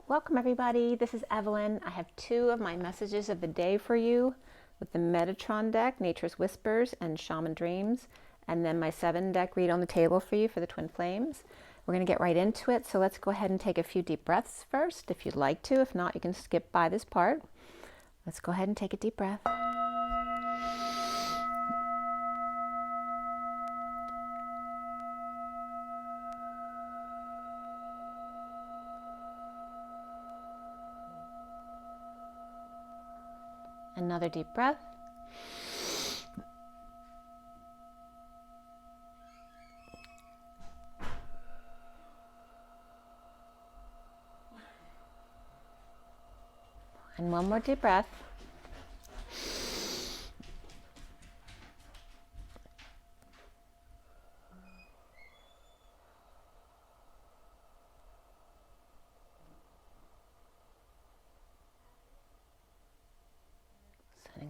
Welcome everybody, this is Evelyn. I have two of my messages of the day for you with the Metatron deck, Nature's Whispers and Shaman Dreams, and then my 7 deck read on the table for you for the Twin Flames. We're going to get right into it, so let's go ahead and take a few deep breaths first if you'd like to. If not, you can skip by this part. Let's go ahead and take a deep breath. Another deep breath. And one more deep breath.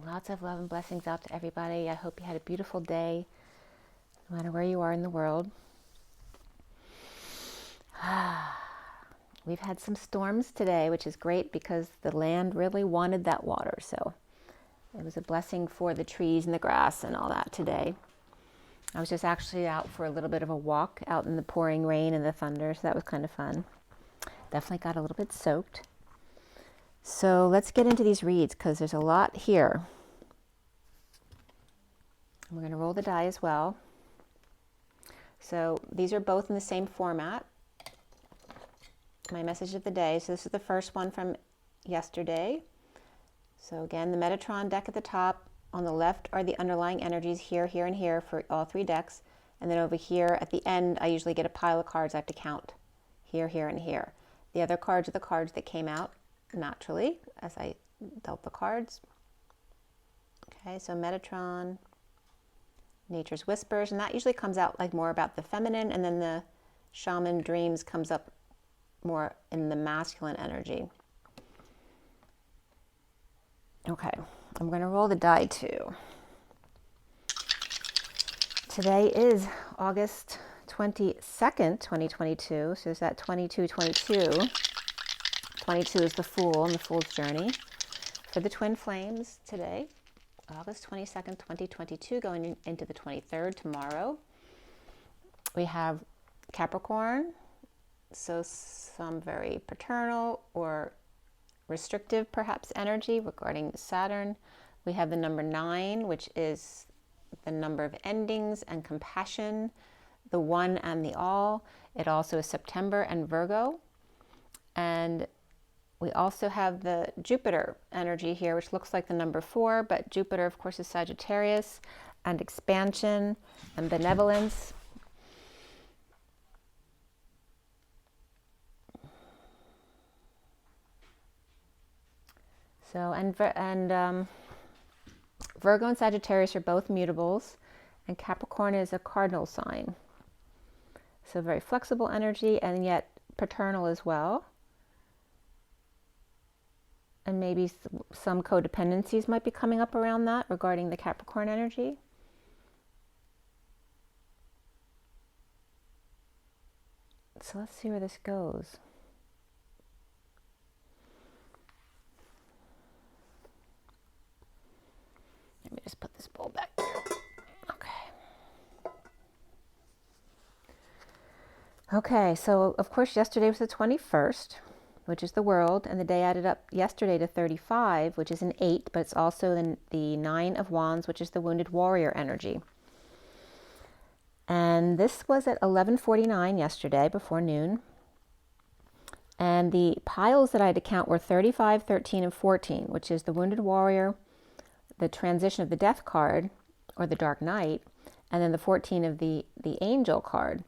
Lots of love and blessings out to everybody. I hope you had a beautiful day, no matter where you are in the world. We've had some storms today, which is great because the land really wanted that water. So it was a blessing for the trees and the grass and all that today. I was just actually out for a little bit of a walk out in the pouring rain and the thunder, so that was kind of fun. Definitely got a little bit soaked. So let's get into these reads because there's a lot here. We're going to roll the die as well. So these are both in the same format. My message of the day. So this is the first one from yesterday. So again, the Metatron deck at the top. On the left are the underlying energies here, here, and here for all 3 decks. And then over here at the end, I usually get a pile of cards I have to count. Here, here, and here. The other cards are the cards that came out naturally as I dealt the cards. Okay, so Metatron, Nature's Whispers, and that usually comes out like more about the feminine, and then the Shaman Dreams comes up more in the masculine energy. Okay, I'm going to roll the die too. Today is August 22nd, 2022, so there's that 2222. 22 is the Fool and the Fool's Journey. For the Twin Flames today, August 22nd, 2022, going into the 23rd tomorrow. We have Capricorn, so some very paternal or restrictive perhaps energy regarding Saturn. We have the number 9, which is the number of endings and compassion, the one and the all. It also is September and Virgo. And we also have the Jupiter energy here, which looks like the number 4, but Jupiter, of course, is Sagittarius, and expansion and benevolence. So, Virgo and Sagittarius are both mutables, and Capricorn is a cardinal sign. So very flexible energy, and yet paternal as well. And maybe some codependencies might be coming up around that regarding the Capricorn energy. So let's see where this goes. Let me just put this bowl back there. Okay. Okay, so of course yesterday was the 21st. Which is the World, and the day added up yesterday to 35, which is an 8, but it's also the 9 of Wands, which is the Wounded Warrior energy. And this was at 11:49 yesterday, before noon. And the piles that I had to count were 35, 13, and 14, which is the Wounded Warrior, the transition of the Death card, or the Dark Knight, and then the 14 of the Angel card,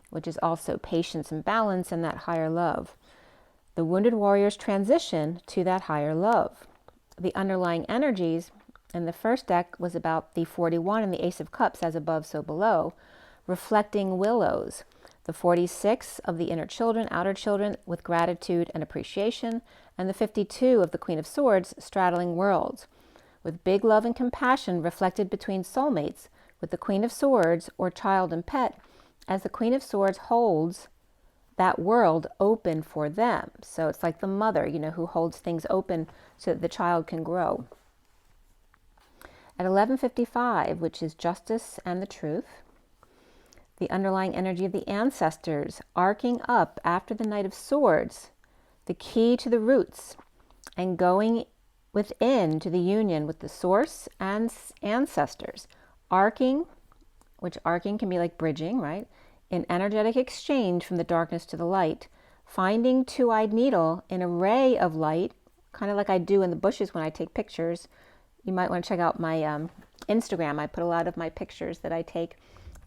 which is also patience and balance and that higher love. The Wounded Warrior's transition to that higher love. The underlying energies in the first deck was about the 41 and the Ace of Cups, as above, so below, reflecting willows. The 46 of the inner children, outer children, with gratitude and appreciation, and the 52 of the Queen of Swords, straddling worlds, with big love and compassion reflected between soulmates, with the Queen of Swords, or child and pet, as the Queen of Swords holds that world open for them. So it's like the mother, you know, who holds things open so that the child can grow. At 11:55, which is justice and the truth, the underlying energy of the ancestors arcing up after the Knight of Swords, the key to the roots, and going within to the union with the source and ancestors. Arcing, which arcing can be like bridging, right? In energetic exchange from the darkness to the light, finding two-eyed needle in a ray of light, kind of like I do in the bushes when I take pictures. You might want to check out my Instagram. I put a lot of my pictures that I take,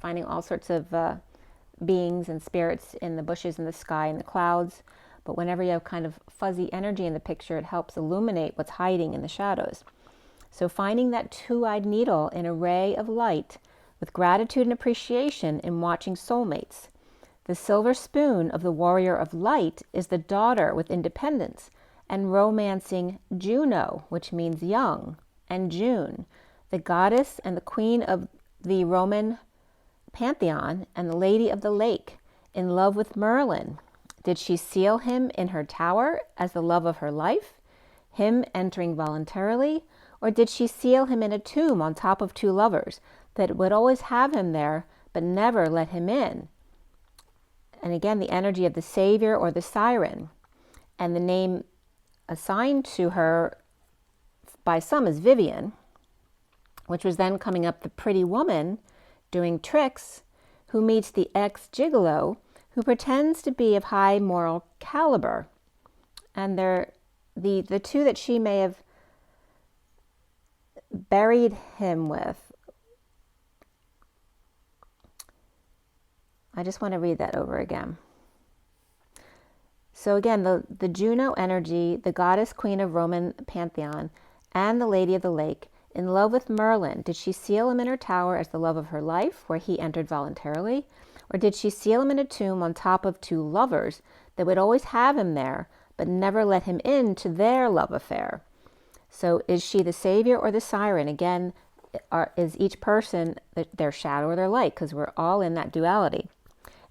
finding all sorts of beings and spirits in the bushes, in the sky, in the clouds. But whenever you have kind of fuzzy energy in the picture, it helps illuminate what's hiding in the shadows. So finding that two-eyed needle in a ray of light with gratitude and appreciation in watching soulmates. The silver spoon of the warrior of light is the daughter with independence and romancing Juno, which means young, and June, the goddess and the queen of the Roman pantheon and the lady of the lake, in love with Merlin. Did she seal him in her tower as the love of her life, him entering voluntarily, or did she seal him in a tomb on top of two lovers that would always have him there but never let him in? And again, the energy of the savior or the siren, and the name assigned to her by some is Vivian, which was then coming up the pretty woman doing tricks who meets the ex-gigolo who pretends to be of high moral caliber. And they're the two that she may have buried him with. I just want to read that over again. So again, the Juno energy, the goddess queen of Roman pantheon, and the lady of the lake, in love with Merlin. Did she seal him in her tower as the love of her life, where he entered voluntarily? Or did she seal him in a tomb on top of two lovers that would always have him there, but never let him into their love affair? So is she the savior or the siren? Again, is each person their shadow or their light? Because we're all in that duality.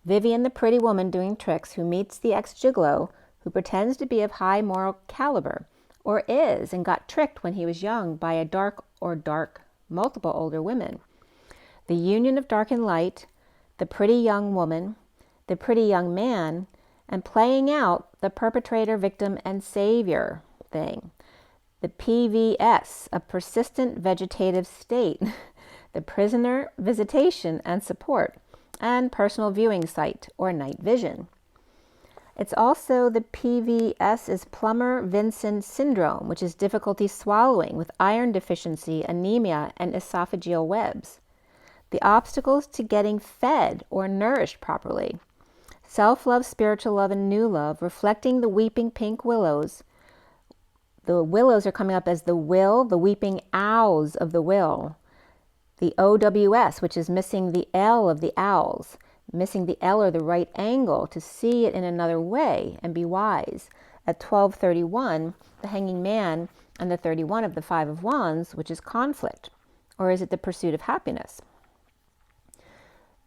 Vivian, the pretty woman doing tricks, who meets the ex-gigolo, who pretends to be of high moral caliber, or is, and got tricked when he was young by a dark or multiple older women. The union of dark and light, the pretty young woman, the pretty young man, and playing out the perpetrator, victim, and savior thing. The PVS, a persistent vegetative state, the prisoner, visitation, and support, and personal viewing sight or night vision. It's also the PVS is Plummer-Vinson syndrome, which is difficulty swallowing with iron deficiency, anemia, and esophageal webs. The obstacles to getting fed or nourished properly. Self-love, spiritual love, and new love, reflecting the weeping pink willows. The willows are coming up as the will, the weeping owls of the will. The OWS, which is missing the L of the owls. Missing the L or the right angle to see it in another way and be wise. At 12:31, the hanging man and the 31 of the Five of Wands, which is conflict. Or is it the pursuit of happiness?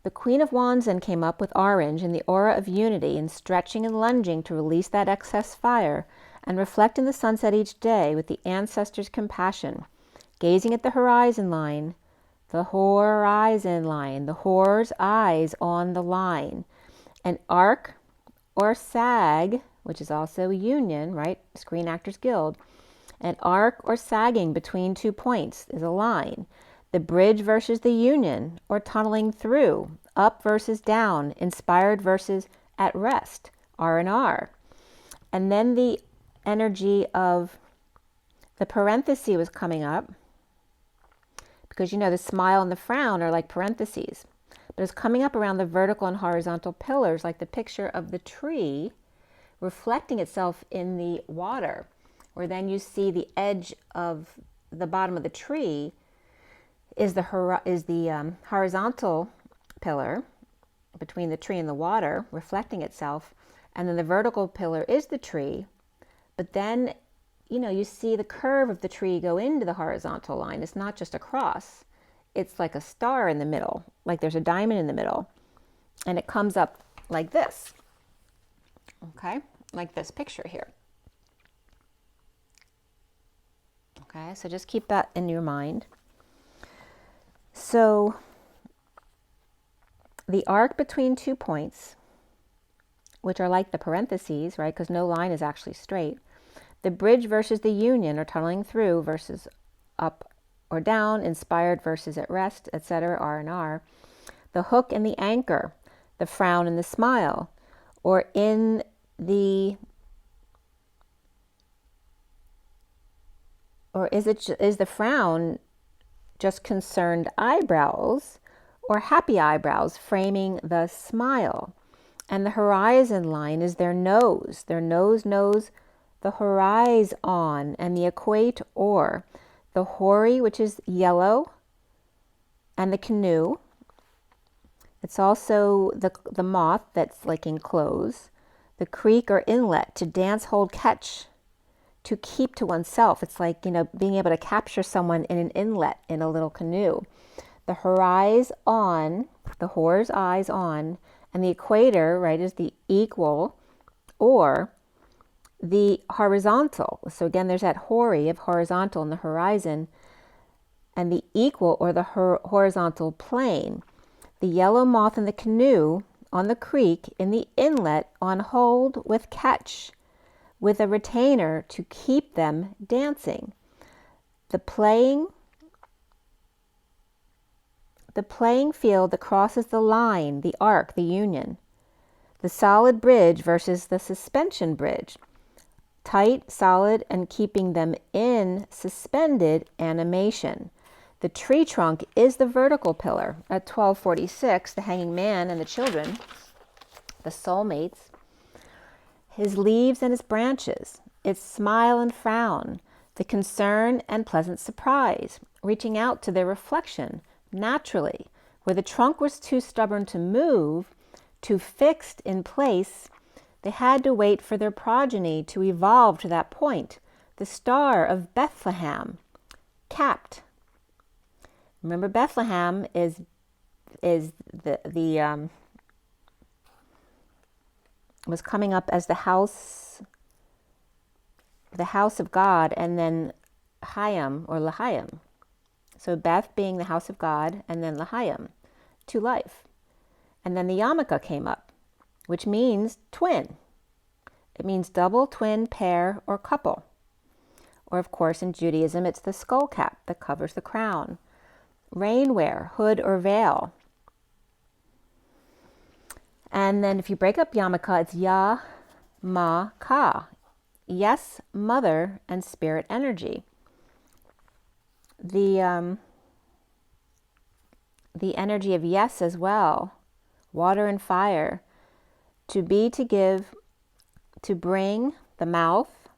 The Queen of Wands then came up with orange in the aura of unity and stretching and lunging to release that excess fire and reflect in the sunset each day with the ancestors' compassion, gazing at the horizon line, the whore's eyes on the line. An arc or sag, which is also union, right? Screen Actors Guild. An arc or sagging between 2 points is a line. The bridge versus the union, or tunneling through. Up versus down. Inspired versus at rest. R&R. And then the energy of the parenthesis was coming up. Because, you know, the smile and the frown are like parentheses. But it's coming up around the vertical and horizontal pillars, like the picture of the tree reflecting itself in the water, where then you see the edge of the bottom of the tree is the horizontal pillar between the tree and the water, reflecting itself. And then the vertical pillar is the tree. But then, you know, you see the curve of the tree go into the horizontal line. It's not just a cross. It's like a star in the middle, like there's a diamond in the middle. And it comes up like this. Okay, like this picture here. Okay, so just keep that in your mind. So the arc between 2 points, which are like the parentheses, right, because no line is actually straight. The bridge versus the union, or tunneling through versus up or down, inspired versus at rest, etc., R and R. The hook and the anchor, the frown and the smile, or in the, or is the frown just concerned eyebrows or happy eyebrows framing the smile? And the horizon line is their nose knows the horizon, and the equator, the hoary, which is yellow, and the canoe. It's also the moth that's like enclosed, the creek or inlet, to dance, hold, catch, to keep to oneself. It's like, you know, being able to capture someone in an inlet in a little canoe. The horizon, the whore's eyes on, and the equator, right, is the equal or the horizontal. So again, there's that hoary of horizontal in the horizon, and the equal or the horizontal plane. The yellow moth in the canoe, on the creek, in the inlet, on hold with catch, with a retainer to keep them dancing. The playing field that crosses the line, the arc, the union. The solid bridge versus the suspension bridge. Tight, solid, and keeping them in suspended animation. The tree trunk is the vertical pillar. At 1246, the hanging man and the children, the soulmates, his leaves and his branches, its smile and frown, the concern and pleasant surprise, reaching out to their reflection naturally. Where the trunk was too stubborn to move, too fixed in place, they had to wait for their progeny to evolve to that point. The star of Bethlehem, capped. Remember, Bethlehem is was coming up as the house of God, and then Hayim or Lahayim. So Beth being the house of God, and then Lahayim, to life. And then the yarmulke came up, which means twin. It means double, twin, pair, or couple. Or of course in Judaism, it's the skull cap that covers the crown. Rainwear, hood or veil. And then if you break up yarmulke, it's Ya, Ma, Ka. Yes, mother and spirit energy. The energy of yes as well. Water and fire. To be, to give, to bring, the mouth.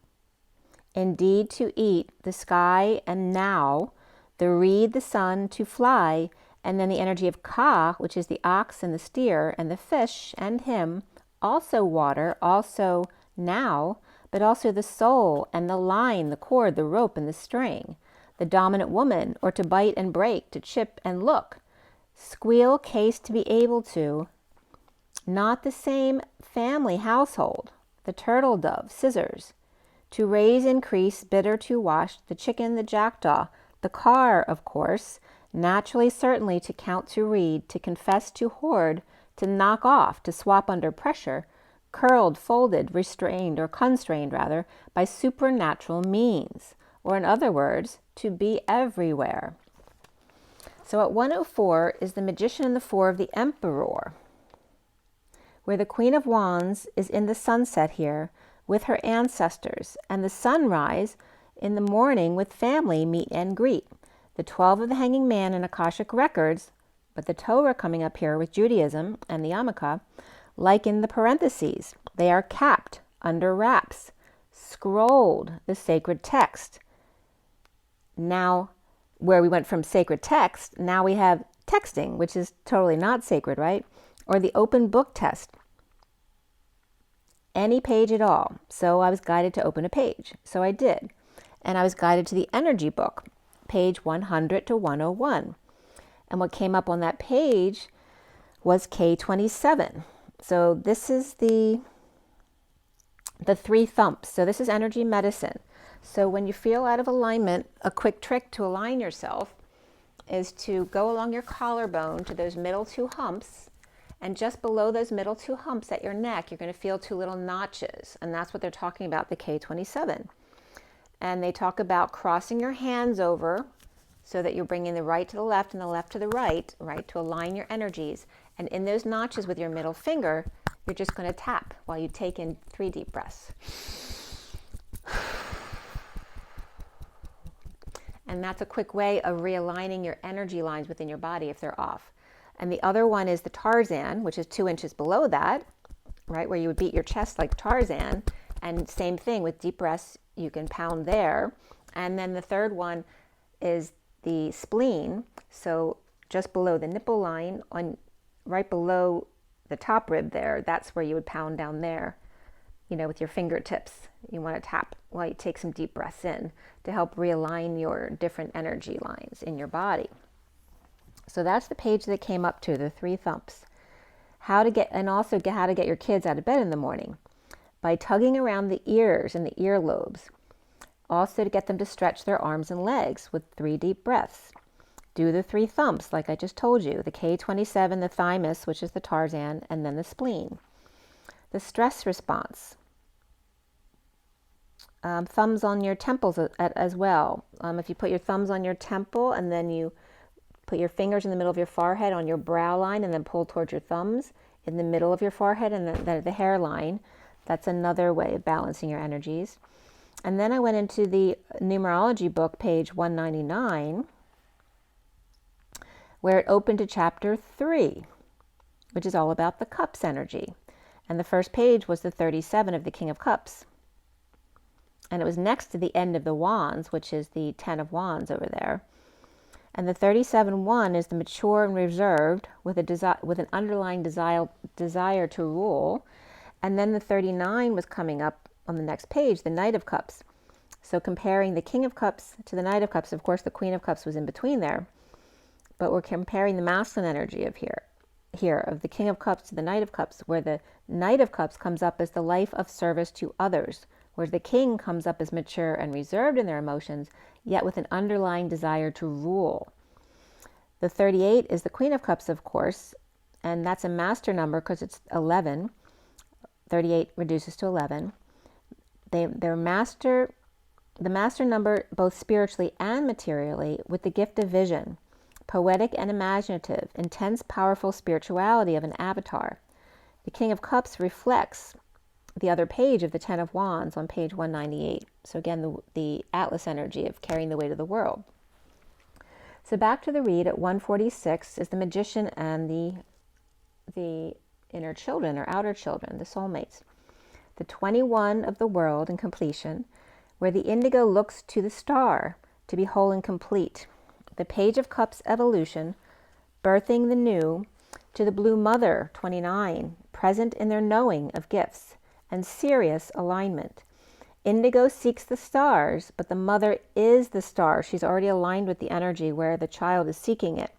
Indeed, to eat, the sky, and now, the reed, the sun, to fly, and then the energy of Ka, which is the ox and the steer and the fish and him, also water, also now, but also the soul and the line, the cord, the rope, and the string, the dominant woman, or to bite and break, to chip and look, squeal, case, to be able to, not the same family household, the turtle dove, scissors, to raise, increase, bitter, to wash, the chicken, the jackdaw, the car, of course, naturally, certainly, to count, to read, to confess, to hoard, to knock off, to swap under pressure, curled, folded, restrained, or constrained, rather, by supernatural means, or in other words, to be everywhere. So at 104 is the Magician and the Four of the Emperor, where the Queen of Wands is in the sunset here with her ancestors, and the sunrise in the morning with family meet and greet. The 12 of the Hanging Man in Akashic Records, but the Torah coming up here with Judaism and the yarmulke, like in the parentheses, they are capped under wraps, scrolled, the sacred text. Now, where we went from sacred text, now we have texting, which is totally not sacred, right? Or the open book test. Any page at all. So I was guided to open a page. So I did. And I was guided to the energy book, page 100 to 101. And what came up on that page was K27. So this is the the 3 thumps. So this is energy medicine. So when you feel out of alignment, a quick trick to align yourself is to go along your collarbone to those middle 2 humps, and just below those middle 2 humps at your neck, you're going to feel 2 little notches, and that's what they're talking about, the K27. And they talk about crossing your hands over so that you're bringing the right to the left and the left to the right, right, to align your energies. And in those notches with your middle finger, you're just going to tap while you take in 3 deep breaths. And that's a quick way of realigning your energy lines within your body if they're off. And the other one is the Tarzan, which is 2 inches below that, right, where you would beat your chest like Tarzan. And same thing with deep breaths, you can pound there. And then the third one is the spleen. So just below the nipple line, right below the top rib there, that's where you would pound down there, you know, with your fingertips. You want to tap while you take some deep breaths in to help realign your different energy lines in your body. So that's the page that came up to, the 3 thumps. How to get your kids out of bed in the morning by tugging around the ears and the earlobes. Also to get them to stretch their arms and legs with 3 deep breaths. Do the 3 thumps, like I just told you, the K27, the thymus, which is the Tarzan, and then the spleen. The stress response. Thumbs on your temples as well. If you put your thumbs on your temple and then you put your fingers in the middle of your forehead on your brow line and then pull towards your thumbs in the middle of your forehead and then the hairline, that's another way of balancing your energies. And then I went into the numerology book, page 199, where it opened to chapter 3, which is all about the cups energy. And the first page was the 37 of the King of Cups. And it was next to the end of the wands, which is the 10 of wands over there. And the 37-1 is the mature and reserved with an underlying desire to rule. And then the 39 was coming up on the next page, the Knight of Cups. So comparing the King of Cups to the Knight of Cups, of course the Queen of Cups was in between there. But we're comparing the masculine energy of here of the King of Cups to the Knight of Cups, where the Knight of Cups comes up as the life of service to others, whereas the King comes up as mature and reserved in their emotions, yet with an underlying desire to rule. The 38 is the Queen of Cups, of course, and that's a master number because it's 11. 38 reduces to 11. The master number, both spiritually and materially, with the gift of vision, poetic and imaginative, intense, powerful spirituality of an avatar. The King of Cups reflects the other page of the 10 of Wands on page 198. So again, the Atlas energy of carrying the weight of the world. So back to the read at 146 is the Magician and the inner children or outer children, the soulmates. The 21 of the world in completion, where the indigo looks to the star to be whole and complete. The Page of Cups evolution, birthing the new, to the Blue Mother, 29, present in their knowing of gifts and serious alignment. Indigo seeks the stars, but the mother is the star. She's already aligned with the energy where the child is seeking it.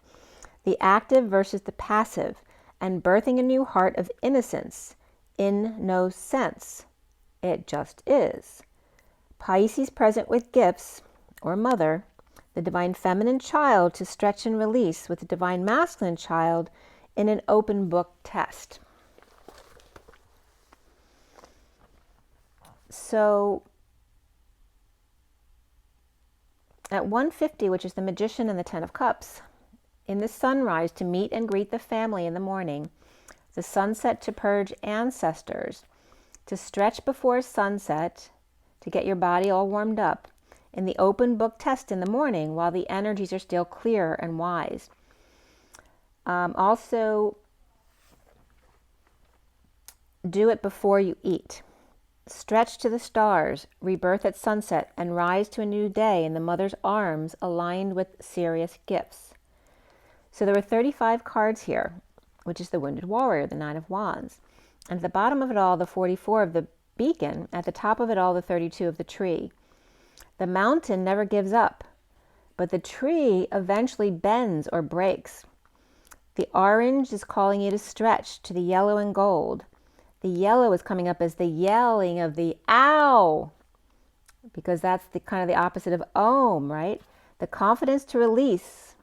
The active versus the passive, and birthing a new heart of innocence, in no sense. It just is. Pisces present with gifts, or mother, the divine feminine child to stretch and release with the divine masculine child in an open book test. So at 150, which is the Magician and the 10 of Cups, in the sunrise to meet and greet the family in the morning, the sunset to purge ancestors, to stretch before sunset, to get your body all warmed up, in the open book test in the morning while the energies are still clear and wise. Also, do it before you eat. Stretch to the stars, rebirth at sunset, and rise to a new day in the mother's arms aligned with serious gifts. So there were 35 cards here, which is the Wounded Warrior, the 9 of Wands. And at the bottom of it all, the 44 of the Beacon. At the top of it all, the 32 of the Tree. The mountain never gives up, but the tree eventually bends or breaks. The orange is calling you to stretch to the yellow and gold. The yellow is coming up as the yelling of the ow, because that's the kind of the opposite of om, right? The confidence to release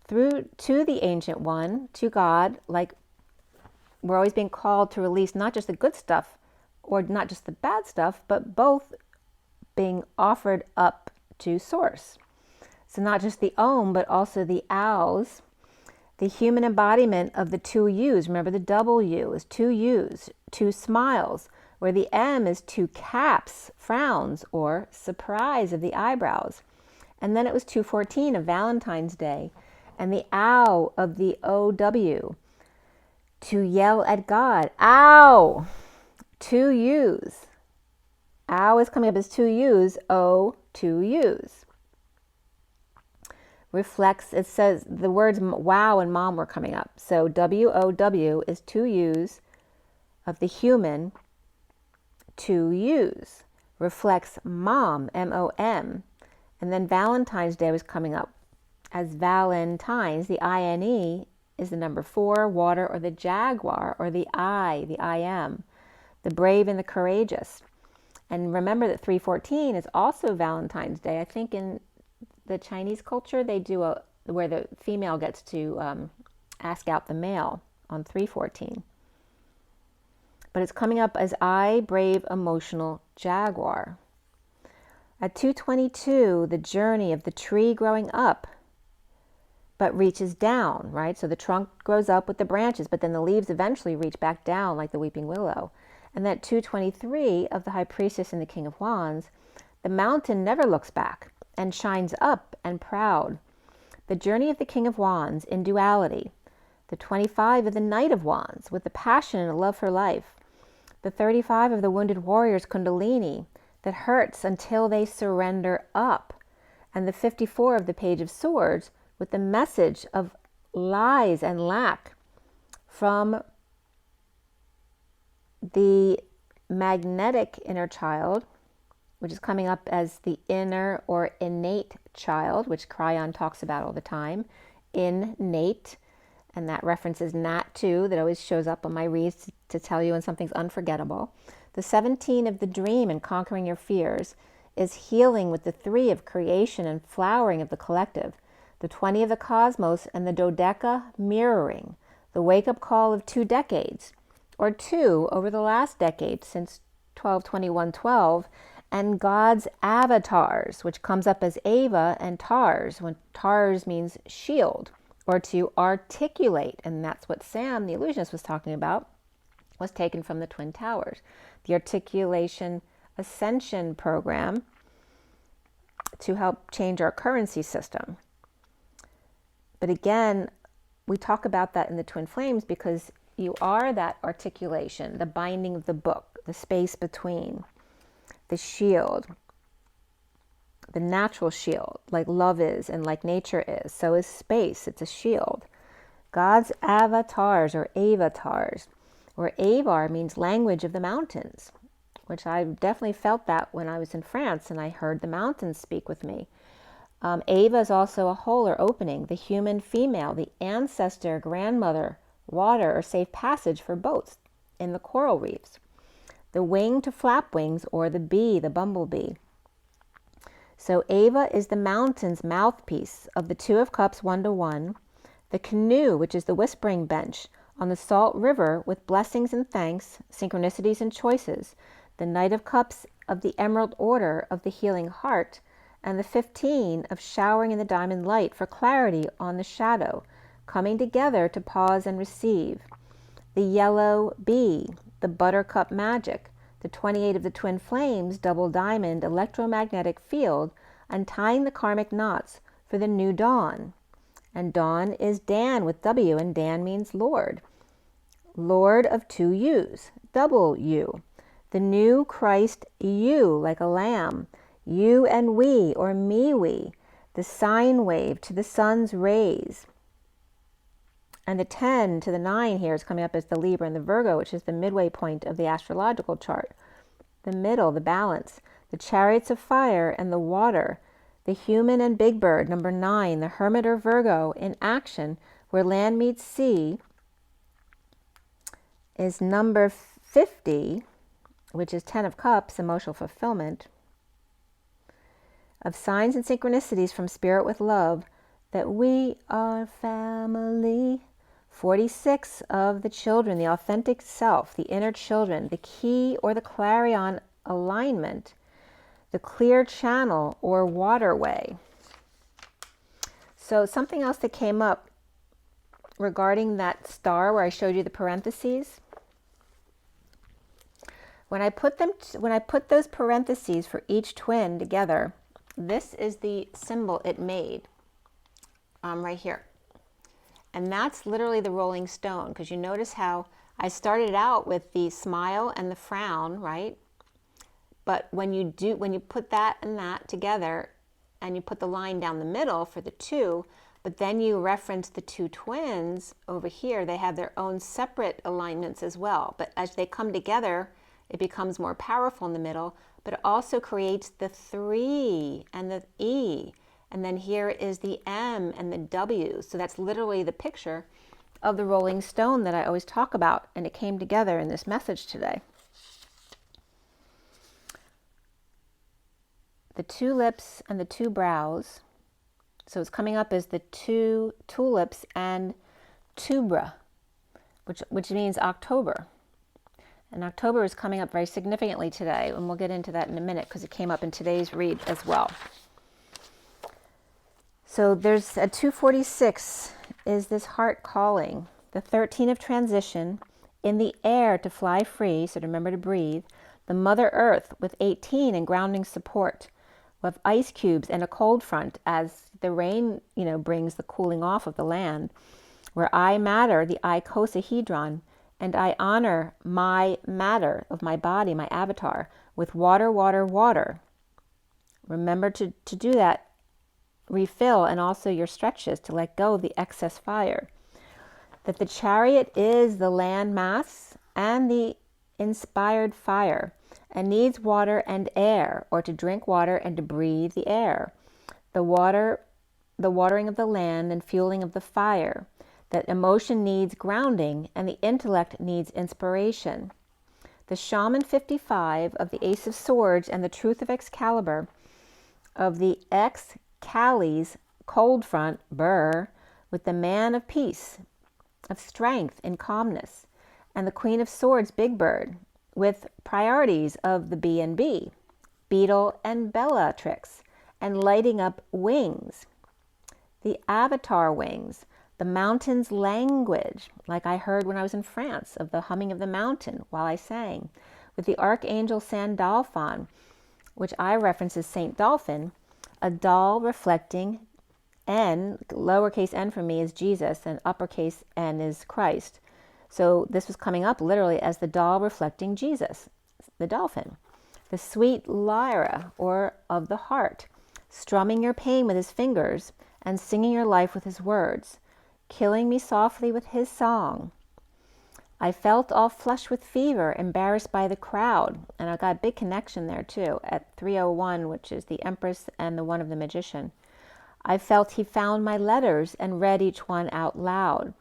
through to the Ancient One, to God, like we're always being called to release not just the good stuff or not just the bad stuff, but both being offered up to Source. So not just the om, but also the ows, the human embodiment of the two U's. Remember, the double U is two U's, two smiles, where the M is two caps, frowns, or surprise of the eyebrows. And then it was 214 of Valentine's Day, and the ow of the OW, to yell at God. Ow! Two U's. Ow is coming up as two U's, O, two U's. Reflects, it says the words wow and mom were coming up. So WOW is two U's of the human, two U's. Reflects mom, MOM. And then Valentine's Day was coming up as Valentines. The INE is the number 4, water, or the jaguar, or the I am, the brave and the courageous. And remember that 314 is also Valentine's Day. I think in the Chinese culture, they do where the female gets to ask out the male on 314. But it's coming up as I, brave, emotional jaguar. At 222, the journey of the tree growing up, but reaches down, right? So the trunk grows up with the branches, but then the leaves eventually reach back down like the weeping willow. And that 223 of the High Priestess and the King of Wands, the mountain never looks back and shines up and proud. The journey of the King of Wands in duality. The 25 of the Knight of Wands with the passion and love for life. The 35 of the Wounded Warrior's Kundalini that hurts until they surrender up. And the 54 of the Page of Swords with the message of lies and lack from the magnetic inner child, which is coming up as the inner or innate child, which Cryon talks about all the time. Innate, and that references Nat 2 that always shows up on my reads to tell you when something's unforgettable. The 17 of the dream and conquering your fears is healing with the 3 of creation and flowering of the collective. The 20 of the cosmos and the dodeca mirroring, the wake-up call of 2 decades, or 2 over the last decade since 12/21/12, and God's avatars, which comes up as Ava and Tars, when Tars means shield, or to articulate, and that's what Sam, the illusionist, was talking about, was taken from the Twin Towers. The articulation ascension program to help change our currency system. But again, we talk about that in the Twin Flames because you are that articulation, the binding of the book, the space between, the shield, the natural shield, like love is and like nature is. So is space, it's a shield. God's avatars or avatars, or avar means language of the mountains, which I definitely felt that when I was in France and I heard the mountains speak with me. Ava is also a hole or opening, the human female, the ancestor, grandmother, water, or safe passage for boats in the coral reefs. The wing to flap wings, or the bee, the bumblebee. So Ava is the mountain's mouthpiece of the 2 of Cups 1-1, the canoe, which is the whispering bench on the salt river with blessings and thanks, synchronicities and choices, the Knight of Cups of the Emerald Order of the healing heart, and the 15 of showering in the diamond light for clarity on the shadow, coming together to pause and receive. The yellow bee, the buttercup magic, the 28 of the Twin Flames, double diamond electromagnetic field, untying the karmic knots for the new dawn. And dawn is Dan with W, and Dan means Lord. Lord of 2 U's, double U. The new Christ you, like a lamb. You and we, or me we, the sine wave to the sun's rays. And the 10 to the 9 here is coming up as the Libra and the Virgo, which is the midway point of the astrological chart. The middle, the balance, the chariots of fire and the water, the human and big bird, number 9, the hermit or Virgo in action, where land meets sea is number 50, which is 10 of Cups, emotional fulfillment, of signs and synchronicities from Spirit with love, that we are family. 46 of the children, the authentic self, the inner children, the key or the clarion alignment, the clear channel or waterway. So something else that came up regarding that star where I showed you the parentheses. When I put those parentheses for each twin together, this is the symbol it made right here. And that's literally the rolling stone, because you notice how I started out with the smile and the frown, right? But when you put that and that together and you put the line down the middle for the two, but then you reference the two twins over here, they have their own separate alignments as well. But as they come together, it becomes more powerful in the middle, but it also creates the 3 and the E. And then here is the M and the W. So that's literally the picture of the rolling stone that I always talk about. And it came together in this message today. The 2 lips and the 2 brows. So it's coming up as the 2 tulips and tubra, which means October. And October is coming up very significantly today. And we'll get into that in a minute because it came up in today's read as well. So there's a 246 is this heart calling, the 13 of transition, in the air to fly free, so to remember to breathe, the Mother Earth with 18 and grounding support, with ice cubes and a cold front as the rain, brings the cooling off of the land, where I matter, the icosahedron, and I honor my matter of my body, my avatar, with water, water, water. Remember to do that. Refill, and also your stretches to let go of the excess fire. That the chariot is the land mass and the inspired fire, and needs water and air, or to drink water and to breathe the air. The watering of the land and fueling of the fire. That emotion needs grounding and the intellect needs inspiration. The shaman 55 of the Ace of Swords and the truth of Excalibur, of the Callies, cold front, Burr, with the man of peace, of strength and calmness, and the Queen of Swords, Big Bird, with priorities of the B&B, Beetle and Bellatrix, and lighting up wings, the avatar wings, the mountain's language, like I heard when I was in France, of the humming of the mountain while I sang, with the Archangel Sandolphon, which I reference as Saint Dolphin, a doll reflecting N, lowercase n for me is Jesus, and uppercase N is Christ. So this was coming up literally as the doll reflecting Jesus, the dolphin. The sweet lyra, or of the heart, strumming your pain with his fingers and singing your life with his words, killing me softly with his song. I felt all flushed with fever, embarrassed by the crowd. And I got a big connection there too, at 301, which is the Empress and the one of the Magician. I felt he found my letters and read each one out loud.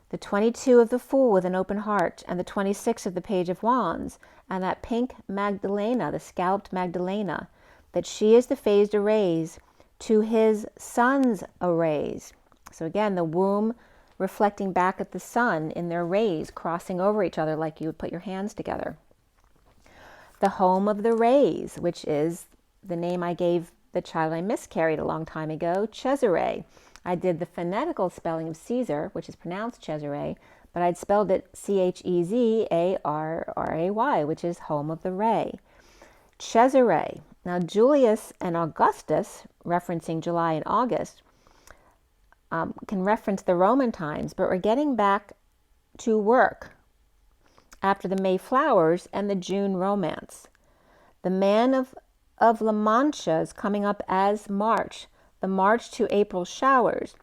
The 22 of the Fool with an open heart, and the 26 of the Page of Wands, and that pink Magdalena, the scalped Magdalena, that she is the phased arrays to his son's arrays. So again, the womb reflecting back at the sun in their rays, crossing over each other like you would put your hands together. The home of the rays, which is the name I gave the child I miscarried a long time ago, Cesare. I did the phonetical spelling of Caesar, which is pronounced Cesare, but I'd spelled it Chezaray, which is home of the ray. Cesare. Now Julius and Augustus, referencing July and August, can reference the Roman times, but we're getting back to work after the May flowers and the June romance. The man of La Mancha is coming up as March, the March to April showers,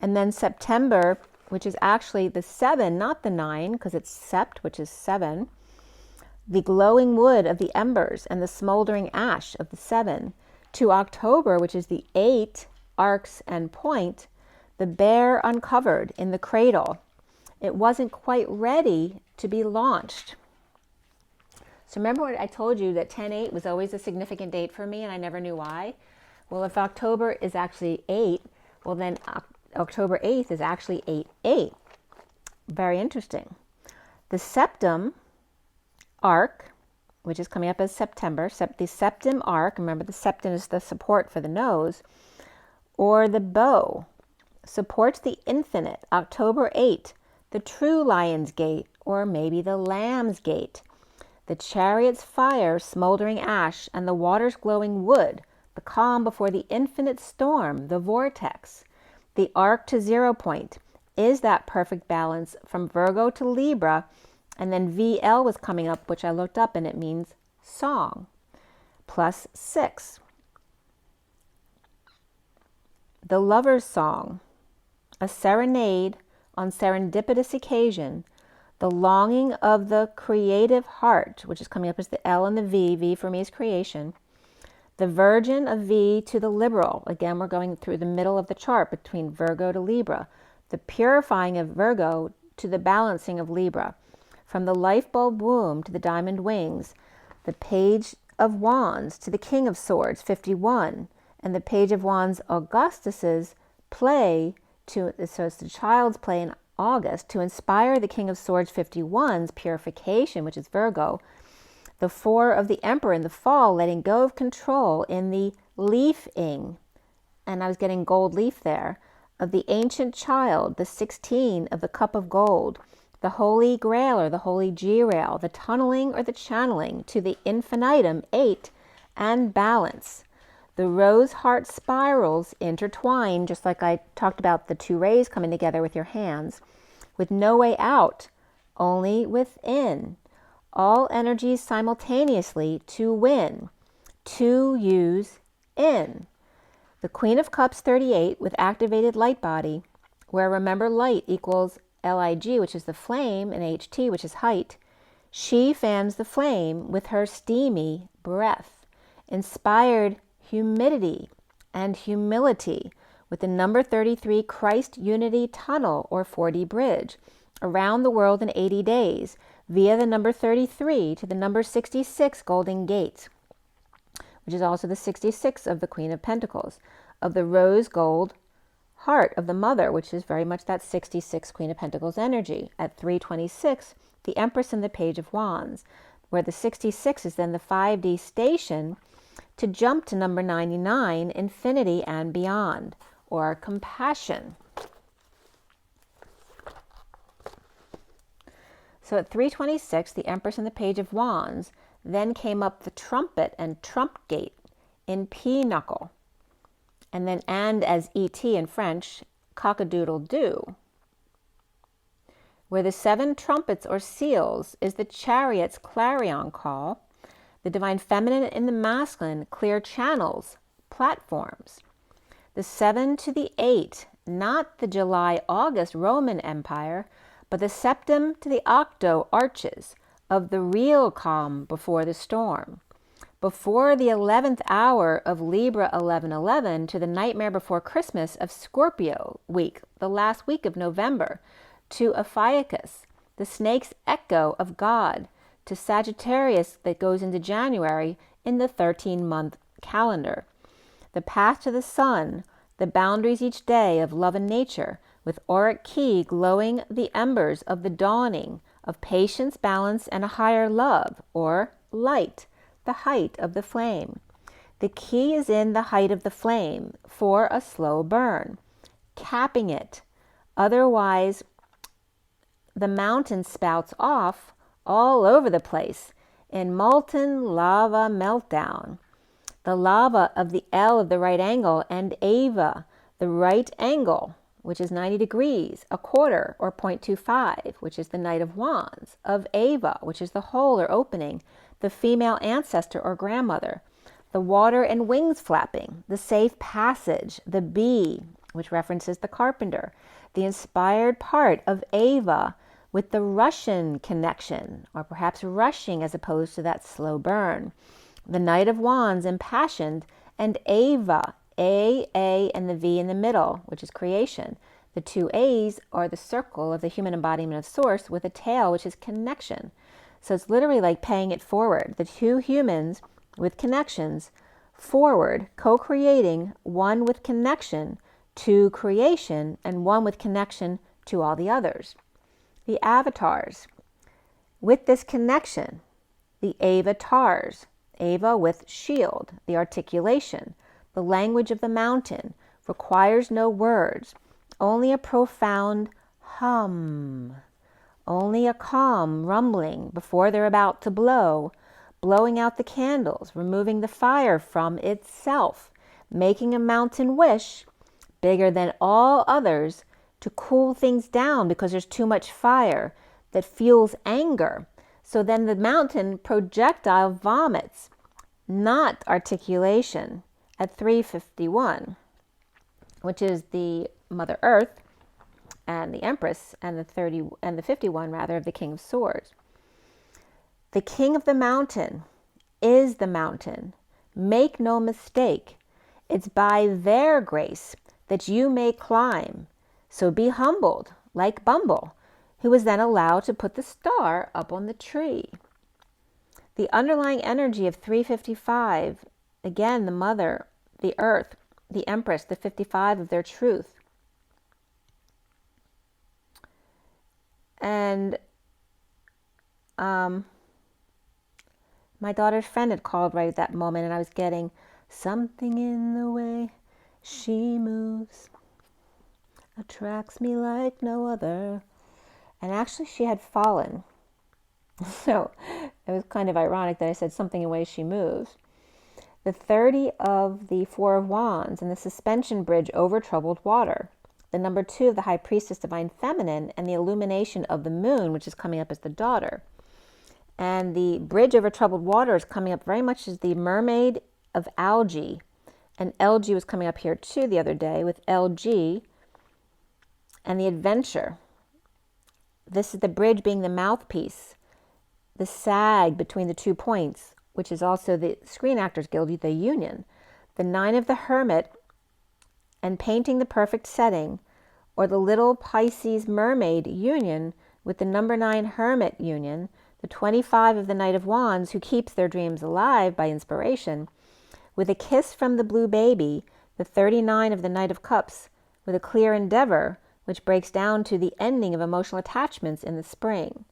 and then September, which is actually the 7, not the 9, because it's sept, which is 7, the glowing wood of the embers and the smoldering ash of the 7, to October, which is the 8, arcs and point, the bear uncovered in the cradle. It wasn't quite ready to be launched. So remember what I told you, that 10/8 was always a significant date for me and I never knew why? Well, if October is actually 8, well then October 8th is actually 8/8. Very interesting. The septum arc, which is coming up as September, the septum arc, remember the septum is the support for the nose, or the bow, supports the infinite, October 8, the true lion's gate, or maybe the lamb's gate. The chariot's fire, smoldering ash, and the water's glowing wood, the calm before the infinite storm, the vortex. The arc to 0 point is that perfect balance from Virgo to Libra, and then VL was coming up, which I looked up, and it means song, plus 6. The lover's song, a serenade on serendipitous occasion, the longing of the creative heart, which is coming up as the L and the V. V for me is creation. The virgin of V to the liberal. Again, we're going through the middle of the chart between Virgo to Libra. The purifying of Virgo to the balancing of Libra. From the life bulb womb to the diamond wings. The page of wands to the king of swords, 51. And the page of wands, Augustus's play to, so it's the child's play in August, to inspire the king of swords, 51's purification, which is Virgo. The 4 of the emperor in the fall, letting go of control in the leaf-ing, and I was getting gold leaf there, of the ancient child, the 16 of the cup of gold, the holy grail or the holy G-rail, the tunneling or the channeling to the infinitum, 8, and balance. The rose heart spirals intertwine, just like I talked about the 2 rays coming together with your hands, with no way out, only within. All energies simultaneously to win, to use in. The Queen of Cups 38 with activated light body, where remember light equals LIG, which is the flame, and HT, which is height. She fans the flame with her steamy breath, inspired humidity and humility with the number 33 Christ Unity Tunnel or 4D bridge around the world in 80 days via the number 33 to the number 66 Golden Gate, which is also the 66 of the Queen of Pentacles, of the rose gold heart of the mother, which is very much that 66 Queen of Pentacles energy. At 326, the Empress and the Page of Wands, where the 66 is then the 5D station to jump to number 99, infinity and beyond, or compassion. So at 326, the Empress and the Page of Wands, then came up the trumpet and trump gate in P-knuckle, and then and as ET in French, cock-a-doodle-doo, where the 7 trumpets or seals is the chariot's clarion call, the divine feminine in the masculine, clear channels, platforms. The 7 to the 8, not the July-August Roman Empire, but the septum to the octo arches of the real calm before the storm. Before the 11th hour of Libra 1111 to the nightmare before Christmas of Scorpio week, the last week of November, to Ophiuchus, the snake's echo of God, to Sagittarius that goes into January in the 13-month calendar. The path to the sun, the boundaries each day of love and nature, with auric key glowing the embers of the dawning of patience, balance, and a higher love, or light, the height of the flame. The key is in the height of the flame for a slow burn, capping it. Otherwise, the mountain spouts off all over the place in molten lava meltdown. The lava of the L of the right angle and Ava, the right angle, which is 90 degrees, a quarter, or 0.25, which is the Knight of Wands, of Ava, which is the hole or opening, the female ancestor or grandmother, the water and wings flapping, the safe passage, the bee, which references the carpenter, the inspired part of Ava, with the Russian connection, or perhaps rushing as opposed to that slow burn. The Knight of Wands, impassioned, and Ava, A, and the V in the middle, which is creation. The two A's are the circle of the human embodiment of source with a tail, which is connection. So it's literally like paying it forward. The two humans with connections forward, co-creating, one with connection to creation and one with connection to all the others. The avatars. With this connection, the avatars. Ava with shield, the articulation. The language of the mountain requires no words, only a profound hum, only a calm rumbling before they're about to blow, blowing out the candles, removing the fire from itself, making a mountain wish, bigger than all others, to cool things down because there's too much fire that fuels anger. So then the mountain projectile vomits, not articulation, at 351, which is the Mother Earth and the Empress and the 51 rather of the King of Swords. The King of the Mountain is the mountain. Make no mistake, it's by their grace that you may climb. So be humbled, like Bumble, who was then allowed to put the star up on the tree. The underlying energy of 355, again, the Mother, the Earth, the Empress, the 55 of their truth. And my daughter's friend had called right at that moment, and I was getting something in the way she moves, attracts me like no other. And actually she had fallen. So it was kind of ironic that I said something in the way she moves. The 30 of the Four of Wands and the suspension bridge over troubled water. The number 2 of the High Priestess, Divine Feminine, and the illumination of the moon, which is coming up as the daughter. And the bridge over troubled water is coming up very much as the mermaid of algae. And LG was coming up here too the other day with LG and the adventure. This is the bridge being the mouthpiece, the sag between the 2 points, which is also the Screen Actors Guild, the union. The 9 of the Hermit and painting the perfect setting, or the little Pisces mermaid union with the number 9 Hermit union, the 25 of the Knight of Wands who keeps their dreams alive by inspiration, with a kiss from the blue baby, the 39 of the Knight of Cups with a clear endeavor, which breaks down to the ending of emotional attachments in the spring.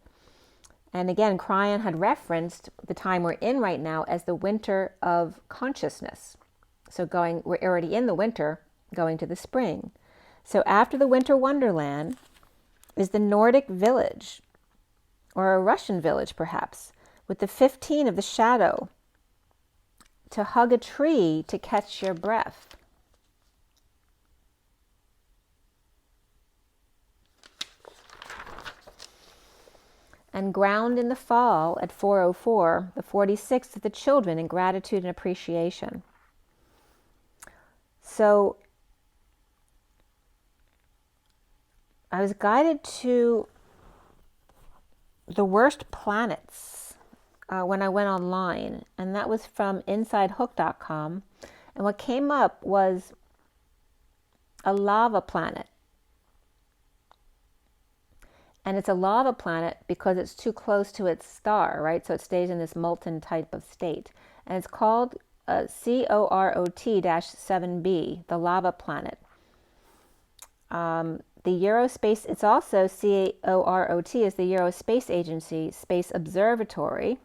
And again, Cryon had referenced the time we're in right now as the winter of consciousness. So we're already in the winter, going to the spring. So after the winter wonderland is the Nordic village, or a Russian village perhaps, with the 15 of the shadow, to hug a tree to catch your breath. And ground in the fall at 404, the 46th of the children in gratitude and appreciation. So I was guided to the worst planets when I went online, and that was from InsideHook.com. And what came up was a lava planet. And it's a lava planet because it's too close to its star, right? So it stays in this molten type of state. And it's called COROT-7b, the lava planet. The Eurospace, it's also COROT is the Eurospace Agency Space Observatory.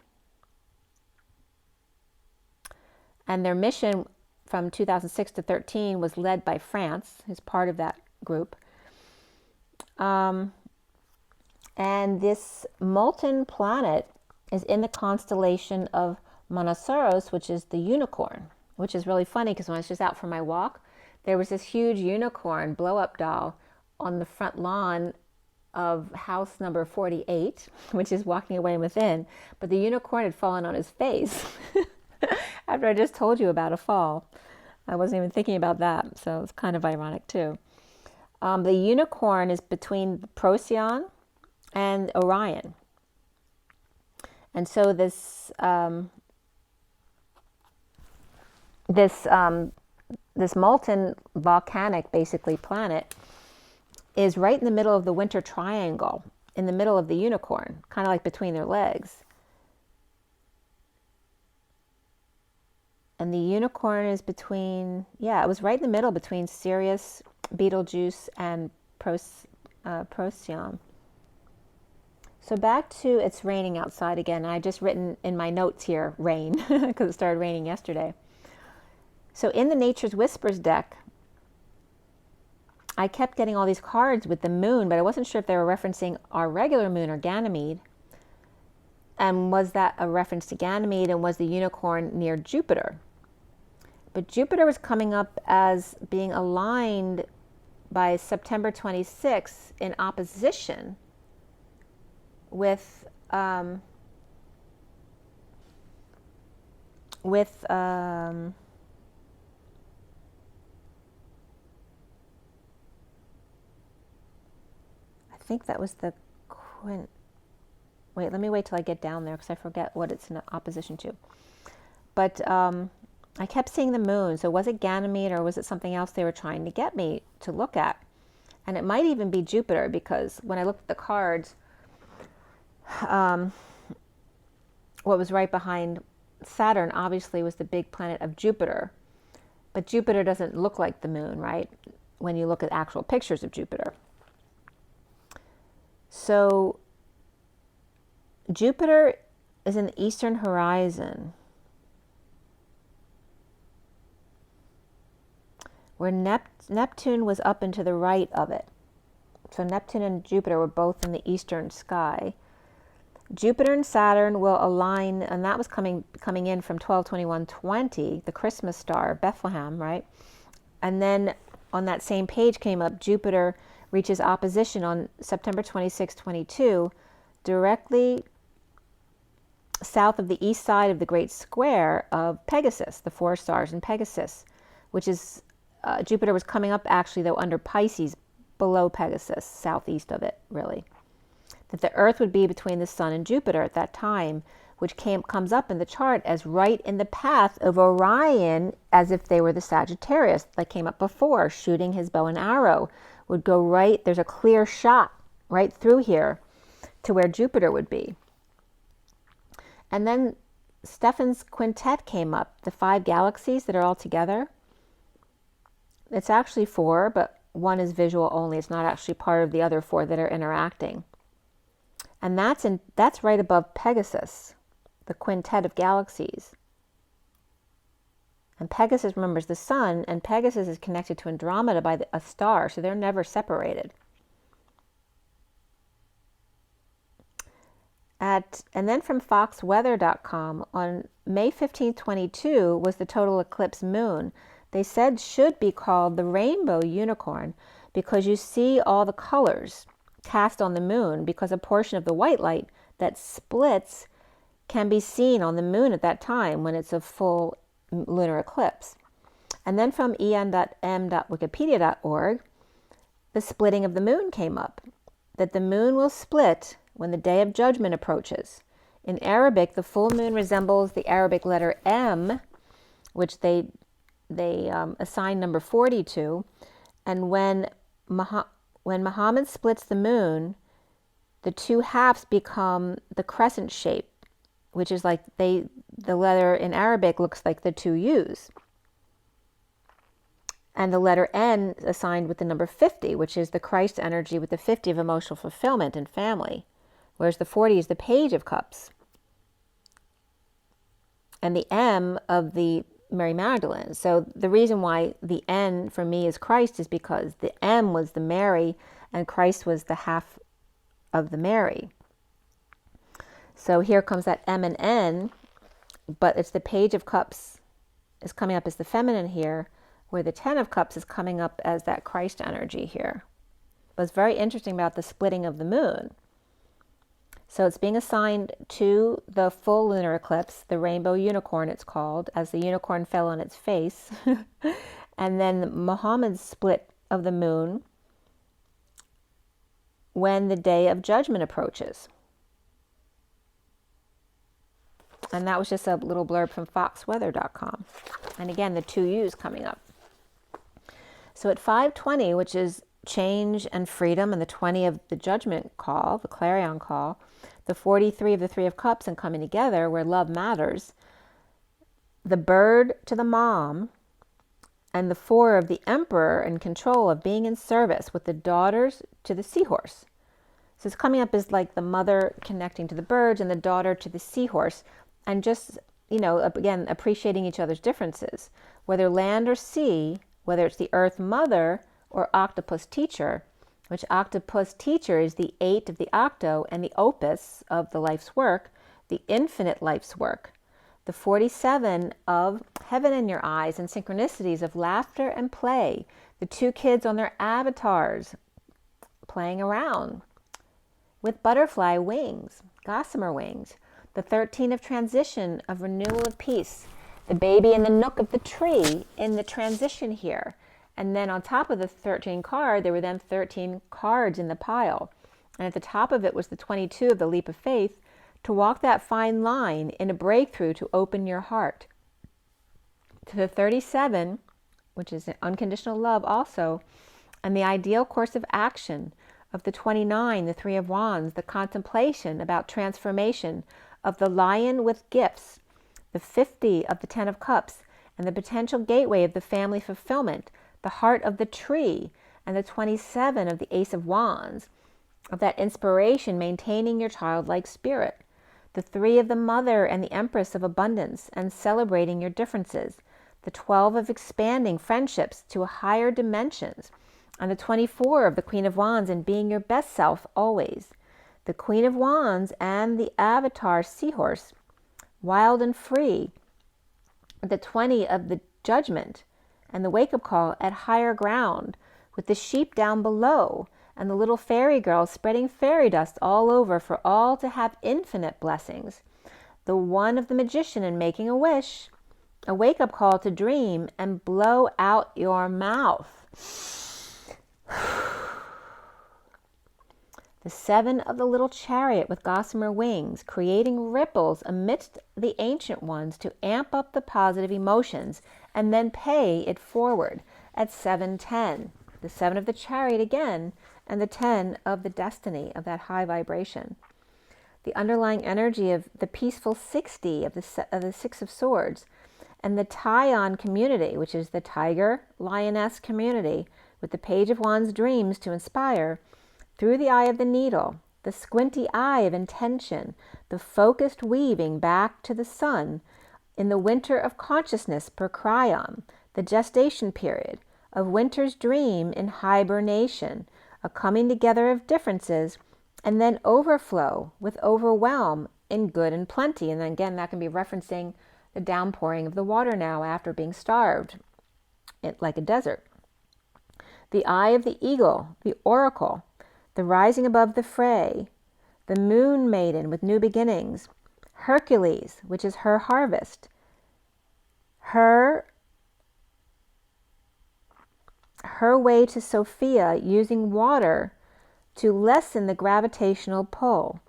And their mission from 2006 to 13 was led by France, who's part of that group. And this molten planet is in the constellation of Monoceros, which is the unicorn, which is really funny because when I was just out for my walk, there was this huge unicorn blow-up doll on the front lawn of house number 48, which is Walking Away Within, but the unicorn had fallen on his face after I just told you about a fall. I wasn't even thinking about that, so it's kind of ironic too. The unicorn is between Procyon and Orion. And so this molten volcanic basically planet is right in the middle of the winter triangle, in the middle of the unicorn, kind of like between their legs. And the unicorn is between, yeah, it was right in the middle between Sirius, Betelgeuse, and Procyon. So back to it's raining outside again. I just written in my notes here, rain, because it started raining yesterday. So in the Nature's Whispers deck, I kept getting all these cards with the moon, but I wasn't sure if they were referencing our regular moon or Ganymede. And was that a reference to Ganymede, and was the unicorn near Jupiter? But Jupiter was coming up as being aligned by September 26th in opposition with I think that was the wait, let me wait till I get down there because I forget what it's in opposition to. But I kept seeing the moon. So was it Ganymede or was it something else they were trying to get me to look at? And it might even be Jupiter, because when I looked at the cards, what was right behind Saturn obviously was the big planet of Jupiter. But Jupiter doesn't look like the moon, right? When you look at actual pictures of Jupiter. So Jupiter is in the eastern horizon, where Neptune was up and to the right of it. So Neptune and Jupiter were both in the eastern sky. Jupiter and Saturn will align, and that was coming in from 12/21/20, the Christmas star, Bethlehem, right? And then on that same page came up, Jupiter reaches opposition on September 26, 22, directly south of the east side of the great square of Pegasus, the 4 stars in Pegasus, which is, Jupiter was coming up actually though under Pisces, below Pegasus, southeast of it really. That the Earth would be between the Sun and Jupiter at that time, which comes up in the chart as right in the path of Orion, as if they were the Sagittarius that came up before, shooting his bow and arrow, would go right, there's a clear shot right through here to where Jupiter would be. And then Stephan's quintet came up, the 5 galaxies that are all together. It's actually 4, but one is visual only. It's not actually part of the other 4 that are interacting. And that's right above Pegasus, the quintet of galaxies. And Pegasus, remembers the sun, and Pegasus is connected to Andromeda by a star, so they're never separated. And then from foxweather.com, on May 15, 22, was the total eclipse moon. They said should be called the rainbow unicorn, because you see all the colors cast on the moon, because a portion of the white light that splits can be seen on the moon at that time when it's a full lunar eclipse. And then from en.m.wikipedia.org, the splitting of the moon came up, that the moon will split when the day of judgment approaches. In Arabic, the full moon resembles the Arabic letter M, which they assign number 40 to. And when Muhammad splits the moon, the 2 halves become the crescent shape, which is like the letter in Arabic looks like the 2 U's. And the letter N is assigned with the number 50, which is the Christ energy with the 50 of emotional fulfillment and family, whereas the 40 is the Page of Cups. And the M of the Mary Magdalene. So the reason why the N for me is Christ is because the M was the Mary and Christ was the half of the Mary. So here comes that M and N, but it's the Page of Cups is coming up as the feminine here, where the 10 of Cups is coming up as that Christ energy here. But it's very interesting about the splitting of the moon. So it's being assigned to the full lunar eclipse, the rainbow unicorn it's called, as the unicorn fell on its face. And then Muhammad's split of the moon when the day of judgment approaches. And that was just a little blurb from foxweather.com. And again, the 2 U's coming up. So at 5:20, which is change and freedom, and the 20 of the judgment call, the clarion call, the 43 of the 3 of cups and coming together where love matters, the bird to the mom, and the 4 of the emperor in control of being in service with the daughters to the seahorse. So it's coming up as like the mother connecting to the birds and the daughter to the seahorse, and just, you know, again, appreciating each other's differences, whether land or sea, whether it's the earth mother or octopus teacher, which octopus teacher is the 8 of the octo and the opus of the life's work, the infinite life's work. The 47 of heaven in your eyes and synchronicities of laughter and play. The 2 kids on their avatars playing around with butterfly wings, gossamer wings. The 13 of transition, of renewal of peace. The baby in the nook of the tree in the transition here. And then on top of the 13 card, there were then 13 cards in the pile. And at the top of it was the 22 of the leap of faith, to walk that fine line in a breakthrough to open your heart. To the 37, which is unconditional love also, and the ideal course of action of the 29, the 3 of wands, the contemplation about transformation of the lion with gifts, the 50 of the 10 of cups, and the potential gateway of the family fulfillment, the heart of the tree, and the 27 of the ace of wands, of that inspiration maintaining your childlike spirit. The 3 of the mother and the empress of abundance and celebrating your differences. The 12 of expanding friendships to higher dimensions. And the 24 of the Queen of Wands and being your best self always. The Queen of Wands and the avatar seahorse, wild and free. The 20 of the judgment and the wake-up call at higher ground, with the sheep down below and the little fairy girl spreading fairy dust all over for all to have infinite blessings. The 1 of the magician and making a wish, a wake-up call to dream and blow out your mouth. The 7 of the little chariot with gossamer wings, creating ripples amidst the ancient ones to amp up the positive emotions and then pay it forward at 7:10. The 7 of the chariot again, and the 10 of the destiny of that high vibration. The underlying energy of the peaceful 60 of the 6 of swords, and the tie-on community, which is the tiger lioness community, with the page of wands dreams to inspire, through the eye of the needle, the squinty eye of intention, the focused weaving back to the sun, in the winter of consciousness per cryon, the gestation period of winter's dream in hibernation, a coming together of differences, and then overflow with overwhelm in good and plenty. And then again, that can be referencing the downpouring of the water now after being starved, like a desert. The eye of the eagle, the oracle, the rising above the fray, the moon maiden with new beginnings, Hercules, which is her harvest, her way to Sophia, using water to lessen the gravitational pull.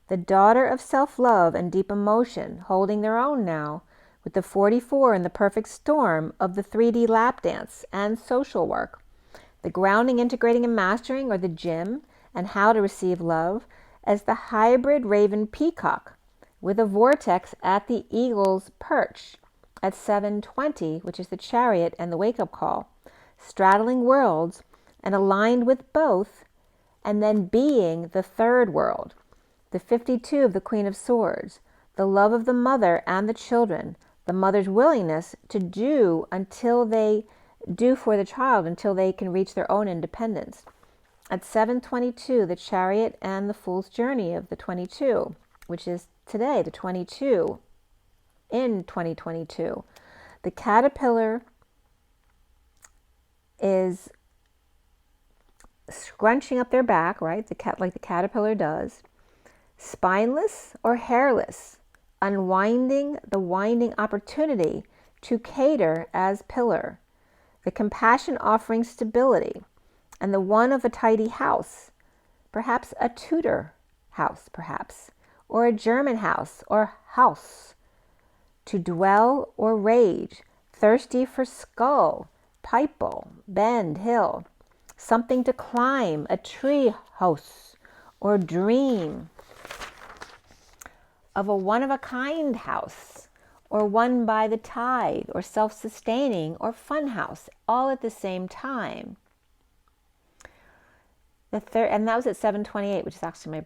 The daughter of self-love and deep emotion, holding their own now, with the 44 in the perfect storm of the 3D lap dance and social work. The grounding, integrating, and mastering, or the gym, and how to receive love, as the hybrid raven peacock, with a vortex at the eagle's perch at 7:20, which is the chariot and the wake-up call, straddling worlds and aligned with both, and then being the third world. The 52 of the Queen of Swords, the love of the mother and the children, the mother's willingness to do until they do for the child until they can reach their own independence. At 7:22, the chariot and the fool's journey of the 22, which is today, the 22 in 2022. The caterpillar is scrunching up their back, right? Like the caterpillar does. Spineless or hairless, unwinding the winding opportunity to cater as pillar. The compassion offering stability, and the 1 of a tidy house, perhaps a Tudor house, perhaps, or a German house, or house, to dwell or rage, thirsty for skull, pipal, bend, hill, something to climb, a tree house or dream, of a one-of-a-kind house, or one by the tide, or self-sustaining, or fun house, all at the same time. And that was at 7/28, which is actually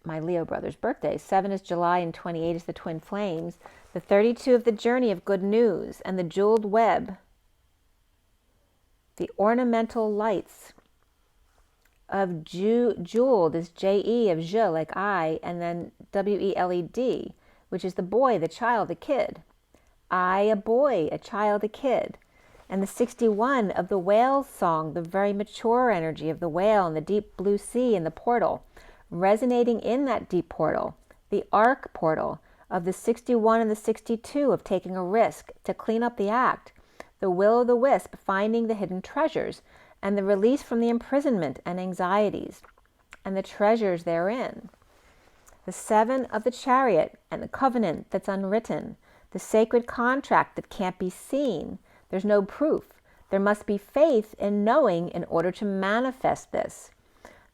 my Leo brother's birthday. 7 is July and 28 is the twin flames. The 32 of the journey of good news and the jeweled web, the ornamental lights of jeweled is J-E of je, like I, and then W-E-L-E-D, which is the boy, the child, the kid. I, a boy, a child, a kid. And the 61 of the whale song, the very mature energy of the whale and the deep blue sea and the portal, resonating in that deep portal, the arc portal of the 61 and the 62 of taking a risk to clean up the act, the will-o'-the-wisp finding the hidden treasures, and the release from the imprisonment and anxieties, and the treasures therein. The 7 of the chariot and the covenant that's unwritten, the sacred contract that can't be seen. There's no proof. There must be faith in knowing in order to manifest this.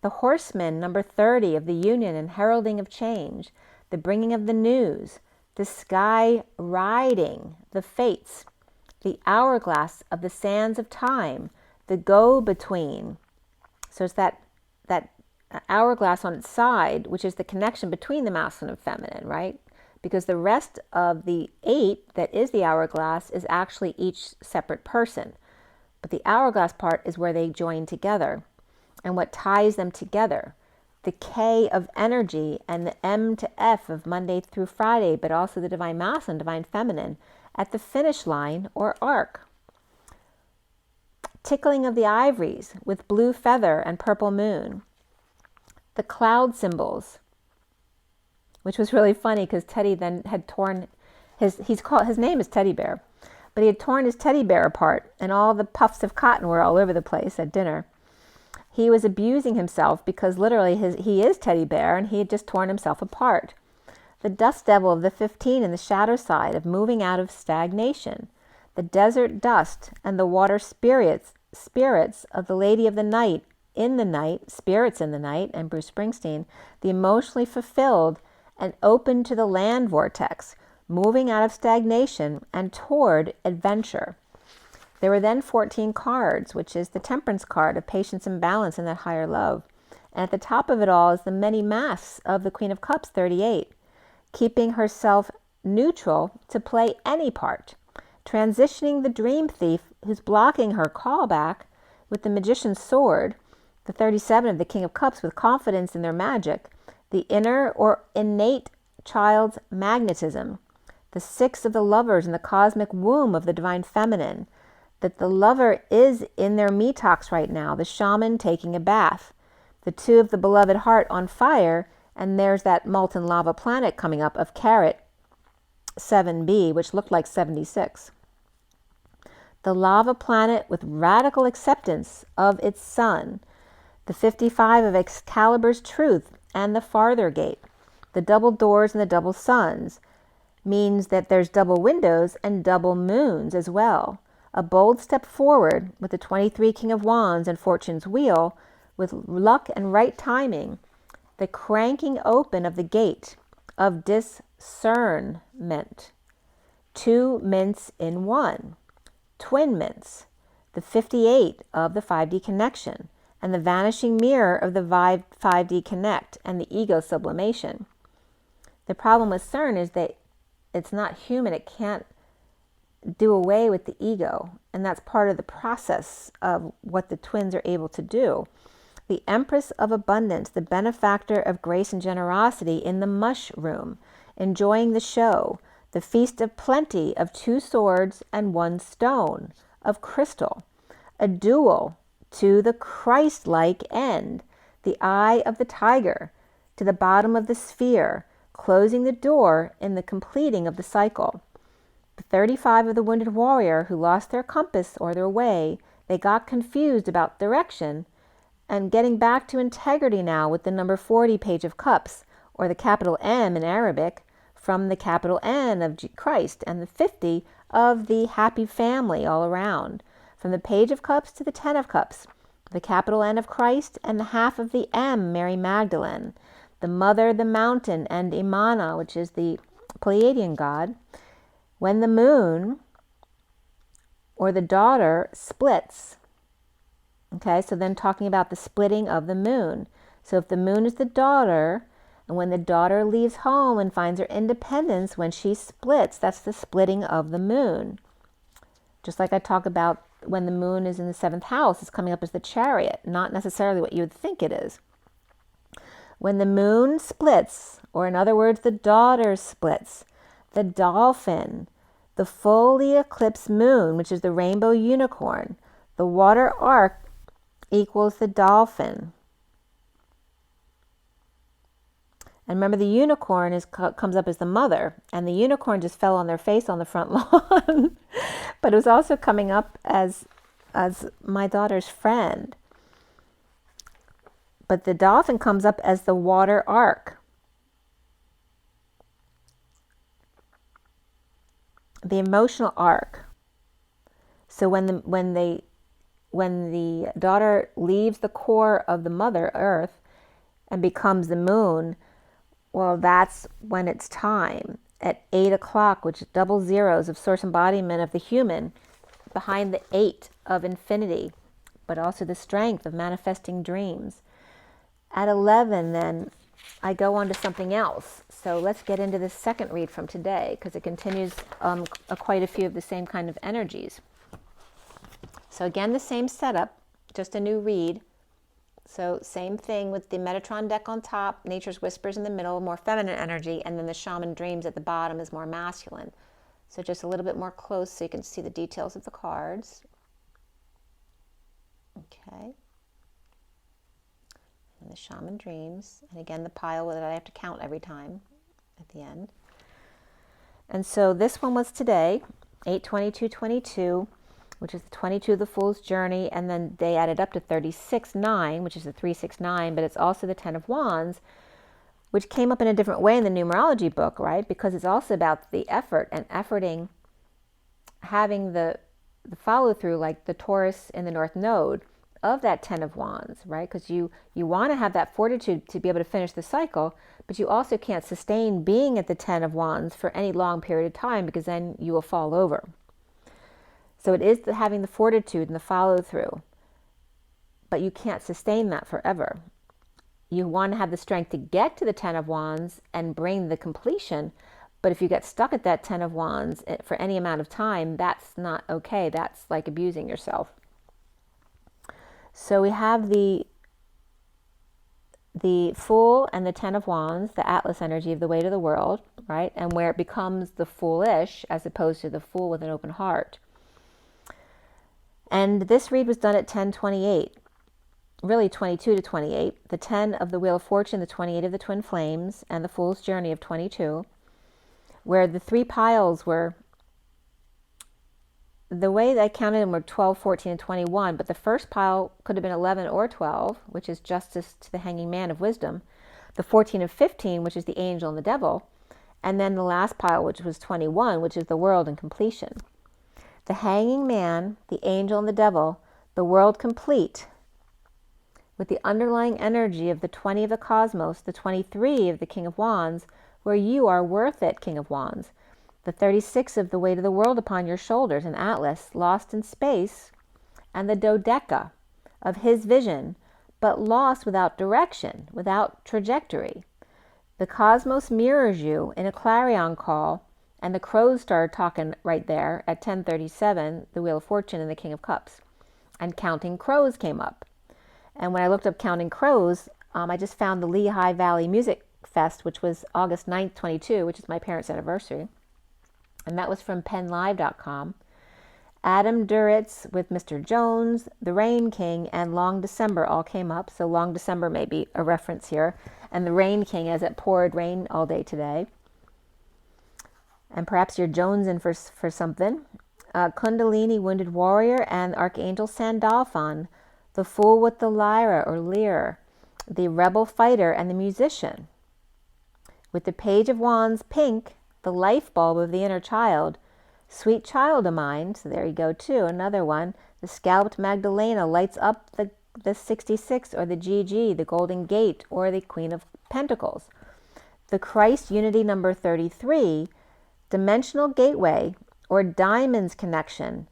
The horseman, number 30 of the union and heralding of change, the bringing of the news, the sky riding, the fates, the hourglass of the sands of time, the go-between. So it's that hourglass on its side, which is the connection between the masculine and feminine, right? Because the rest of the 8 that is the hourglass is actually each separate person. But the hourglass part is where they join together and what ties them together. The K of energy and the M to F of Monday through Friday, but also the divine masculine, divine feminine at the finish line or arc. Tickling of the ivories with blue feather and purple moon. The cloud symbols, which was really funny because Teddy then had torn his name is Teddy Bear, but he had torn his teddy bear apart and all the puffs of cotton were all over the place at dinner. He was abusing himself because literally he is Teddy Bear and he had just torn himself apart. The dust devil of the 15 in the shadow side of moving out of stagnation. The desert dust and the water spirits of the Lady of the Night, in the night, spirits in the night, and Bruce Springsteen, the emotionally fulfilled and open to the land vortex, moving out of stagnation and toward adventure. There were then 14 cards, which is the temperance card of patience and balance and that higher love. And at the top of it all is the many masks of the Queen of Cups, 38, keeping herself neutral to play any part, transitioning the dream thief who's blocking her callback with the magician's sword, the 37 of the King of Cups with confidence in their magic, the inner or innate child's magnetism, the 6 of the lovers in the cosmic womb of the divine feminine, that the lover is in their metox right now, the shaman taking a bath, the 2 of the beloved heart on fire, and there's that molten lava planet coming up of Carat 7b, which looked like 76. The lava planet with radical acceptance of its sun, the 55 of Excalibur's truth and the farther gate, the double doors and the double suns, means that there's double windows and double moons as well. A bold step forward with the 23 King of Wands and Fortune's wheel, with luck and right timing, the cranking open of the gate of discernment. 2 mints in 1. Twin mints, the 58 of the 5D connection, and the vanishing mirror of the 5D connect and the ego sublimation. The problem with CERN is that it's not human. It can't do away with the ego, and that's part of the process of what the twins are able to do. The Empress of Abundance, the benefactor of grace and generosity in the mushroom, enjoying the show, the feast of plenty of 2 swords and 1 stone of crystal, a duel to the Christ-like end, the eye of the tiger to the bottom of the sphere, closing the door in the completing of the cycle. The 35 of the wounded warrior who lost their compass or their way, they got confused about direction, and getting back to integrity now with the number 40 Page of Cups, or the capital M in Arabic, from the capital N of Christ, and the 50 of the happy family all around, from the Page of Cups to the 10 of Cups, the capital N of Christ, and the half of the M, Mary Magdalene, the mother, the mountain, and Imana, which is the Pleiadian god. When the moon or the daughter splits, okay, so then talking about the splitting of the moon. So if the moon is the daughter, and when the daughter leaves home and finds her independence, when she splits, that's the splitting of the moon. Just like I talk about when the moon is in the 7th house, it's coming up as the Chariot, not necessarily what you would think it is. When the moon splits, or in other words, the daughter splits, the dolphin, the fully eclipsed moon, which is the rainbow unicorn, the water arc equals the dolphin. And remember, the unicorn comes up as the mother, and the unicorn just fell on their face on the front lawn. But it was also coming up as my daughter's friend. But the dolphin comes up as the water arc. The emotional arc. So when the daughter leaves the core of the mother earth and becomes the moon, well, that's when it's time at 8 o'clock, which is double zeros of source embodiment of the human, behind the 8 of infinity, but also the strength of manifesting dreams. At 11, then, I go on to something else. So let's get into this second read from today, because it continues quite a few of the same kind of energies. So again, the same setup, just a new read. So same thing with the Metatron deck on top, Nature's Whispers in the middle, more feminine energy, and then the Shaman Dreams at the bottom is more masculine. So just a little bit more close so you can see the details of the cards. Okay. And the Shaman Dreams, and again the pile that I have to count every time at the end. And so this one was today, 8/22/22, which is the 22 of the Fool's Journey, and then they added up to 36/9, which is the 369, but it's also the 10 of Wands, which came up in a different way in the numerology book, right? Because it's also about the effort and efforting, having the follow-through, like the Taurus in the North Node of that 10 of Wands, right? Because you want to have that fortitude to be able to finish the cycle, but you also can't sustain being at the 10 of Wands for any long period of time, because then you will fall over. So it is having the fortitude and the follow-through, but you can't sustain that forever. You want to have the strength to get to the 10 of Wands and bring the completion, but if you get stuck at that 10 of Wands for any amount of time, that's not okay. That's like abusing yourself. So we have the Fool and the 10 of Wands, the Atlas energy of the weight of the world, right? And where it becomes the foolish as opposed to the fool with an open heart. And this read was done at 10/28, really 22/28, the 10 of the Wheel of Fortune, the 28 of the Twin Flames, and the Fool's Journey of 22, where the 3 piles were, the way that I counted them were 12, 14, and 21, but the first pile could have been 11 or 12, which is Justice to the Hanging Man of Wisdom, the 14 and 15, which is the Angel and the Devil, and then the last pile, which was 21, which is the World and Completion. The Hanging Man, the Angel, and the Devil, the world complete, with the underlying energy of the 20 of the Cosmos, the 23 of the King of Wands, where you are worth it, King of Wands, the 36 of the weight of the world upon your shoulders, an Atlas, lost in space, and the Dodeca of his vision, but lost without direction, without trajectory. The Cosmos mirrors you in a clarion call, and the crows started talking right there at 10:37, the Wheel of Fortune and the King of Cups. And Counting Crows came up. And when I looked up Counting Crows, I just found the Lehigh Valley Music Fest, which was August 9th, 22, which is my parents' anniversary. And that was from PennLive.com. Adam Duritz with Mr. Jones, the Rain King, and Long December all came up. So Long December may be a reference here. And the Rain King, as it poured rain all day today. And perhaps you're jonesing for something. Kundalini, Wounded Warrior, and Archangel Sandolphon, the Fool with the Lyra or Lyre, the Rebel Fighter, and the Musician. With the Page of Wands, pink, the life bulb of the inner child, Sweet Child of Mine, so there you go too, another one. The Scalped Magdalena lights up the the 66 or the GG, the Golden Gate, or the Queen of Pentacles. The Christ Unity number 33, Dimensional Gateway, or Diamonds Connection,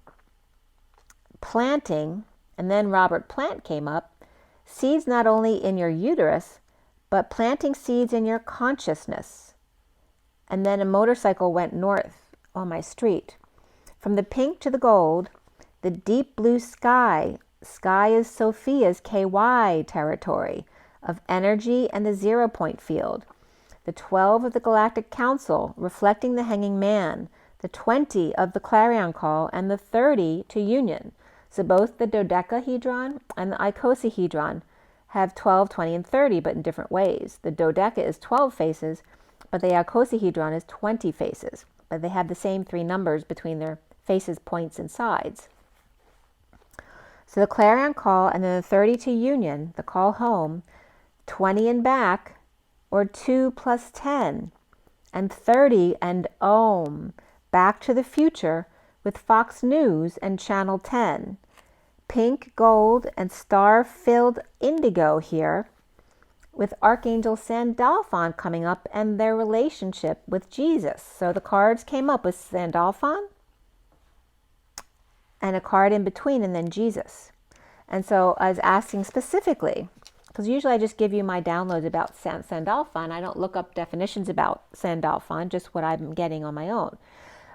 planting, and then Robert Plant came up, seeds not only in your uterus, but planting seeds in your consciousness. And then a motorcycle went north on my street. From the pink to the gold, the deep blue sky. Sky is Sophia's KY territory of energy and the 0 point field. The 12 of the Galactic Council, reflecting the hanging man. The 20 of the Clarion Call, and the 30 to union. So both the dodecahedron and the icosahedron have 12, 20, and 30, but in different ways. The dodeca is 12 faces, but the icosahedron is 20 faces. But they have the same 3 numbers between their faces, points, and sides. So the Clarion Call, and then the 30 to union, the call home, 20 and back, or 2 plus 10, and 30 and Om, back to the future with Fox News and Channel 10. Pink, gold, and star-filled indigo here, with Archangel Sandolphon coming up and their relationship with Jesus. So the cards came up with Sandolphon and a card in between, and then Jesus. And so I was asking specifically, because usually I just give you my downloads about Sandolphon. I don't look up definitions about Sandolphon, just what I'm getting on my own.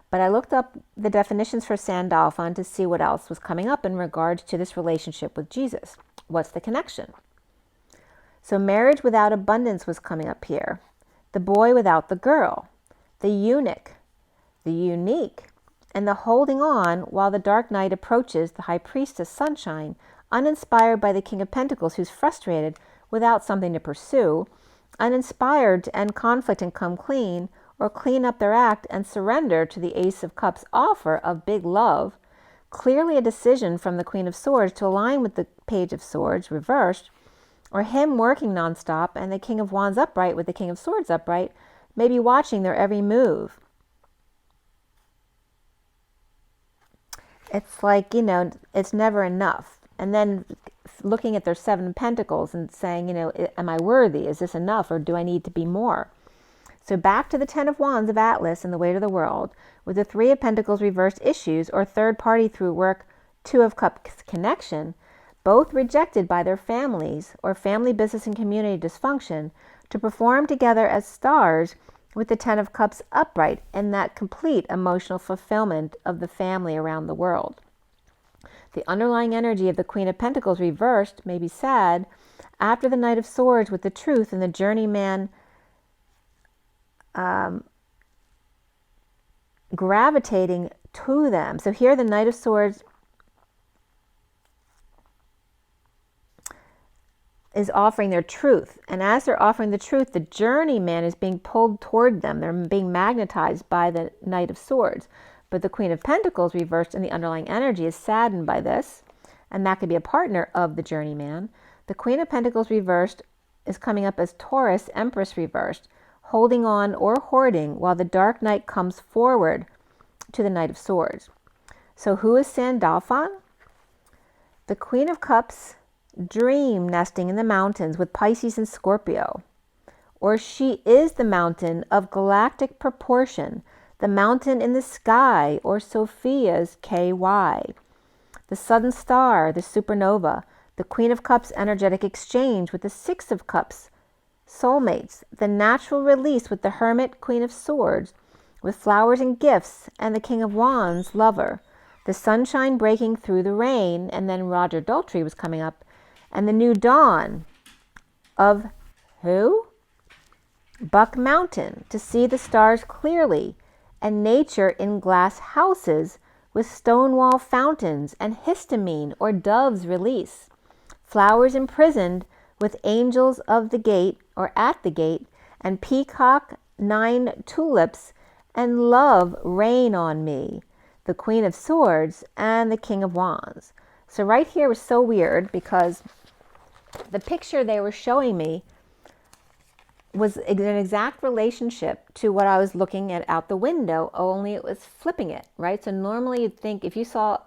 But I looked up the definitions for Sandolphon to see what else was coming up in regards to this relationship with Jesus. What's the connection? So marriage without abundance was coming up here. The boy without the girl. The eunuch. The unique. And the holding on while the dark night approaches the high priestess sunshine, uninspired by the King of Pentacles, who's frustrated without something to pursue, uninspired to end conflict and come clean, or clean up their act and surrender to the Ace of Cups offer of big love. Clearly a decision from the Queen of Swords to align with the Page of Swords reversed, or him working nonstop and the King of Wands upright with the King of Swords upright, maybe watching their every move. It's like, you know, it's never enough. And then looking at their 7 pentacles and saying, you know, am I worthy? Is this enough, or do I need to be more? So back to the 10 of Wands of Atlas and the weight of the world, with the 3 of Pentacles reversed issues, or third party through work, 2 of Cups connection, both rejected by their families or family business and community dysfunction, to perform together as stars with the 10 of Cups upright in that complete emotional fulfillment of the family around the world. The underlying energy of the Queen of Pentacles reversed may be sad after the Knight of Swords with the truth and the journeyman gravitating to them. So here the Knight of Swords is offering their truth. And as they're offering the truth, the journeyman is being pulled toward them. They're being magnetized by the Knight of Swords. But the Queen of Pentacles reversed in the underlying energy is saddened by this. And that could be a partner of the journeyman. The Queen of Pentacles reversed is coming up as Taurus, Empress reversed, holding on or hoarding while the dark night comes forward to the Knight of Swords. So who is Sandolphon? The Queen of Cups, dream nesting in the mountains with Pisces and Scorpio. Or she is the mountain of galactic proportion, the mountain in the sky, or Sophia's KY. The southern star, the supernova, the Queen of Cups energetic exchange with the 6 of Cups, soulmates, the natural release with the Hermit, Queen of Swords, with flowers and gifts, and the King of Wands, lover, the sunshine breaking through the rain, and then Roger Daltrey was coming up, and the new dawn of who? Buck Mountain, to see the stars clearly, and nature in glass houses with stonewall fountains and histamine or doves release, flowers imprisoned with angels of the gate or at the gate, and peacock 9 tulips, and love rain on me, the Queen of Swords and the King of Wands. So right here was so weird because the picture they were showing me was an exact relationship to what I was looking at out the window, only it was flipping it, right? So normally you'd think if you saw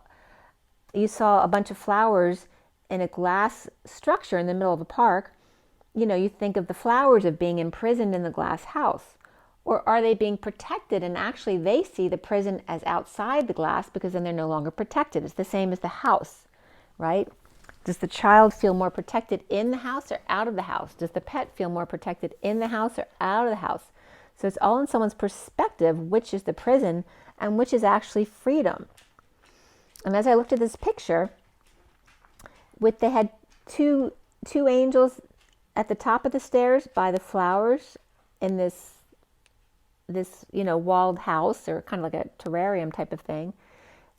a bunch of flowers in a glass structure in the middle of a park, you know, you think of the flowers of being imprisoned in the glass house. Or are they being protected and actually they see the prison as outside the glass because then they're no longer protected? It's the same as the house, right? Does the child feel more protected in the house or out of the house? Does the pet feel more protected in the house or out of the house? So it's all in someone's perspective, which is the prison and which is actually freedom. And as I looked at this picture, they had two angels at the top of the stairs by the flowers in this you know, walled house, or kind of like a terrarium type of thing.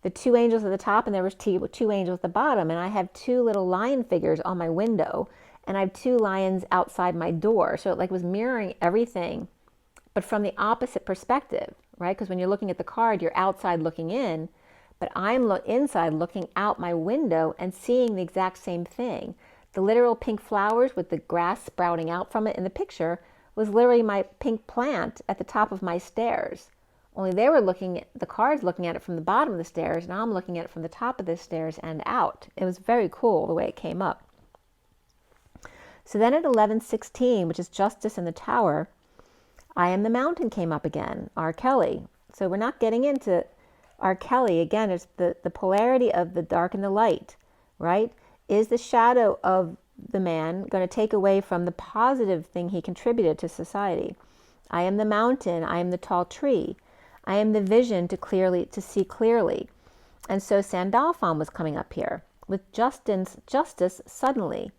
The two angels at the top, and there was two angels at the bottom, and I have two little lion figures on my window, and I have two lions outside my door. So it like was mirroring everything, but from the opposite perspective, right? Because when you're looking at the card, you're outside looking in, but I'm inside looking out my window and seeing the exact same thing. The literal pink flowers with the grass sprouting out from it in the picture was literally my pink plant at the top of my stairs. Only they were looking at the cards, looking at it from the bottom of the stairs, and I'm looking at it from the top of the stairs and out. It was very cool the way it came up. So then at 11:16, which is Justice in the Tower, I Am the Mountain came up again, R. Kelly. So we're not getting into R. Kelly. Again, it's the polarity of the dark and the light, right? Is the shadow of the man going to take away from the positive thing he contributed to society? I am the mountain, I am the tall tree, I am the vision to see clearly. And so Sandolphon was coming up here with justice suddenly,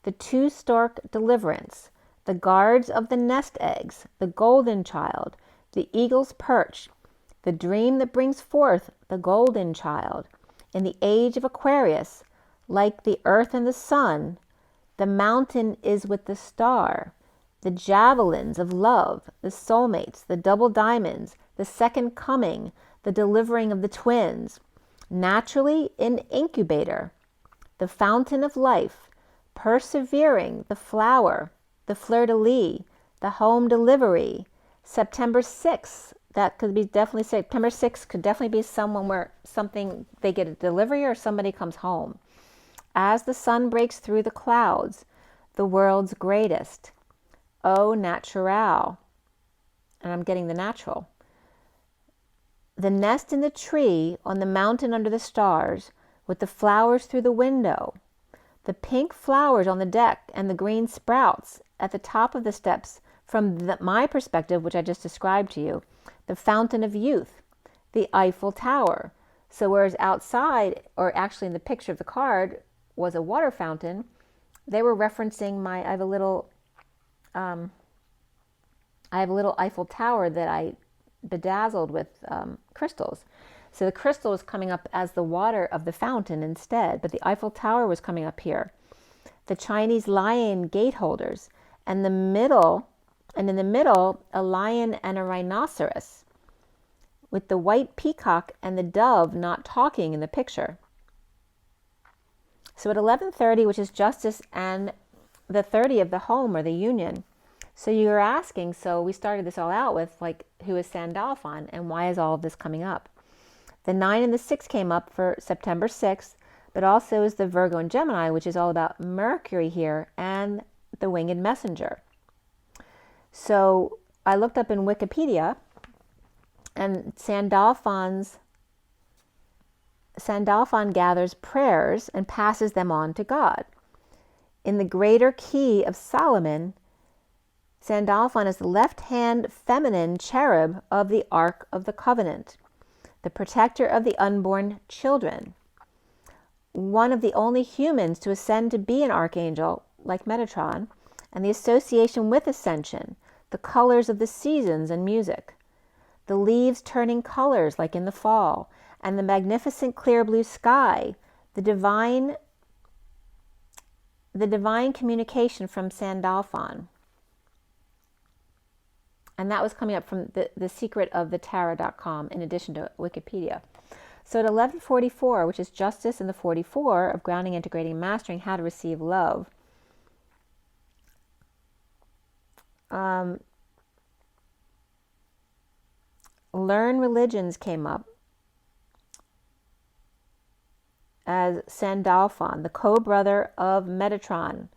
the two stork deliverance, the guards of the nest eggs, the golden child, the eagle's perch, the dream that brings forth the golden child. In the age of Aquarius, like the earth and the sun, the mountain is with the star, the javelins of love, the soulmates, the double diamonds, the second coming, the delivering of the twins, naturally in incubator, the fountain of life, persevering, the flower, the fleur-de-lis, the home delivery, September 6th. That could be definitely September 6th could definitely be someone where they get a delivery or somebody comes home. As the sun breaks through the clouds, the world's greatest. Au naturel. And I'm getting the natural. The nest in the tree on the mountain under the stars, with the flowers through the window. The pink flowers on the deck and the green sprouts at the top of the steps from my perspective, which I just described to you. The fountain of youth. The Eiffel Tower. So whereas outside, or actually in the picture of the card, was a water fountain, they were referencing I have a little Eiffel Tower that I bedazzled with crystals. So the crystal was coming up as the water of the fountain instead, but the Eiffel Tower was coming up here. The Chinese lion gate holders, and in the middle, a lion and a rhinoceros, with the white peacock and the dove not talking in the picture. So at 11:30, which is justice and the 30 of the home or the union. So you're asking, so we started this all out with like, who is Sandolphon and why is all of this coming up? The 9 and the 6 came up for September 6th, but also is the Virgo and Gemini, which is all about Mercury here and the winged messenger. So I looked up in Wikipedia, and Sandolphon gathers prayers and passes them on to God. In the greater key of Solomon, Sandolphon is the left-hand feminine cherub of the Ark of the Covenant, the protector of the unborn children, one of the only humans to ascend to be an archangel, like Metatron, and the association with ascension, the colors of the seasons and music, the leaves turning colors like in the fall, and the magnificent clear blue sky, the divine communication from Sandolphon. And that was coming up from the secret of the tarot.com in addition to Wikipedia. So at 11:44, which is justice in the 44 of grounding, integrating, mastering, how to receive love. Learn religions came up. as Sandolphon, the co-brother of Metatron.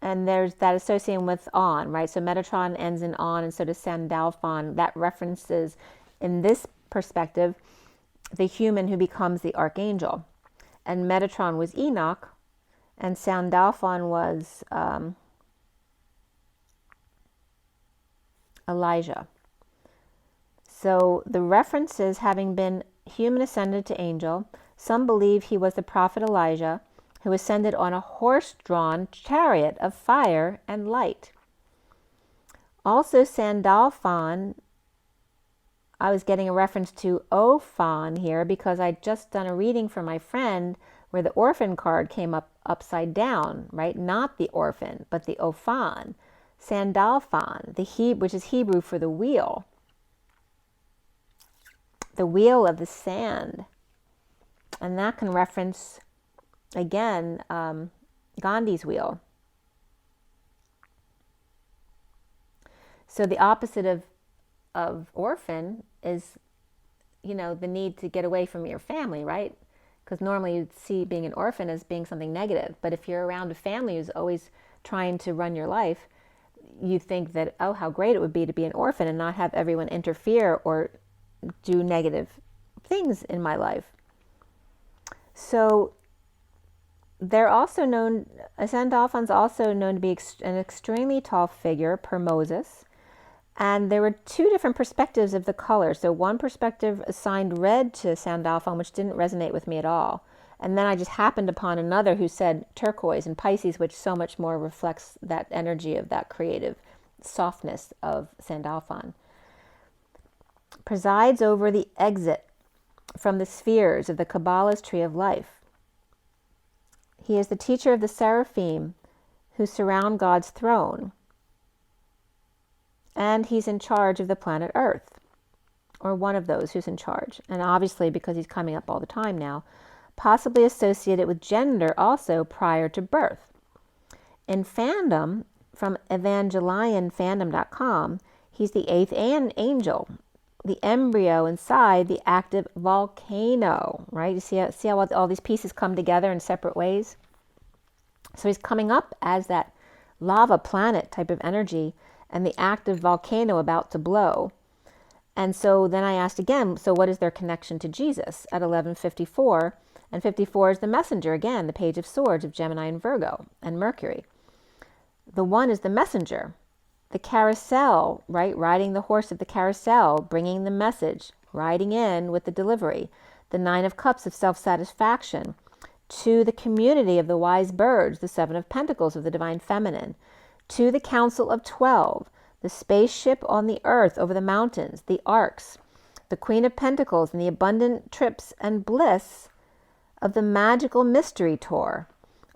And there's that association with on, right? So Metatron ends in on, and so does Sandolphon. That references, in this perspective, the human who becomes the archangel. And Metatron was Enoch, and Sandolphon was Elijah. So the references having been human ascended to angel, some believe he was the prophet Elijah, who ascended on a horse-drawn chariot of fire and light. Also Sandolphon, I was getting a reference to Ophon here because I'd just done a reading for my friend where the orphan card came up upside down, right? Not the orphan, but the Ophon. Sandolphon, which is Hebrew for the wheel of the sand. And that can reference, again, Gandhi's wheel. So the opposite of orphan is, you know, the need to get away from your family, right? Because normally you'd see being an orphan as being something negative. But if you're around a family who's always trying to run your life, you think that, oh, how great it would be to be an orphan and not have everyone interfere or do negative things in my life. So they're also known, Sandolphon's also known to be an extremely tall figure per Moses. And there were two different perspectives of the color. So one perspective assigned red to Sandolphon, which didn't resonate with me at all. And then I just happened upon another who said turquoise and Pisces, which so much more reflects that energy of that creative softness of Sandolphon. Presides over the exit from the spheres of the Kabbalah's tree of life. He is the teacher of the seraphim who surround God's throne. And he's in charge of the planet Earth, or one of those who's in charge. And obviously, because he's coming up all the time now, possibly associated with gender also prior to birth. In fandom, from EvangelianFandom.com, he's the eighth angel, the embryo inside the active volcano, right? You see how all these pieces come together in separate ways? So he's coming up as that lava planet type of energy and the active volcano about to blow. And so then I asked again, so what is their connection to Jesus at 11:54? And 54 is the messenger, again, the page of swords of Gemini and Virgo and Mercury. The one is the messenger. The carousel, right? Riding the horse of the carousel, bringing the message, riding in with the delivery. The 9 of Cups of self-satisfaction. To the community of the wise birds, the 7 of Pentacles of the divine feminine. To the Council of 12, the spaceship on the earth over the mountains, the arcs. The Queen of Pentacles and the abundant trips and bliss of the magical mystery tour.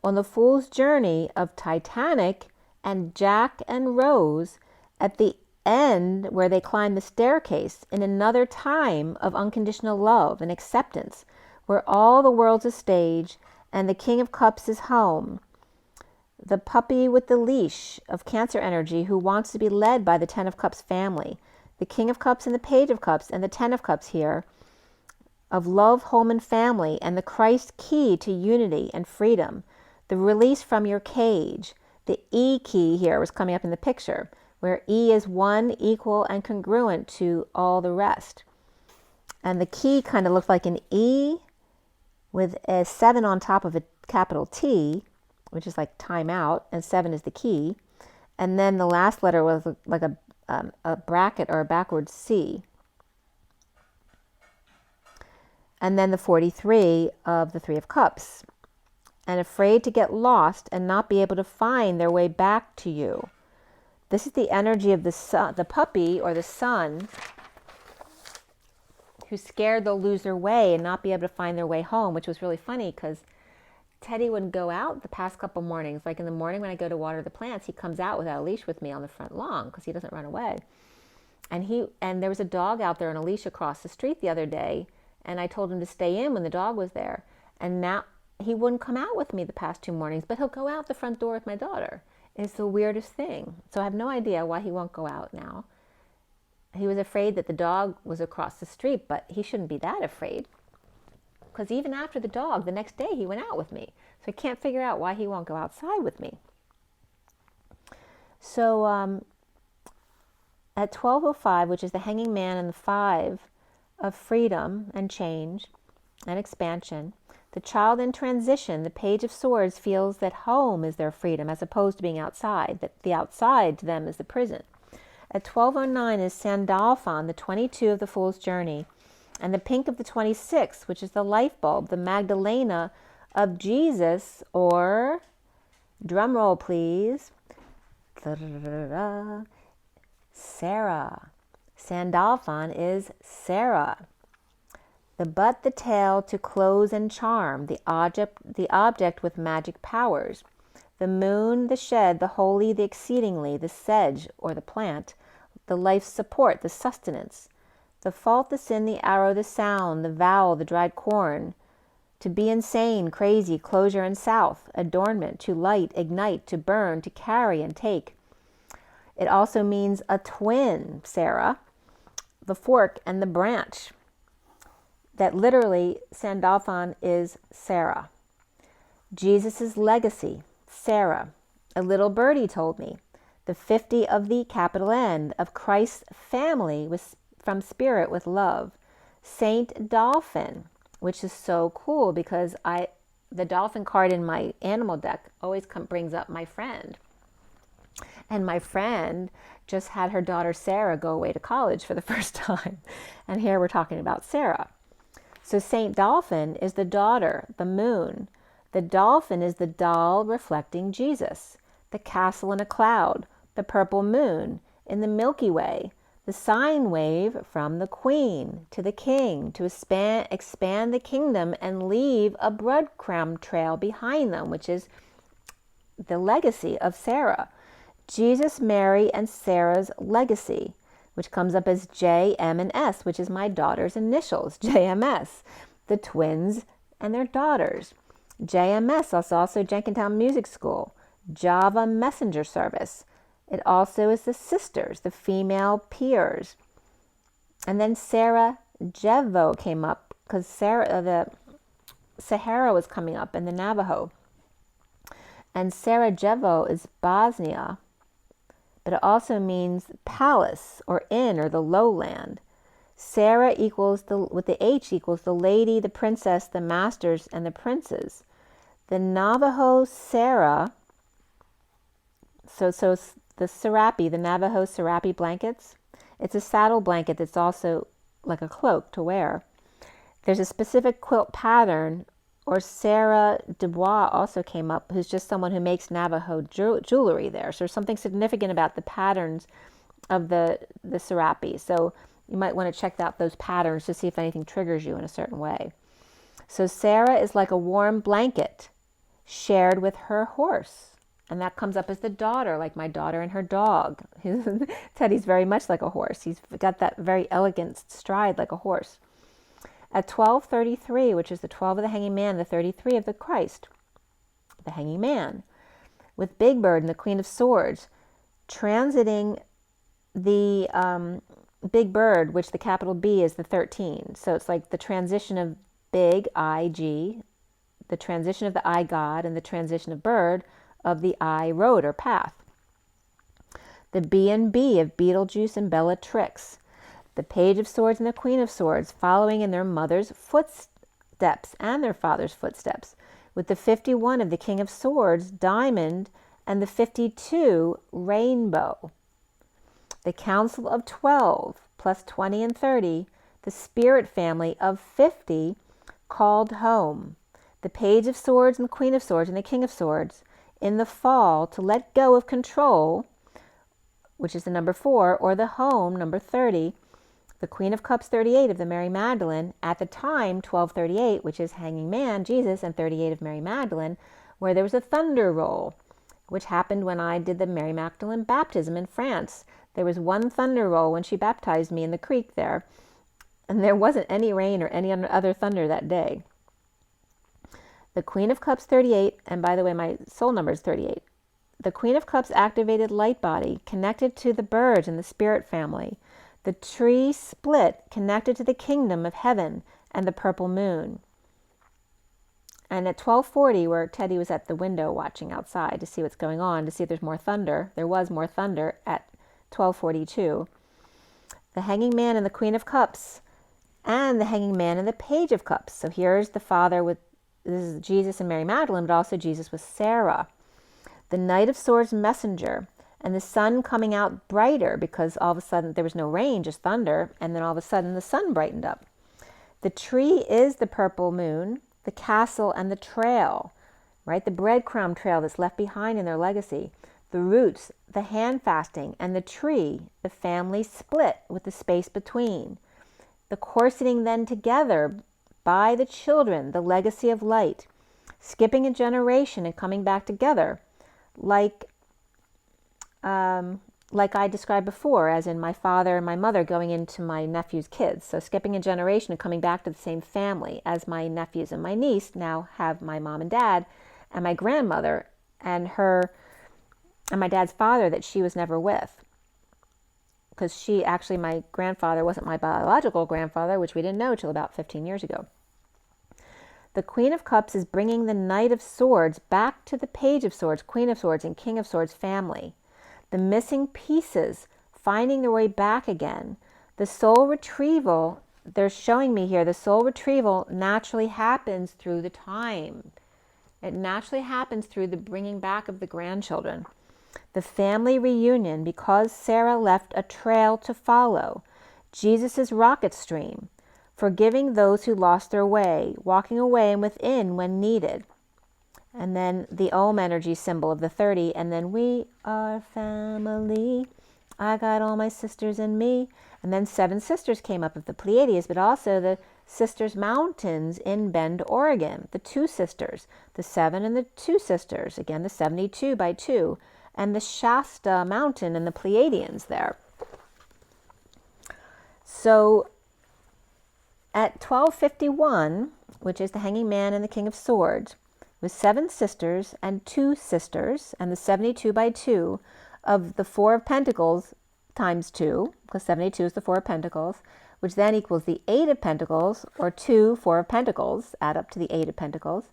On the fool's journey of Titanic and Jack and Rose at the end where they climb the staircase in another time of unconditional love and acceptance, where all the world's a stage and the King of Cups is home. The puppy with the leash of Cancer energy who wants to be led by the 10 of Cups family. The King of Cups and the Page of Cups and the 10 of Cups here of love, home, and family, and the Christ key to unity and freedom. The release from your cage. The E key here was coming up in the picture, where E is one, equal, and congruent to all the rest. And the key kind of looked like an E with a 7 on top of a capital T, which is like time out, and 7 is the key. And then the last letter was like a bracket or a backwards C. And then the 43 of the 3 of Cups. And afraid to get lost and not be able to find their way back to you. This is the energy of the sun, the puppy or the sun, who's scared they'll lose their way and not be able to find their way home, which was really funny because Teddy wouldn't go out the past couple mornings. Like in the morning when I go to water the plants, he comes out without a leash with me on the front lawn because he doesn't run away. And there was a dog out there on a leash across the street the other day, and I told him to stay in when the dog was there. And now he wouldn't come out with me the past 2 mornings, but he'll go out the front door with my daughter. It's the weirdest thing. So I have no idea why he won't go out now. He was afraid that the dog was across the street, but he shouldn't be that afraid. because even after the dog, the next day he went out with me. So I can't figure out why he won't go outside with me. So at 12:05, which is the hanging man and the 5 of freedom and change and expansion, the child in transition, the Page of Swords, feels that home is their freedom as opposed to being outside, that the outside to them is the prison. At 12:09 is Sandolphon, the 22 of the Fool's Journey, and the pink of the 26, which is the life bulb, the Magdalena of Jesus, or, drum roll please, Sarah. Sandolphon is Sarah. The butt, the tail, to close and charm, the object with magic powers. The moon, the shed, the holy, the exceedingly, the sedge, or the plant, the life's support, the sustenance. The fault, the sin, the arrow, the sound, the vowel, the dried corn. To be insane, crazy, closure and south, adornment, to light, ignite, to burn, to carry and take. It also means a twin, Sarah, the fork and the branch. That literally, Sandolphon is Sarah. Jesus' legacy, Sarah. A little birdie told me. The 50 of the capital N of Christ's family was from spirit with love. Saint Dolphon, which is so cool because the dolphin card in my animal deck always brings up my friend. And my friend just had her daughter Sarah go away to college for the first time. And here we're talking about Sarah. So Saint Dolphon is the daughter, the moon. The dolphin is the doll reflecting Jesus. The castle in a cloud, the purple moon in the Milky Way, the sine wave from the queen to the king to expand the kingdom and leave a breadcrumb trail behind them, which is the legacy of Sarah. Jesus, Mary, and Sarah's legacy, which comes up as J, M, and S, which is my daughter's initials, JMS, the twins and their daughters. JMS is also Jenkintown Music School, Java Messenger Service. It also is the sisters, the female peers. And then Sarah Jevo came up because the Sahara was coming up in the Navajo. And Sarajevo is Bosnia, but it also means palace or inn or the lowland. Sarah equals with the H equals the lady, the princess, the masters, and the princes. The Navajo Sarah, so the serape, the Navajo serape blankets, it's a saddle blanket that's also like a cloak to wear. There's a specific quilt pattern, or Sarah Dubois also came up, who's just someone who makes Navajo jewelry there. So there's something significant about the patterns of the serape. So you might want to check out those patterns to see if anything triggers you in a certain way. So Sarah is like a warm blanket shared with her horse. And that comes up as the daughter, like my daughter and her dog. Teddy's very much like a horse. He's got that very elegant stride like a horse. At 12:33, which is the 12 of the hanging man, the 33 of the Christ, the hanging man, with Big Bird and the Queen of Swords, transiting the Big Bird, which the capital B is the 13. So it's like the transition of Big, I-G, the transition of the I God, and the transition of Bird of the I road or path. The B and B of Beetlejuice and Bellatrix. The Page of Swords and the Queen of Swords following in their mother's footsteps and their father's footsteps, with the 51 of the King of Swords, Diamond, and the 52, Rainbow. The Council of 12, plus 20 and 30, the Spirit family of 50, called home. The Page of Swords and the Queen of Swords and the King of Swords, in the fall, to let go of control, which is the number 4, or the home, number 30, the Queen of Cups, 38 of the Mary Magdalene, at the time, 12:38, which is Hanging Man, Jesus, and 38 of Mary Magdalene, where there was a thunder roll, which happened when I did the Mary Magdalene baptism in France. There was one thunder roll when she baptized me in the creek there, and there wasn't any rain or any other thunder that day. The Queen of Cups, 38, and by the way, my soul number is 38. The Queen of Cups activated light body, connected to the birds in the spirit family. The tree split, connected to the kingdom of heaven and the purple moon. And at 12:40, where Teddy was at the window watching outside to see what's going on, to see if there's more thunder, there was more thunder at 12:42. The Hanging Man and the Queen of Cups, and the Hanging Man and the Page of Cups. So here's the Father with, this is Jesus and Mary Magdalene, but also Jesus with Sarah. The Knight of Swords messenger, and the sun coming out brighter because all of a sudden there was no rain, just thunder, and then all of a sudden the sun brightened up. The tree is the purple moon, the castle and the trail, right? The breadcrumb trail that's left behind in their legacy. The roots, the hand fasting, and the tree, the family split with the space between. The corseting then together by the children, the legacy of light, skipping a generation and coming back together, like I described before, as in my father and my mother going into my nephew's kids. So skipping a generation and coming back to the same family, as my nephews and my niece now have my mom and dad, and my grandmother and her and my dad's father that she was never with. Because she, actually, my grandfather wasn't my biological grandfather, which we didn't know till about 15 years ago. The Queen of Cups is bringing the Knight of Swords back to the Page of Swords, Queen of Swords, and King of Swords family. The missing pieces finding their way back again. The soul retrieval, they're showing me here, the soul retrieval naturally happens through the time. It naturally happens through the bringing back of the grandchildren. The family reunion, because Sarah left a trail to follow. Jesus' rocket stream, forgiving those who lost their way, walking away and within when needed. And then the Om energy symbol of the 30, and then we are family. I got all my sisters and me. And then 7 sisters came up of the Pleiades, but also the Sisters Mountains in Bend, Oregon. The 2 sisters, the 7 and the 2 sisters. Again, the 72 by 2. And the Shasta Mountain and the Pleiadians there. So at 12:51, which is the Hanging Man and the King of Swords, with 7 sisters and 2 sisters, and the 72 by 2 of the 4 of Pentacles times 2, because 72 is the 4 of Pentacles, which then equals the 8 of Pentacles, or 2 4 of Pentacles, add up to the 8 of Pentacles.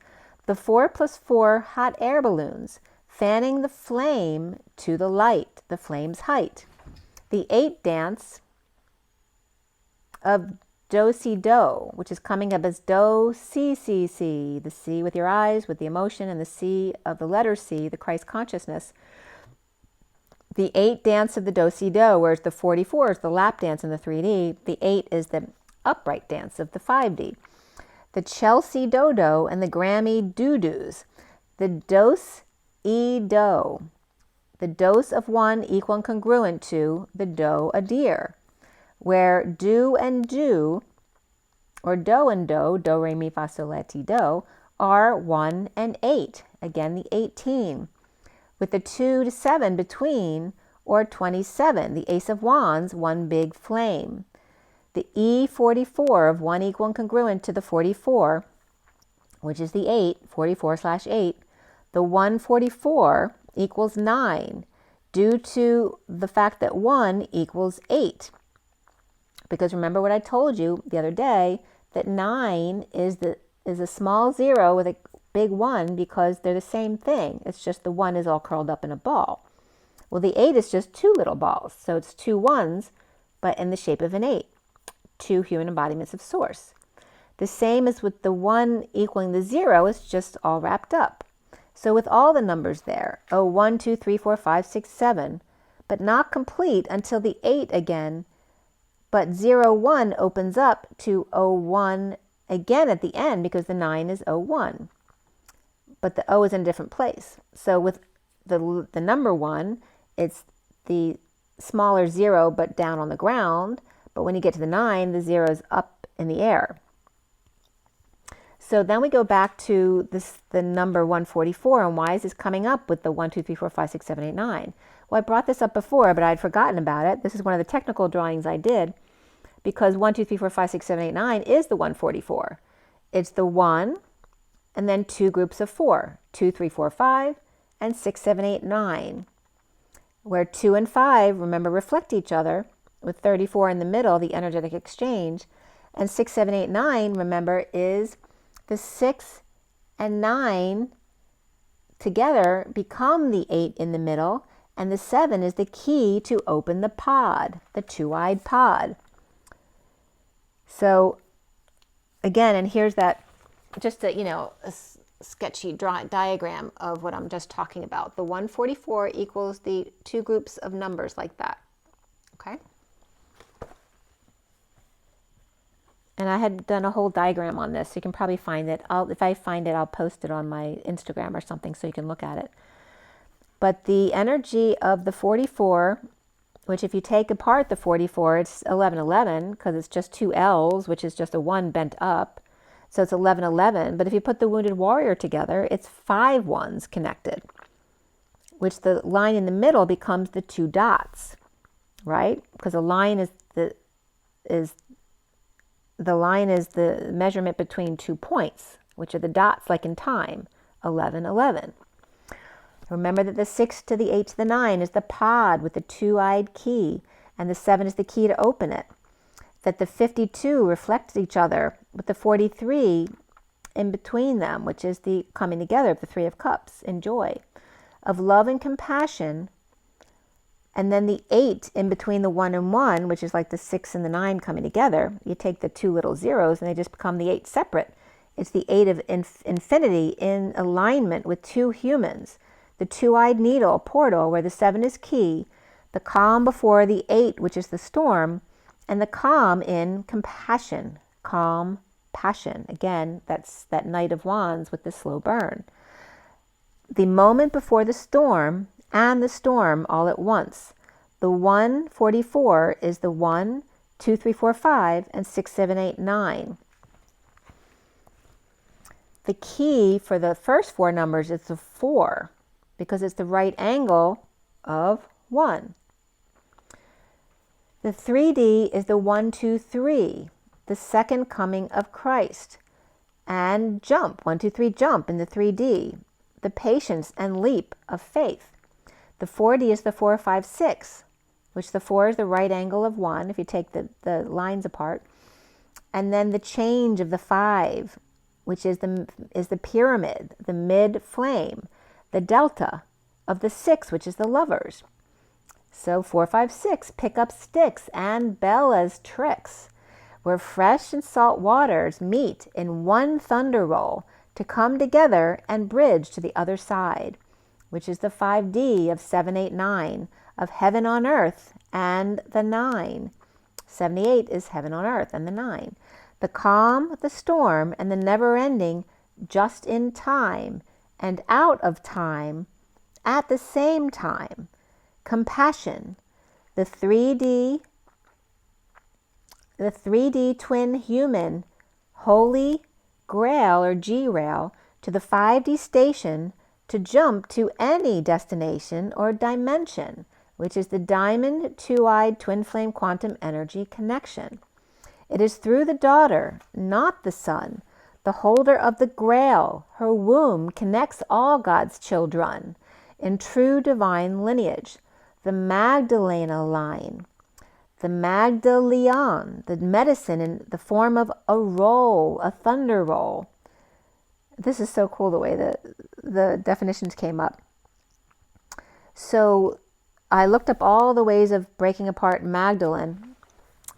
The 4 plus 4 hot air balloons, fanning the flame to the light, the flame's height. The 8 dance of Do-si-do, which is coming up as Do-si-si-si, the C with your eyes, with the emotion, and the C of the letter C, the Christ consciousness. The 8 dance of the Do-si-do, whereas the 44 is the lap dance in the 3D. The 8 is the upright dance of the 5D. The Chelsea Dodo and the Grammy Doo-doos. The Dos-e-do. The dose of one equal and congruent to the do, a deer. Where do and do, or do and do, re, mi, fa, sol, la, ti, do, are 1 and 8. Again, the 18. With the 2 to 7 between, or 27. The Ace of Wands, one big flame. The E44 of 1 equal and congruent to the 44, which is the 8, 44/8. The 144 equals 9, due to the fact that 1 equals 8. Because remember what I told you the other day, that 9 is a small 0 with a big 1 because they're the same thing. It's just the 1 is all curled up in a ball. Well, the 8 is just 2 little balls. So it's 2 1s, but in the shape of an 8. 2 human embodiments of Source. The same as with the 1 equaling the 0, it's just all wrapped up. So with all the numbers there, 1, 2, 3, 4, 5, 6, 7, but not complete until the 8 again. But 0, 1 opens up to 01 again at the end because the 9 is 01. But the O is in a different place. So with the number 1, it's the smaller 0 but down on the ground. But when you get to the 9, the 0 is up in the air. So then we go back to the number 144, and why is this coming up with the 1, 2, 3, 4, 5, 6, 7, 8, 9? Well, I brought this up before, but I'd forgotten about it. This is one of the technical drawings I did, because 1, 2, 3, 4, 5, 6, 7, 8, 9 is the 144. It's the 1, and then 2 groups of 4, 2, 3, 4, 5, and 6, 7, 8, 9, where 2 and 5, remember, reflect each other, with 34 in the middle, the energetic exchange, and 6, 7, 8, 9, remember, is the 6 and 9 together become the 8 in the middle, and the 7 is the key to open the pod, the two-eyed pod. So again, and here's that, just a, a sketchy diagram of what I'm just talking about. The 144 equals the two groups of numbers like that, okay? And I had done a whole diagram on this, so you can probably find it. If I find it, I'll post it on my Instagram or something so you can look at it. But the energy of the 44, which if you take apart the 44, it's 1111 because it's just two L's, which is just a 1 bent up. So it's 1111. But if you put the wounded warrior together, it's 5 ones connected, which the line in the middle becomes the 2 dots, right? Because a line is the line is the measurement between 2 points, which are the dots, like in time, 11, 11. Remember that the 6 to the 8 to the 9 is the pod with the two-eyed key, and the 7 is the key to open it. That the 52 reflects each other with the 43 in between them, which is the coming together of the 3 of cups in joy, of love and compassion. And then the 8 in between the 1 and 1, which is like the 6 and the 9 coming together. You take the 2 little zeros and they just become the 8 separate. It's the 8 of infinity in alignment with 2 humans. The two-eyed needle portal where the 7 is key. The calm before the 8, which is the storm. And the calm in compassion. Calm, passion. Again, that's that Knight of Wands with the slow burn. The moment before the storm and the storm all at once. The 144 is the 1, 2, 3, 4, 5, and 6, 7, 8, 9. The key for the first 4 numbers is the 4, because it's the right angle of 1. The 3D is the 1, 2, 3, the second coming of Christ. And jump, 1, 2, 3, jump in the 3D, the patience and leap of faith. The 4D is the 4, 5, 6, which the 4 is the right angle of 1, if you take the lines apart. And then the change of the 5, which is the pyramid, the mid flame, the delta of the 6, which is the lovers. So 4, 5, 6, pick up sticks and Bella's tricks, where fresh and salt waters meet in one thunder roll to come together and bridge to the other side, which is the 5D of 7, 8, 9, of heaven on earth and the 9. 78 is heaven on earth and the 9. The calm, the storm, and the never-ending just in time and out of time at the same time. Compassion, the 3D twin human, holy grail or G-rail to the 5D station to jump to any destination or dimension, which is the diamond two-eyed twin flame quantum energy connection. It is through the daughter, not the son, the holder of the grail. Her womb connects all God's children in true divine lineage. The Magdalena line, the Magdaleon, the medicine in the form of a roll, a thunder roll. This is so cool the way that the definitions came up. So I looked up all the ways of breaking apart Magdalene,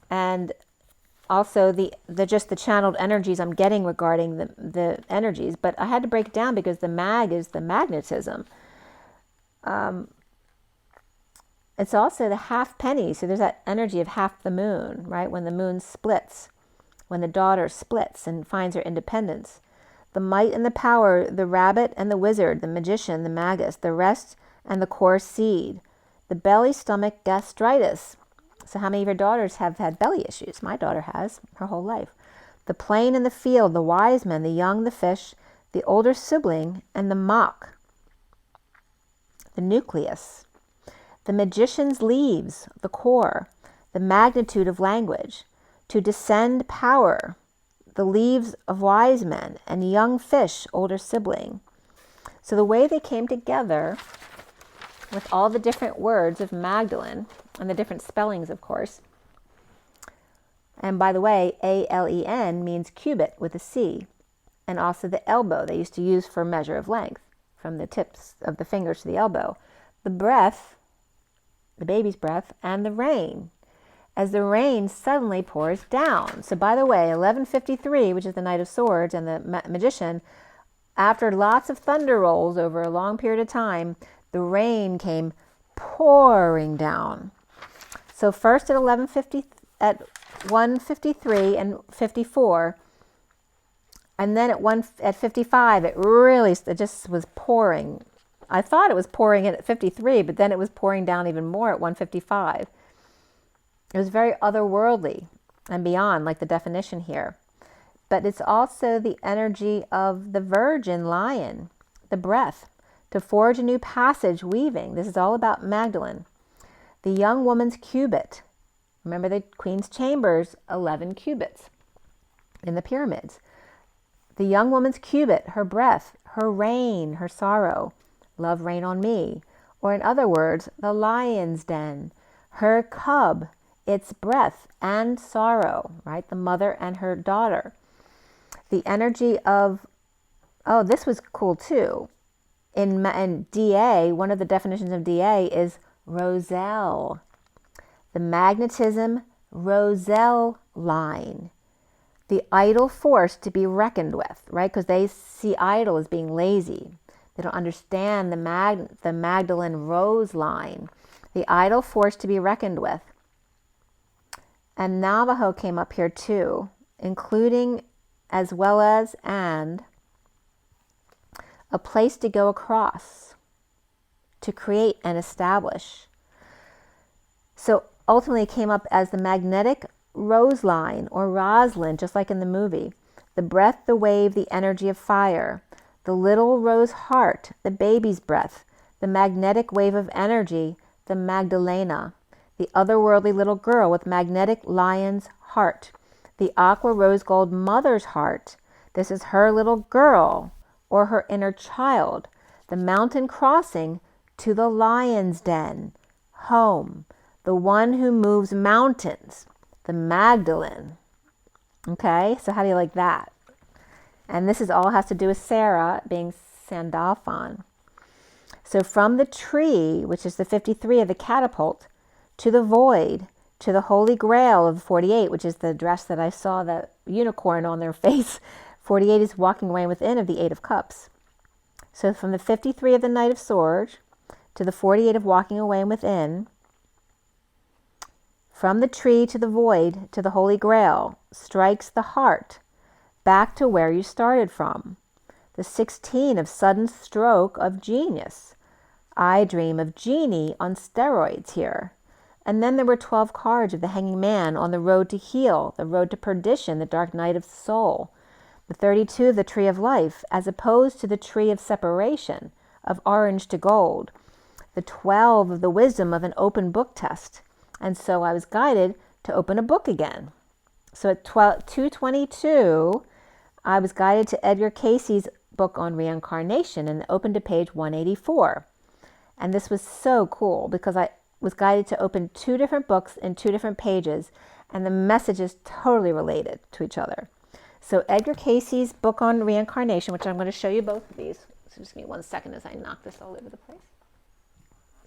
and also the channeled energies I'm getting regarding the energies, but I had to break it down because the mag is the magnetism. It's also the half penny, so there's that energy of half the moon, right? When the moon splits, when the daughter splits and finds her independence. The might and the power, the rabbit and the wizard, the magician, the magus, the rest and the core seed. The belly, stomach, gastritis. So how many of your daughters have had belly issues? My daughter has, her whole life. The plain and the field, the wise men, the young, the fish, the older sibling, and the mock. The nucleus. The magician's leaves, the core, the magnitude of language. To descend power, the leaves of wise men, and young fish, older sibling. So the way they came together with all the different words of Magdalene, and the different spellings, of course. And by the way, ALEN means cubit with a C. and also the elbow they used to use for measure of length, from the tips of the fingers to the elbow. The breath, the baby's breath, and the rain, as the rain suddenly pours down. So by the way, 1153, which is the Knight of Swords and the Magician, after lots of thunder rolls over a long period of time, the rain came pouring down. So first at 153 and 54, and then at 55, it just was pouring. I thought it was pouring in at 53, but then it was pouring down even more at 155. It was very otherworldly and beyond, like the definition here. But it's also the energy of the virgin lion, the breath, to forge a new passage weaving. This is all about Magdalene. The young woman's cubit. Remember the Queen's Chambers, 11 cubits in the pyramids. The young woman's cubit, her breath, her rain, her sorrow. Love rain on me. Or in other words, the lion's den, her cub, its breath and sorrow, right? The mother and her daughter. The energy of, oh, this was cool too. In DA, one of the definitions of DA is Roselle. The magnetism Roselle line. The idle force to be reckoned with, right? Because they see idle as being lazy. They don't understand the Magdalene Rose line. The idle force to be reckoned with. And Navajo came up here too, including as well as and a place to go across, to create and establish. So ultimately it came up as the magnetic rose line or Rosalind, just like in the movie. The breath, the wave, the energy of fire. The little rose heart, the baby's breath. The magnetic wave of energy, the Magdalena. The otherworldly little girl with magnetic lion's heart. The aqua rose gold mother's heart. This is her little girl or her inner child. The mountain crossing to the lion's den, home. The one who moves mountains, the Magdalene. Okay, so how do you like that? And this is all has to do with Sarah being Sandolphon. So from the tree, which is the 53 of the catapult, to the void, to the Holy Grail of 48, which is the dress that I saw the unicorn on their face. 48 is walking away within of the 8 of Cups. So from the 53 of the Knight of Swords to the 48 of walking away within, from the tree to the void to the Holy Grail, strikes the heart, back to where you started from. The 16 of sudden stroke of genius. I dream of genie on steroids here. And then there were 12 cards of the hanging man on the road to heal, the road to perdition, the dark night of soul. The 32 of the tree of life, as opposed to the tree of separation, of orange to gold. The 12 of the wisdom of an open book test. And so I was guided to open a book again. So at 222, I was guided to Edgar Cayce's book on reincarnation and opened to page 184. And this was so cool because I was guided to open 2 different books in 2 different pages, and the messages totally related to each other. So Edgar Cayce's book on reincarnation, which I'm going to show you both of these. So just give me 1 second as I knock this all over the place.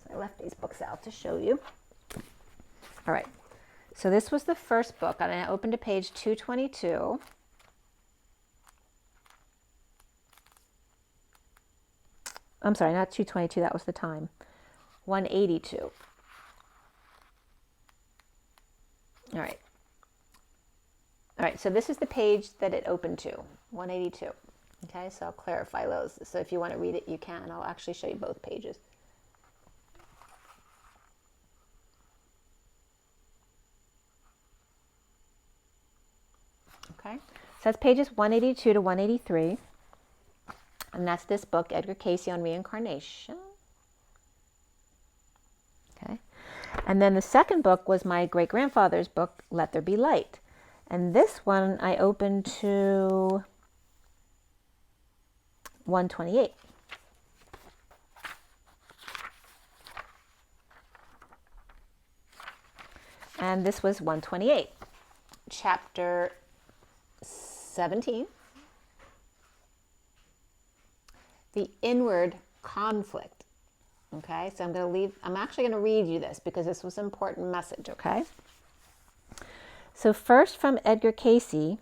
So I left these books out to show you. All right. So this was the first book, and I opened to page 222. I'm sorry, not 222, that was the time. 182. All right. All right, so this is the page that it opened to, 182. Okay, so I'll clarify those. So if you want to read it, you can. I'll actually show you both pages. Okay, so that's pages 182 to 183. And that's this book, Edgar Cayce on Reincarnation. Okay. And then the second book was my great-grandfather's book, Let There Be Light. And this one I opened to 128. And this was 128, chapter 17. the inward conflict. Okay, so I'm actually going to read you this because this was an important message, okay? So first from Edgar Cayce,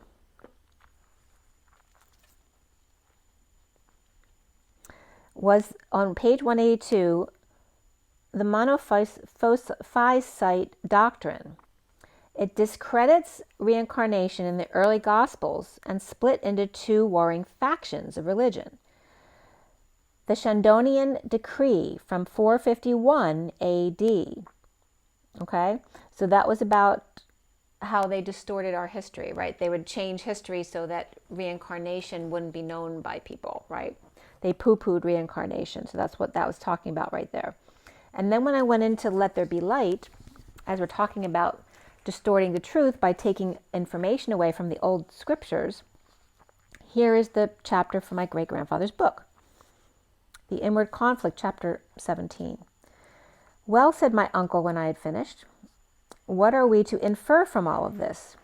was on page 182, the monophysite doctrine. It discredits reincarnation in the early Gospels and split into two warring factions of religion. The Shandonian decree from 451 AD. Okay, so that was about how they distorted our history, right? They would change history so that reincarnation wouldn't be known by people, right? They poo-pooed reincarnation. So that's what that was talking about right there. And then when I went into Let There Be Light, as we're talking about distorting the truth by taking information away from the old scriptures, here is the chapter from my great-grandfather's book. The Inward Conflict, chapter 17. Well, said my uncle when I had finished, what are we to infer from all of this?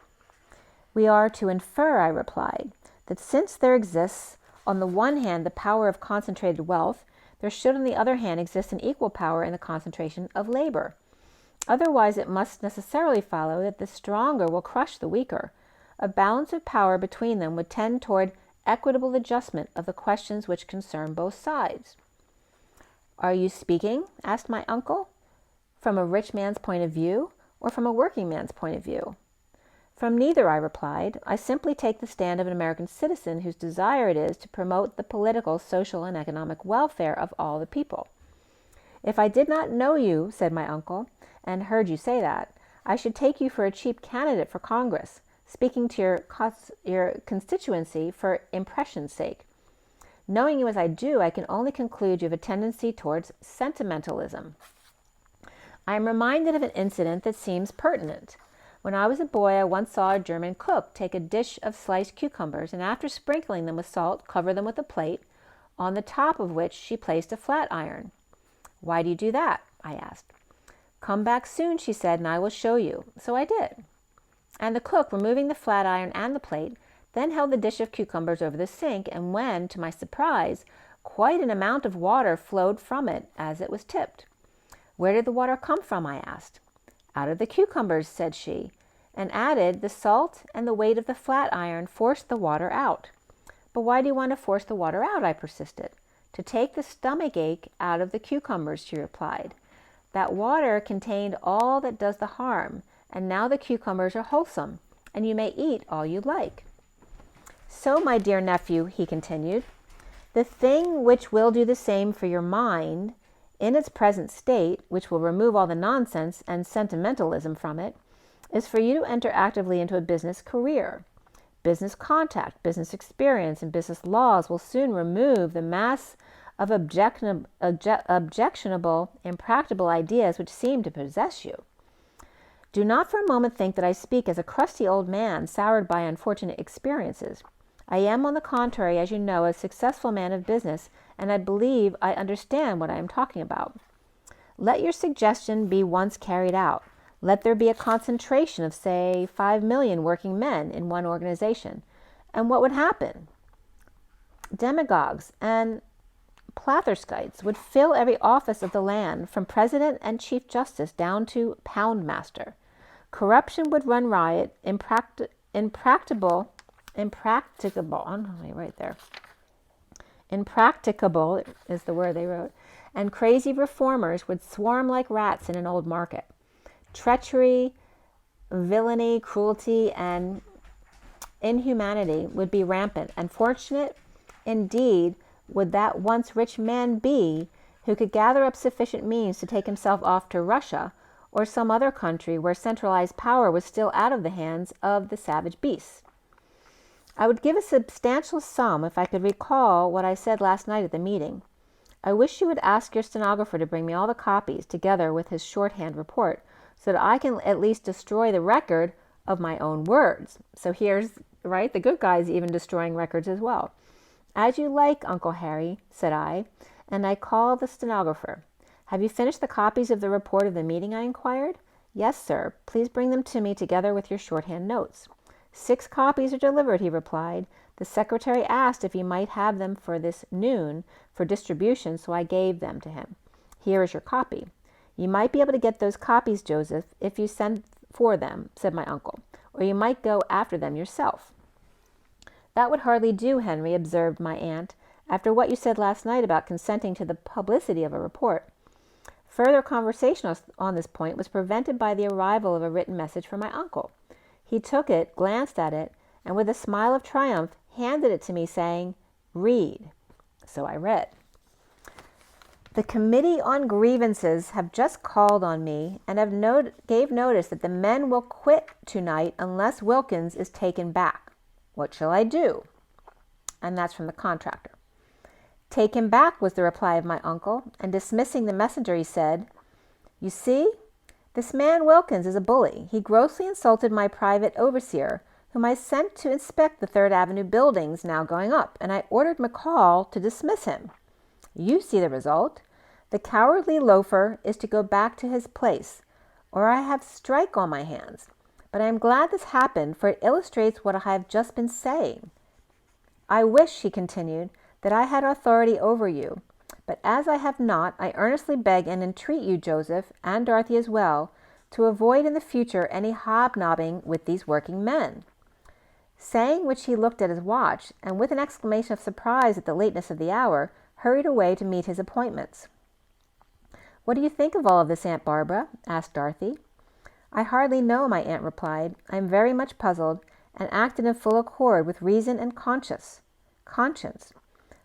We are to infer, I replied, that since there exists on the one hand the power of concentrated wealth, there should on the other hand exist an equal power in the concentration of labor. Otherwise it must necessarily follow that the stronger will crush the weaker. A balance of power between them would tend toward equitable adjustment of the questions which concern both sides. Are you speaking, asked my uncle, from a rich man's point of view or from a working man's point of view? From neither, I replied. I simply take the stand of an American citizen whose desire it is to promote the political, social, and economic welfare of all the people. If I did not know you, said my uncle, and heard you say that, I should take you for a cheap candidate for Congress, speaking to your constituency for impression's sake. Knowing you as I do, I can only conclude you have a tendency towards sentimentalism. I am reminded of an incident that seems pertinent. When I was a boy, I once saw a German cook take a dish of sliced cucumbers and after sprinkling them with salt, cover them with a plate, on the top of which she placed a flat iron. Why do you do that? I asked. Come back soon, she said, and I will show you. So I did. And the cook, removing the flat iron and the plate, then held the dish of cucumbers over the sink, and when, to my surprise, quite an amount of water flowed from it as it was tipped. Where did the water come from? I asked. Out of the cucumbers, said she, and added, the salt and the weight of the flat iron forced the water out. But why do you want to force the water out? I persisted. To take the stomach ache out of the cucumbers, she replied. That water contained all that does the harm, and now the cucumbers are wholesome, and you may eat all you like. So, my dear nephew, he continued, the thing which will do the same for your mind, in its present state, which will remove all the nonsense and sentimentalism from it, is for you to enter actively into a business career. Business contact, business experience, and business laws will soon remove the mass of objectionable, impracticable ideas which seem to possess you. Do not for a moment think that I speak as a crusty old man soured by unfortunate experiences. I am, on the contrary, as you know, a successful man of business, and I believe I understand what I am talking about. Let your suggestion be once carried out. Let there be a concentration of, say, 5 million working men in one organization. And what would happen? Demagogues and platherskites would fill every office of the land, from president and chief justice down to poundmaster. Corruption would run riot, impracticable, impracticable is the word they wrote, and crazy reformers would swarm like rats in an old market. Treachery, villainy, cruelty, and inhumanity would be rampant, and fortunate indeed would that once rich man be who could gather up sufficient means to take himself off to Russia or some other country where centralized power was still out of the hands of the savage beasts. I would give a substantial sum if I could recall what I said last night at the meeting. I wish you would ask your stenographer to bring me all the copies, together with his shorthand report, so that I can at least destroy the record of my own words. So here's, right, the good guy's even destroying records as well. As you like, Uncle Harry, said I, and I called the stenographer. Have you finished the copies of the report of the meeting? I inquired. Yes, sir. Please bring them to me together with your shorthand notes. 6 copies are delivered, he replied. The secretary asked if he might have them for this noon for distribution, so I gave them to him. Here is your copy. You might be able to get those copies, Joseph, if you send for them, said my uncle, or you might go after them yourself. That would hardly do, Henry, observed my aunt, after what you said last night about consenting to the publicity of a report. Further conversation on this point was prevented by the arrival of a written message from my uncle. He took it, glanced at it, and with a smile of triumph handed it to me, saying, "Read." So I read. The Committee on Grievances have just called on me and gave notice that the men will quit tonight unless Wilkins is taken back. What shall I do? And that's from the contractor. Take him back, was the reply of my uncle, and dismissing the messenger, he said, "You see, this man Wilkins is a bully. He grossly insulted my private overseer, whom I sent to inspect the Third Avenue buildings now going up, and I ordered McCall to dismiss him. You see the result. The cowardly loafer is to go back to his place, or I have strike on my hands. But I am glad this happened, for it illustrates what I have just been saying. I wish," he continued, "that I had authority over you. But as I have not, I earnestly beg and entreat you, Joseph, and Dorothy as well, to avoid in the future any hobnobbing with these working men." Saying which, he looked at his watch, and with an exclamation of surprise at the lateness of the hour, hurried away to meet his appointments. "What do you think of all of this, Aunt Barbara?" asked Dorothy. "I hardly know," my aunt replied. "I am very much puzzled, and acted in full accord with reason and conscience.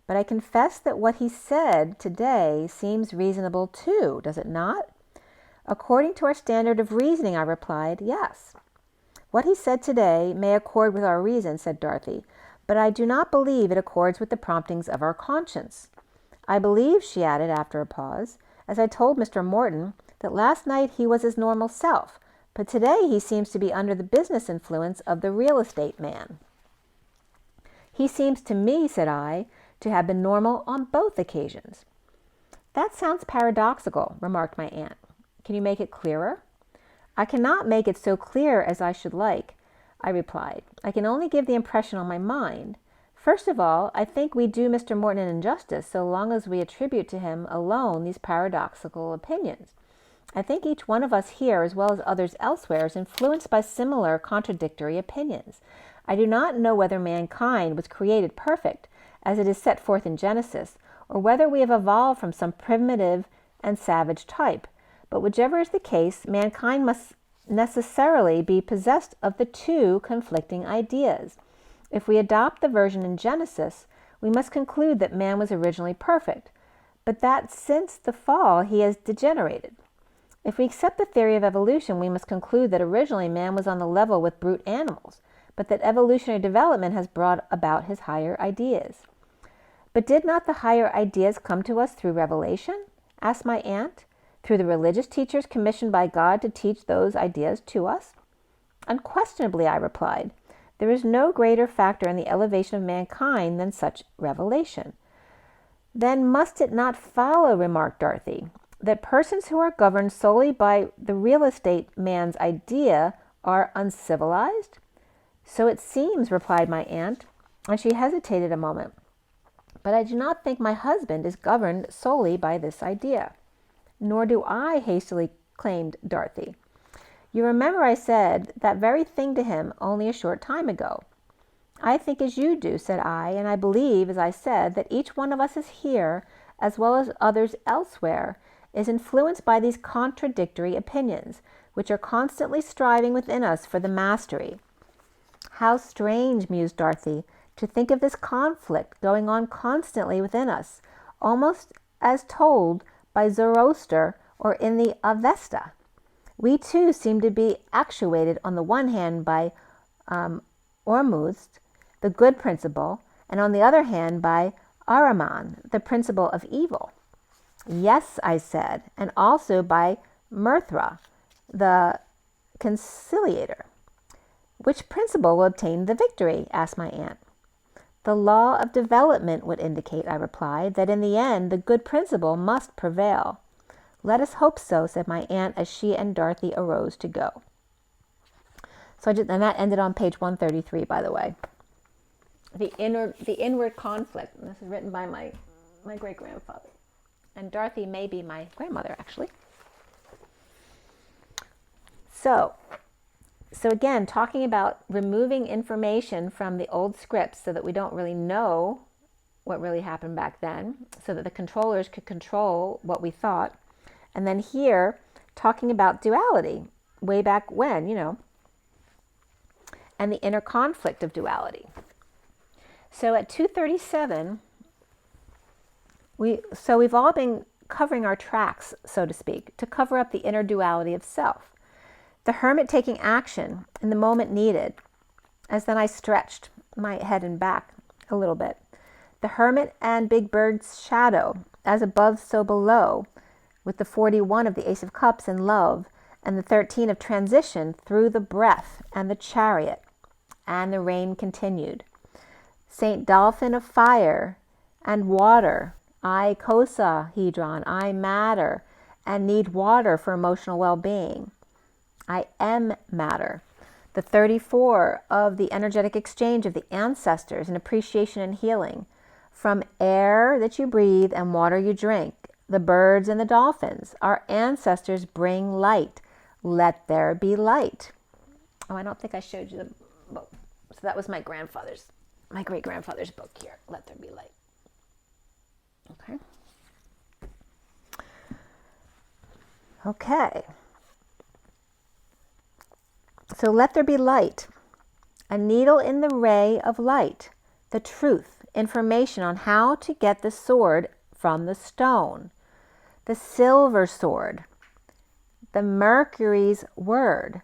But I confess that what he said today seems reasonable too, does it not?" "According to our standard of reasoning," I replied, "yes." "What he said today may accord with our reason," said Dorothy, "but I do not believe it accords with the promptings of our conscience. I believe," she added after a pause, "as I told Mr. Morton, that last night he was his normal self, but today he seems to be under the business influence of the real estate man." "He seems to me," said I, "to have been normal on both occasions." "That sounds paradoxical," remarked my aunt. "Can you make it clearer?" "I cannot make it so clear as I should like," I replied. "I can only give the impression on my mind. First of all, I think we do Mr. Morton an injustice so long as we attribute to him alone these paradoxical opinions. I think each one of us here, as well as others elsewhere, is influenced by similar contradictory opinions. I do not know whether mankind was created perfect, as it is set forth in Genesis, or whether we have evolved from some primitive and savage type. But whichever is the case, mankind must necessarily be possessed of the two conflicting ideas. If we adopt the version in Genesis, we must conclude that man was originally perfect, but that since the fall he has degenerated. If we accept the theory of evolution, we must conclude that originally man was on the level with brute animals, but that evolutionary development has brought about his higher ideas. "But did not the higher ideas come to us through revelation?" asked my aunt. "Through the religious teachers commissioned by God to teach those ideas to us?" "Unquestionably," I replied. "There is no greater factor in the elevation of mankind than such revelation." "Then must it not follow," remarked Dorothy, "that persons who are governed solely by the real estate man's idea are uncivilized?" "So it seems," replied my aunt, and she hesitated a moment. "But I do not think my husband is governed solely by this idea." "Nor do I," hastily claimed Dorothy. "You remember I said that very thing to him only a short time ago." "I think as you do," said I, "and I believe, as I said, that each one of us is here, as well as others elsewhere, is influenced by these contradictory opinions, which are constantly striving within us for the mastery." "How strange," mused Dorothy, "to think of this conflict going on constantly within us, almost as told by Zoroaster or in the Avesta. We too seem to be actuated on the one hand by Ormuzd, the good principle, and on the other hand by Ahriman, the principle of evil." "Yes," I said, "and also by Mithra, the conciliator." "Which principle will obtain the victory?" asked my aunt. "The law of development would indicate," I replied, "that in the end the good principle must prevail." "Let us hope so," said my aunt as she and Dorothy arose to go. And that ended on page 133, by the way. the inward conflict. And this is written by my great-grandfather. And Dorothy may be my grandmother, actually. So again, talking about removing information from the old scripts so that we don't really know what really happened back then, so that the controllers could control what we thought. And then here, talking about duality, way back when, and the inner conflict of duality. So at 237, we've all been covering our tracks, so to speak, to cover up the inner duality of self. The hermit taking action in the moment needed, as then I stretched my head and back a little bit. The hermit and Big Bird's shadow, as above, so below, with the 41 of the Ace of Cups and love, and the 13 of transition through the breath and the chariot, and the rain continued. Saint Dolphin of fire and water, I icosahedron, I matter, and need water for emotional well-being. I am matter. The 34 of the energetic exchange of the ancestors and appreciation and healing. From air that you breathe and water you drink, the birds and the dolphins, our ancestors bring light. Let there be light. Oh, I don't think I showed you the book. So that was my great-grandfather's book here. Let there be light. Okay. Okay. So let there be light. A needle in the ray of light. The truth. Information on how to get the sword from the stone. The silver sword. The Mercury's word.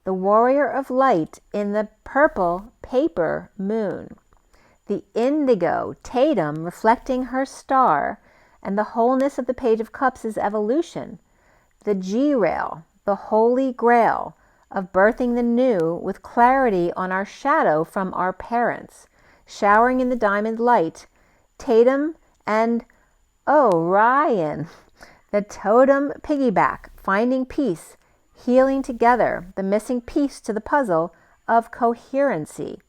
The warrior of light in the purple paper moon. The indigo Tatum reflecting her star, and the wholeness of the Page of Cups is evolution. The G-rail, the holy grail of birthing the new with clarity on our shadow from our parents, showering in the diamond light, Tatum and Orion, the totem piggyback, finding peace, healing together, the missing piece to the puzzle of coherency.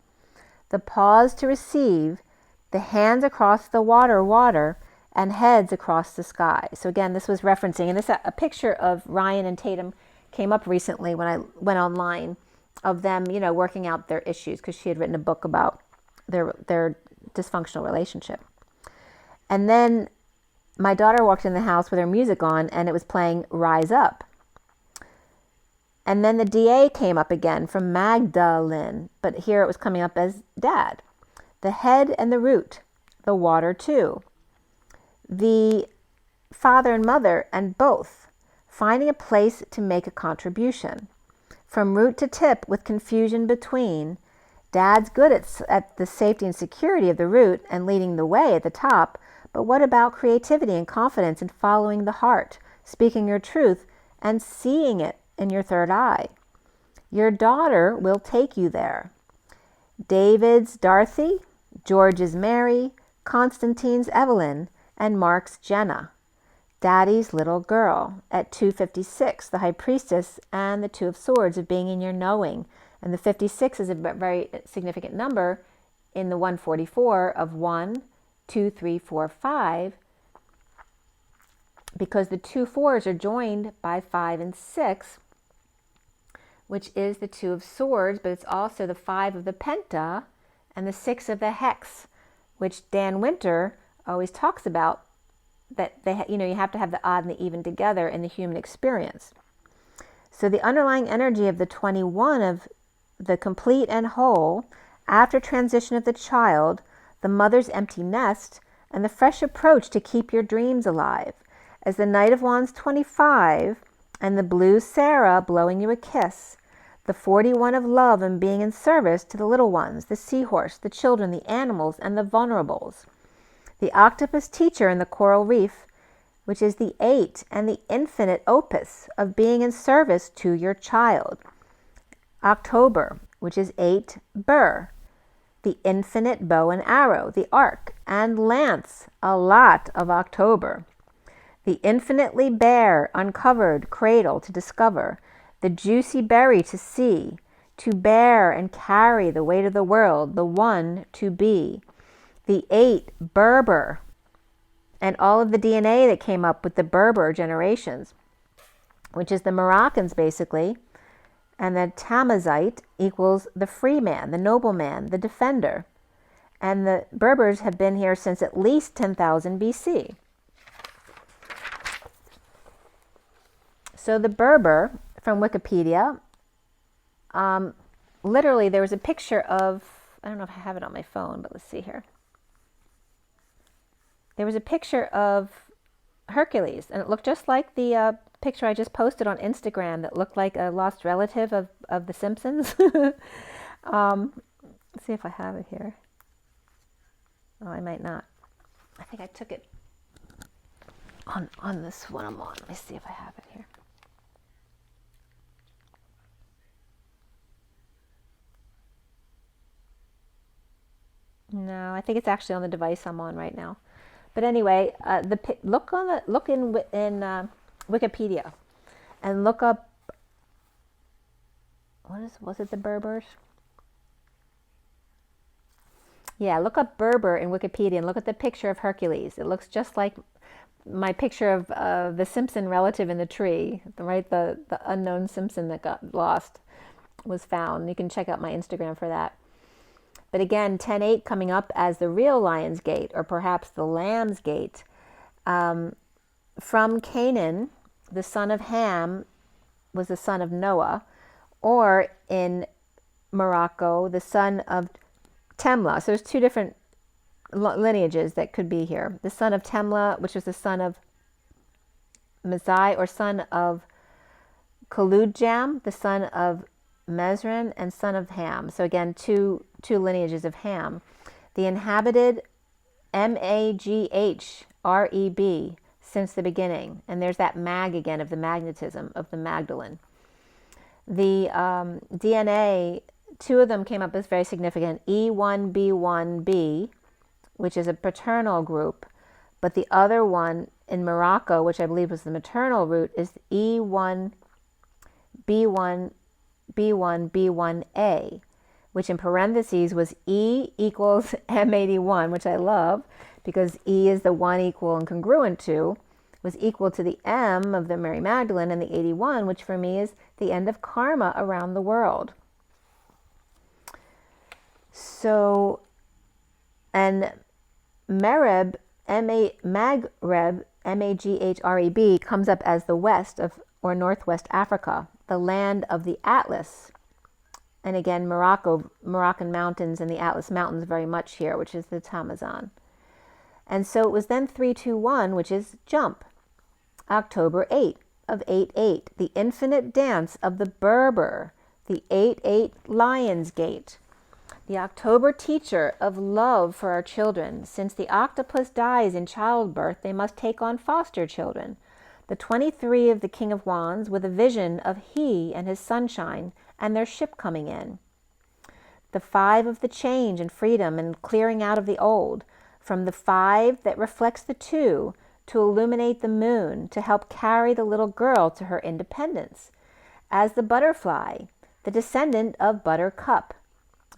The pause to receive, the hands across the water, and heads across the sky. So again, this was referencing, and a picture of Ryan and Tatum came up recently when I went online, of them, working out their issues, because she had written a book about their dysfunctional relationship. And then my daughter walked in the house with her music on, and it was playing Rise Up. And then the DA came up again from Magdalene, but here it was coming up as Dad. The head and the root, the water too. The father and mother and both, finding a place to make a contribution. From root to tip with confusion between. Dad's good at the safety and security of the root and leading the way at the top, but what about creativity and confidence in following the heart, speaking your truth and seeing it in your third eye? Your daughter will take you there. David's Dorothy, George's Mary, Constantine's Evelyn, and Mark's Jenna. Daddy's little girl at 256, the High Priestess, and the Two of Swords of being in your knowing. And the 56 is a very significant number in the 144 of 1, 2, 3, 4, 5, because the 2 4s are joined by 5 and 6, which is the Two of Swords, but it's also the 5 of the Penta and the 6 of the Hex, which Dan Winter always talks about, that you have to have the odd and the even together in the human experience. So the underlying energy of the 21 of the complete and whole, after transition of the child, the mother's empty nest, and the fresh approach to keep your dreams alive, as the Knight of Wands 25 and the blue Sarah blowing you a kiss, the 41 of love and being in service to the little ones, the seahorse, the children, the animals, and the vulnerables, the octopus teacher in the coral reef, which is the 8 and the infinite opus of being in service to your child. October, which is 8 Burr, the infinite bow and arrow, the arc, and lance, a lot of October. The infinitely bare, uncovered cradle to discover, the juicy berry to see, to bear and carry the weight of the world, the one to be. The 8, Berber, and all of the DNA that came up with the Berber generations, which is the Moroccans basically, and the Tamazight equals the free man, the nobleman, the defender. And the Berbers have been here since at least 10,000 BC. So the Berber, from Wikipedia, literally there was a picture of, I don't know if I have it on my phone, but let's see here. There was a picture of Hercules, and it looked just like the picture I just posted on Instagram that looked like a lost relative of The Simpsons. Let's see if I have it here. Oh, I might not. I think I took it on this one I'm on. Let me see if I have it here. No, I think it's actually on the device I'm on right now. But anyway, look in Wikipedia, and look up. Was it the Berbers? Yeah, look up Berber in Wikipedia and look at the picture of Hercules. It looks just like my picture of the Simpson relative in the tree, right? The unknown Simpson that got lost was found. You can check out my Instagram for that. But again, 10-8 coming up as the real Lion's Gate, or perhaps the Lamb's Gate. From Canaan, the son of Ham was the son of Noah, or in Morocco, the son of Temla. So there's two different lineages that could be here. The son of Temla, which was the son of Mazai, or son of Kaludjam, the son of Mesren, and son of Ham. So again, two lineages of Ham. The inhabited, Maghreb, since the beginning. And there's that mag again of the magnetism of the Magdalene. The DNA, two of them came up as very significant. E1B1B, which is a paternal group, but the other one in Morocco, which I believe was the maternal root, is E1B1B1B1A, which in parentheses was E equals M81, which I love, because E is the 1 equal and congruent to, was equal to the M of the Mary Magdalene, and the 81, which for me is the end of karma around the world. So, and Maghreb, Maghreb, comes up as the west of, or northwest Africa, the land of the Atlas. And again, Moroccan mountains and the Atlas Mountains very much here, which is the Tamazan. And so it was then 321, which is jump. October 8 of 8-8, the infinite dance of the Berber, the 8-8 Lion's Gate. The October teacher of love for our children. Since the octopus dies in childbirth, they must take on foster children. The 23 of the King of Wands, with a vision of he and his sunshine and their ship coming in. The 5 of the change and freedom and clearing out of the old. From the 5 that reflects the 2 to illuminate the moon, to help carry the little girl to her independence. As the butterfly, the descendant of Buttercup.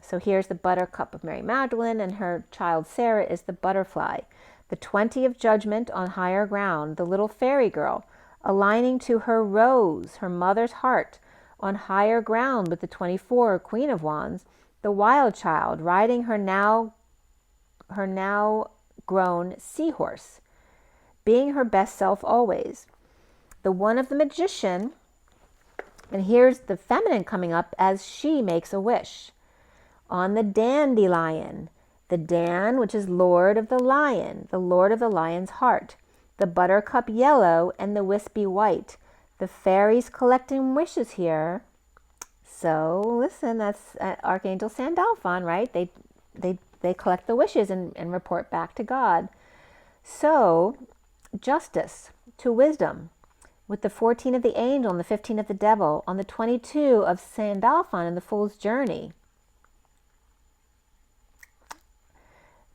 So here's the Buttercup of Mary Magdalene, and her child Sarah is the butterfly. The 20 of judgment on higher ground, the little fairy girl, aligning to her rose, her mother's heart, on higher ground with the 24 Queen of Wands, the wild child riding her now grown seahorse, being her best self always. The 1 of the magician, and here's the feminine coming up as she makes a wish. On the dandelion, the Dan, which is Lord of the Lion, the Lord of the Lion's heart, the buttercup yellow and the wispy white, the fairies collecting wishes here. So listen, that's Archangel Sandolphon, right? They collect the wishes and report back to God. So justice to wisdom, with the 14 of the angel and the 15 of the devil, on the 22 of Sandolphon and the Fool's Journey.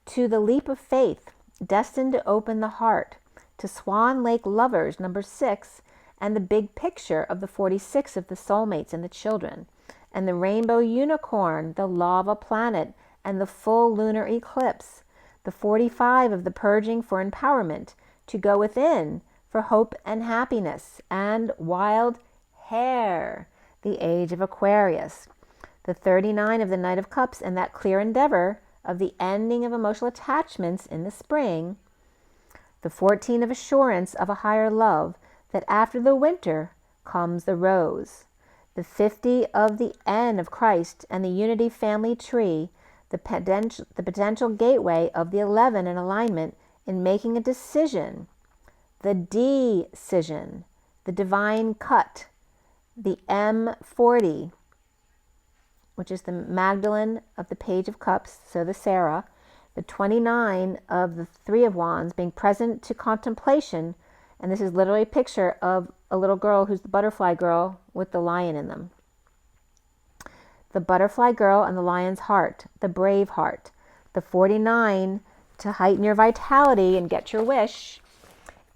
To the leap of faith, destined to open the heart, to Swan Lake lovers, number 6, and the big picture of the 46 of the soulmates and the children. and the rainbow unicorn, the lava planet, and the full lunar eclipse. The 45 of the purging for empowerment, to go within for hope and happiness, and wild hare, the age of Aquarius. The 39 of the Knight of Cups, and that clear endeavor of the ending of emotional attachments in the spring. The 14 of assurance of a higher love, that after the winter comes the rose. The 50 of the N of Christ and the unity family tree, the potential gateway of the 11 in alignment in making a decision. The decision, the divine cut, the M40, which is the Magdalene of the Page of Cups, so the Sarah, the 29 of the Three of Wands, being present to contemplation, and this is literally a picture of a little girl who's the butterfly girl with the lion in them. The butterfly girl and the lion's heart, the brave heart. The 49, to heighten your vitality and get your wish.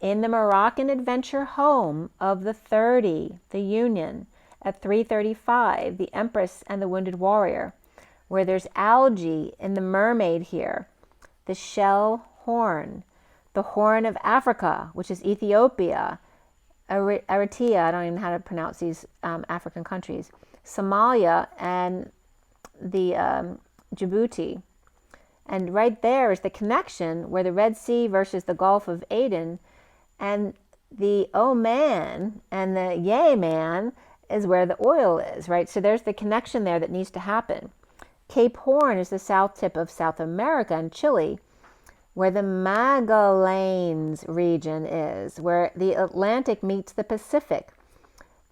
In the Moroccan adventure home of the 30, the union, at 335, the Empress and the wounded warrior, where there's algae in the mermaid here, the shell horn, the Horn of Africa, which is Ethiopia, Eritrea, I don't even know how to pronounce these African countries, Somalia, and the Djibouti. And right there is the connection where the Red Sea versus the Gulf of Aden, and the Oman and the Yemen is where the oil is, right? So there's the connection there that needs to happen. Cape Horn is the south tip of South America and Chile, where the Magallanes region is, where the Atlantic meets the Pacific,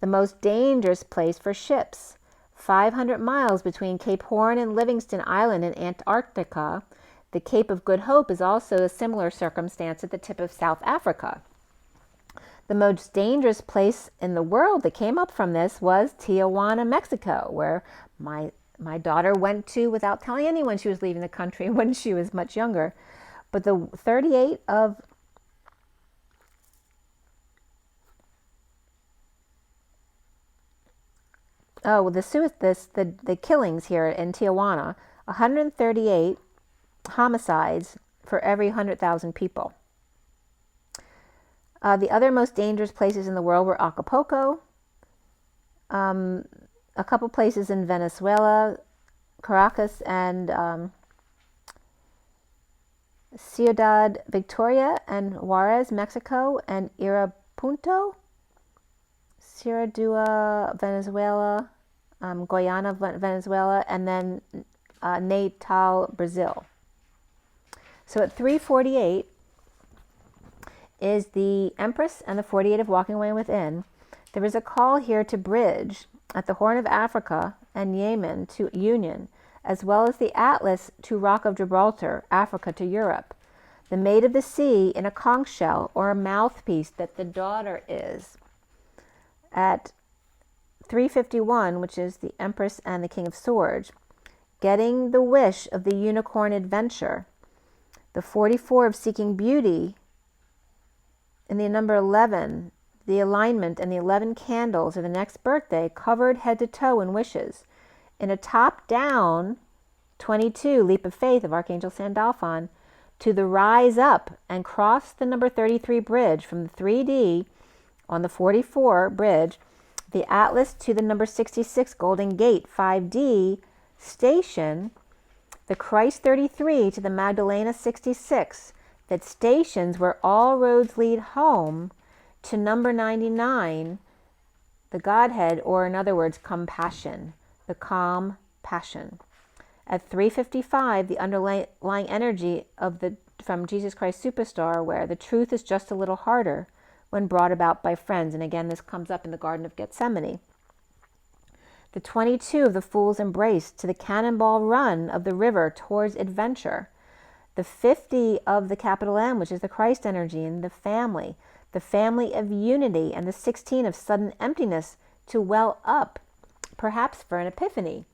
the most dangerous place for ships. 500 miles between Cape Horn and Livingston Island in Antarctica. The Cape of Good Hope is also a similar circumstance at the tip of South Africa. The most dangerous place in the world that came up from this was Tijuana, Mexico, where my daughter went to without telling anyone she was leaving the country when she was much younger. But the 38 of the killings here in Tijuana, 138 homicides for every 100,000 people. The other most dangerous places in the world were Acapulco, a couple places in Venezuela, Caracas, and Ciudad Victoria and Juarez, Mexico, and Irapunto, Ciudad, Venezuela, Guyana, Venezuela, and then Natal, Brazil. So at 348 is the Empress and the 48 of Walking Away Within. There is a call here to bridge at the Horn of Africa and Yemen to Union, as well as the Atlas to Rock of Gibraltar, Africa to Europe. The Maid of the Sea in a conch shell or a mouthpiece that the daughter is. At 351, which is the Empress and the King of Swords, getting the wish of the unicorn adventure. The 44 of Seeking Beauty in the number 11, the alignment and the 11 candles of the next birthday, covered head to toe in wishes. In a top-down 22 leap of faith of Archangel Sandolphon, to the rise up and cross the number 33 bridge from the 3D on the 44 bridge, the Atlas to the number 66 Golden Gate 5D station, the Christ 33 to the Magdalena 66, that stations where all roads lead home, to number 99, the Godhead, or in other words, compassion, the calm passion. At 355, the underlying energy of from Jesus Christ Superstar, where the truth is just a little harder when brought about by friends. And again, this comes up in the Garden of Gethsemane. The 22 of the Fool's Embrace to the cannonball run of the river towards adventure. The 50 of the capital M, which is the Christ energy in the family of unity, and the 16 of sudden emptiness to well up, perhaps for an epiphany.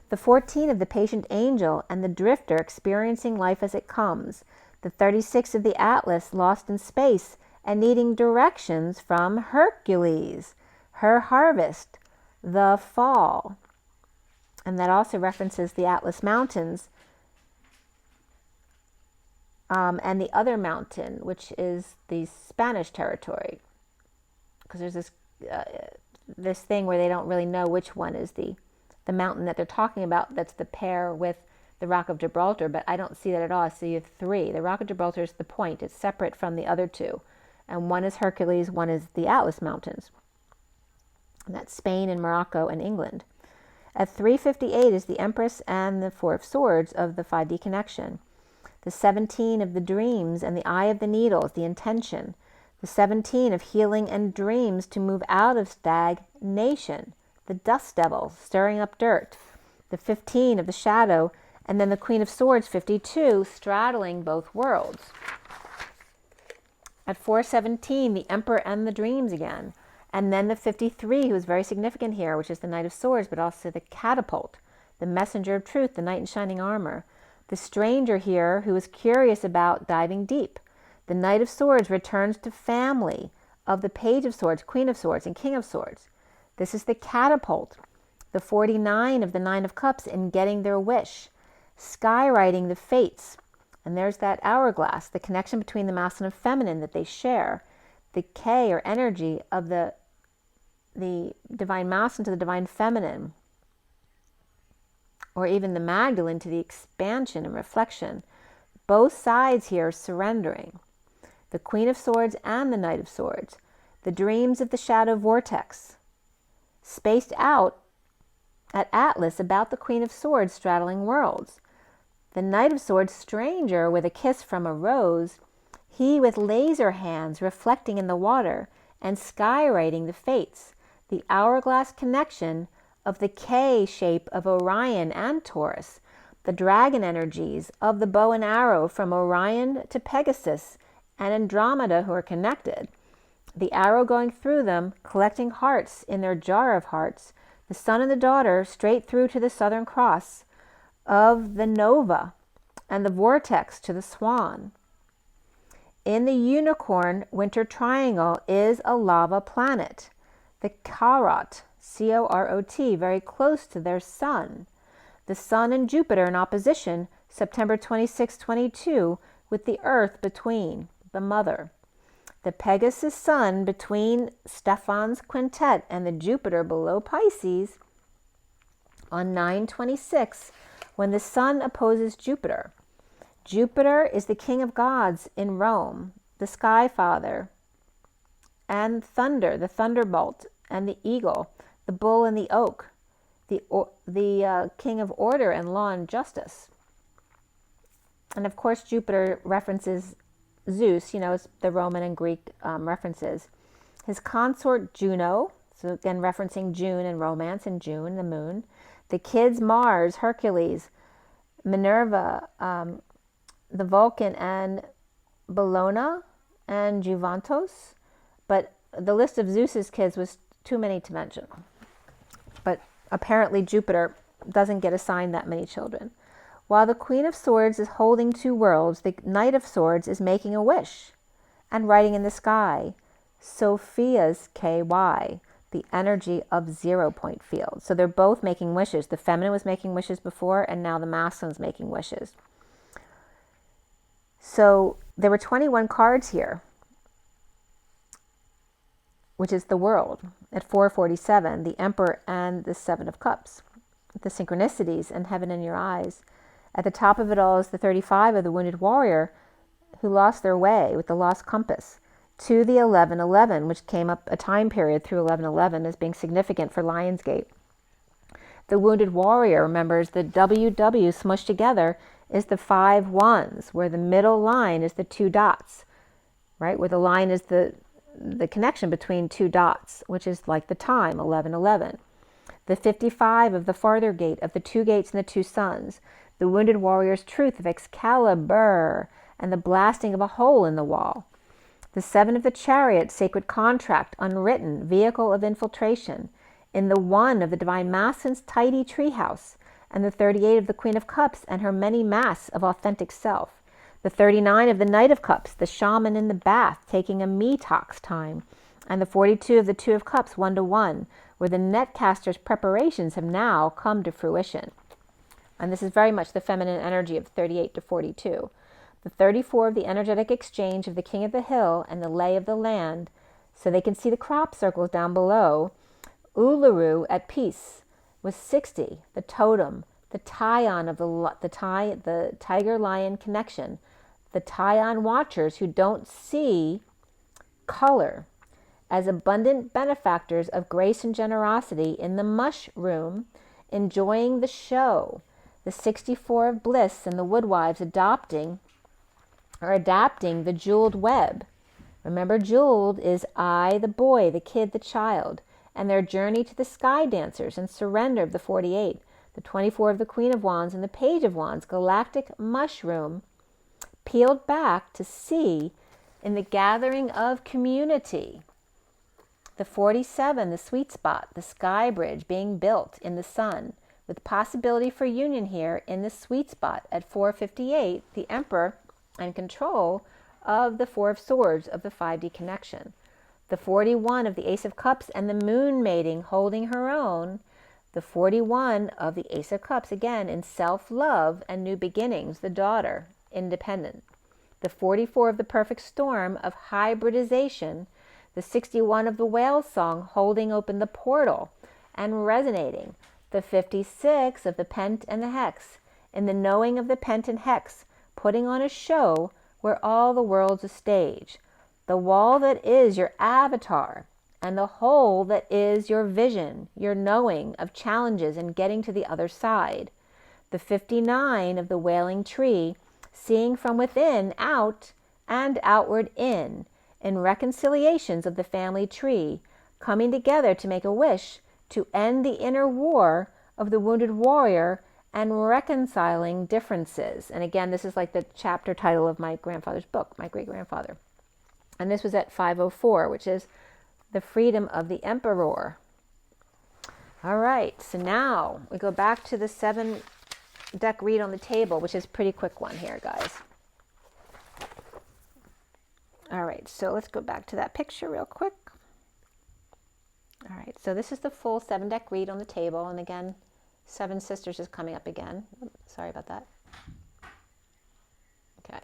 The 14 of the patient angel and the drifter experiencing life as it comes. The 36 of the Atlas lost in space and needing directions from Hercules. Her harvest, the fall. And that also references the Atlas Mountains and the other mountain, which is the Spanish territory. Because there's this thing where they don't really know which one is the mountain that they're talking about, that's the pair with the Rock of Gibraltar, but I don't see that at all. I see you have three. The Rock of Gibraltar is the point. It's separate from the other two. And one is Hercules, one is the Atlas Mountains. And that's Spain and Morocco and England. At 358 is the Empress and the Four of Swords of the 5D connection. The 17 of the dreams and the Eye of the Needles, the intention. The 17 of healing and dreams to move out of stagnation. The dust devil, stirring up dirt. The 15 of the shadow, and then the Queen of Swords, 52, straddling both worlds. At 417, the Emperor and the dreams again. And then the 53, who is very significant here, which is the Knight of Swords, but also the catapult, the messenger of truth, the knight in shining armor. The stranger here, who is curious about diving deep. The Knight of Swords returns to family of the Page of Swords, Queen of Swords, and King of Swords. This is the catapult, the 49 of the Nine of Cups in getting their wish, skywriting the fates. And there's that hourglass, the connection between the masculine and feminine that they share, the K or energy of the divine masculine to the divine feminine, or even the Magdalene to the expansion and reflection. Both sides here surrendering. The Queen of Swords and the Knight of Swords, the dreams of the shadow vortex, spaced out at Atlas about the Queen of Swords straddling worlds. The Knight of Swords, stranger with a kiss from a rose, he with laser hands reflecting in the water and skywriting the fates, the hourglass connection of the K shape of Orion and Taurus, the dragon energies of the bow and arrow from Orion to Pegasus and Andromeda who are connected, the arrow going through them, collecting hearts in their jar of hearts, the son and the daughter straight through to the Southern Cross of the Nova and the vortex to the Swan. In the unicorn winter triangle is a lava planet, the Carrot, C-O-R-O-T, very close to their sun. The Sun and Jupiter in opposition, September 26, 22, with the Earth between, the Mother. The Pegasus Sun between Stephan's Quintet and the Jupiter below Pisces on 9/26, when the Sun opposes Jupiter. Jupiter is the king of gods in Rome, the Sky Father, and thunder, the thunderbolt, and the eagle, the bull and the oak, the king of order and law and justice. And of course, Jupiter references Zeus, it's the Roman and Greek references. His consort Juno, so again referencing June and romance and June, the moon. The kids Mars, Hercules, Minerva, the Vulcan and Bellona and Juventus. But the list of Zeus's kids was too many to mention. But apparently Jupiter doesn't get assigned that many children. While the Queen of Swords is holding two worlds, the Knight of Swords is making a wish and writing in the sky, Sophia's KY, the energy of 0 point field. So they're both making wishes. The feminine was making wishes before, and now the masculine's making wishes. So there were 21 cards here, which is the world. At 447, the Emperor and the Seven of Cups, the synchronicities and heaven in your eyes. At the top of it all is the 35 of the wounded warrior who lost their way with the lost compass to the 1111, which came up a time period through 1111 as being significant for Lionsgate. The wounded warrior, remembers the WW smushed together is the 5 ones, where the middle line is the 2 dots, right? Where the line is the connection between 2 dots, which is like the time, 1111. The 55 of the farther gate of the 2 gates and the 2 suns. The wounded warrior's truth of Excalibur and the blasting of a hole in the wall. The 7 of the chariot, sacred contract, unwritten, vehicle of infiltration. In the 1 of the divine masculine's tidy treehouse. And the 38 of the Queen of Cups and her many masks of authentic self. The 39 of the Knight of Cups, the shaman in the bath taking a me-tox time. And the 42 of the 2 of Cups, 1-to-1, where the netcaster's preparations have now come to fruition. And this is very much the feminine energy of 38 to 42. The 34 of the energetic exchange of the king of the hill and the lay of the land, so they can see the crop circles down below. Uluru at peace was 60, the totem, the tie-on of the tiger-lion connection, the tie-on watchers who don't see color, as abundant benefactors of grace and generosity in the mushroom, enjoying the show. The 64 of bliss and the woodwives adapting the jeweled web. Remember, jeweled is I, the boy, the kid, the child, and their journey to the sky dancers and surrender of the 48, the 24 of the Queen of Wands and the Page of Wands, galactic mushroom, peeled back to see in the gathering of community. The 47, the sweet spot, the sky bridge being built in the sun, with possibility for union here in the sweet spot at 458, the Emperor and control of the 4 of Swords of the 5D connection. The 41 of the Ace of Cups and the moon mating holding her own. The 41 of the Ace of Cups, again, in self-love and new beginnings, the daughter, independent. The 44 of the perfect storm of hybridization. The 61 of the whale song holding open the portal and resonating. The 56 of the pent and the hex, in the knowing of the pent and hex, putting on a show where all the world's a stage. The wall that is your avatar, and the whole that is your vision, your knowing of challenges and getting to the other side. The 59 of the wailing tree, seeing from within out and outward in reconciliations of the family tree, coming together to make a wish to end the inner war of the wounded warrior and reconciling differences. And again, this is like the chapter title of my grandfather's book, my great-grandfather. And this was at 504, which is the freedom of the emperor. All right, so now we go back to the 7 deck read on the table, which is a pretty quick one here, guys. All right, so let's go back to that picture real quick. All right, so this is the full 7 deck read on the table. And again, 7 Sisters is coming up again. Sorry about that. Okay.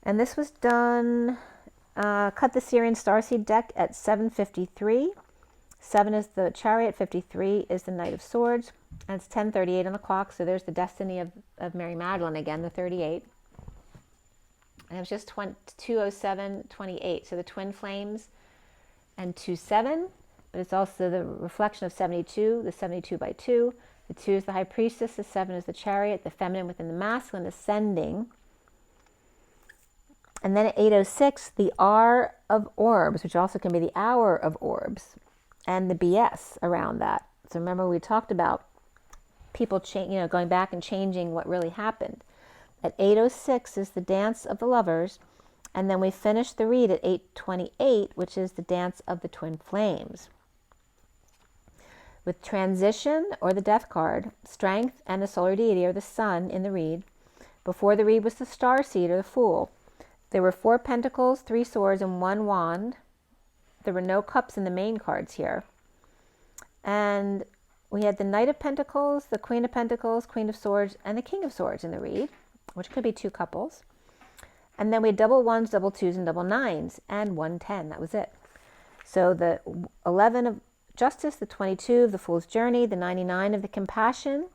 And this was done, cut the SIRIAN Starseed deck at 7:53. 7 is the Chariot, 53 is the Knight of Swords, and it's 10:38 on the clock. So there's the destiny of Mary Magdalene again, the 38. And it was just 207:28. So the twin flames and 2-7, but it's also the reflection of 72, the 72 by 2. The 2 is the High Priestess, the 7 is the Chariot, the feminine within the masculine ascending. And then at 8:06, the R of Orbs, which also can be the Hour of Orbs, and the BS around that. So remember we talked about people going back and changing what really happened. At 8:06 is the Dance of the Lovers, and then we finish the read at 8:28, which is the Dance of the Twin Flames. With Transition, or the Death card, Strength, and the Solar Deity, or the Sun, in the read. Before the read was the Starseed, or the Fool. There were 4 Pentacles, 3 Swords, and 1 Wand. There were no cups in the main cards here. And we had the Knight of Pentacles, the Queen of Pentacles, Queen of Swords, and the King of Swords in the read, which could be 2 couples. And then we had double 1s, double 2s, and double 9s, and 110. That was it. So the 11 of Justice, the 22 of the Fool's Journey, the 99 of the Compassion,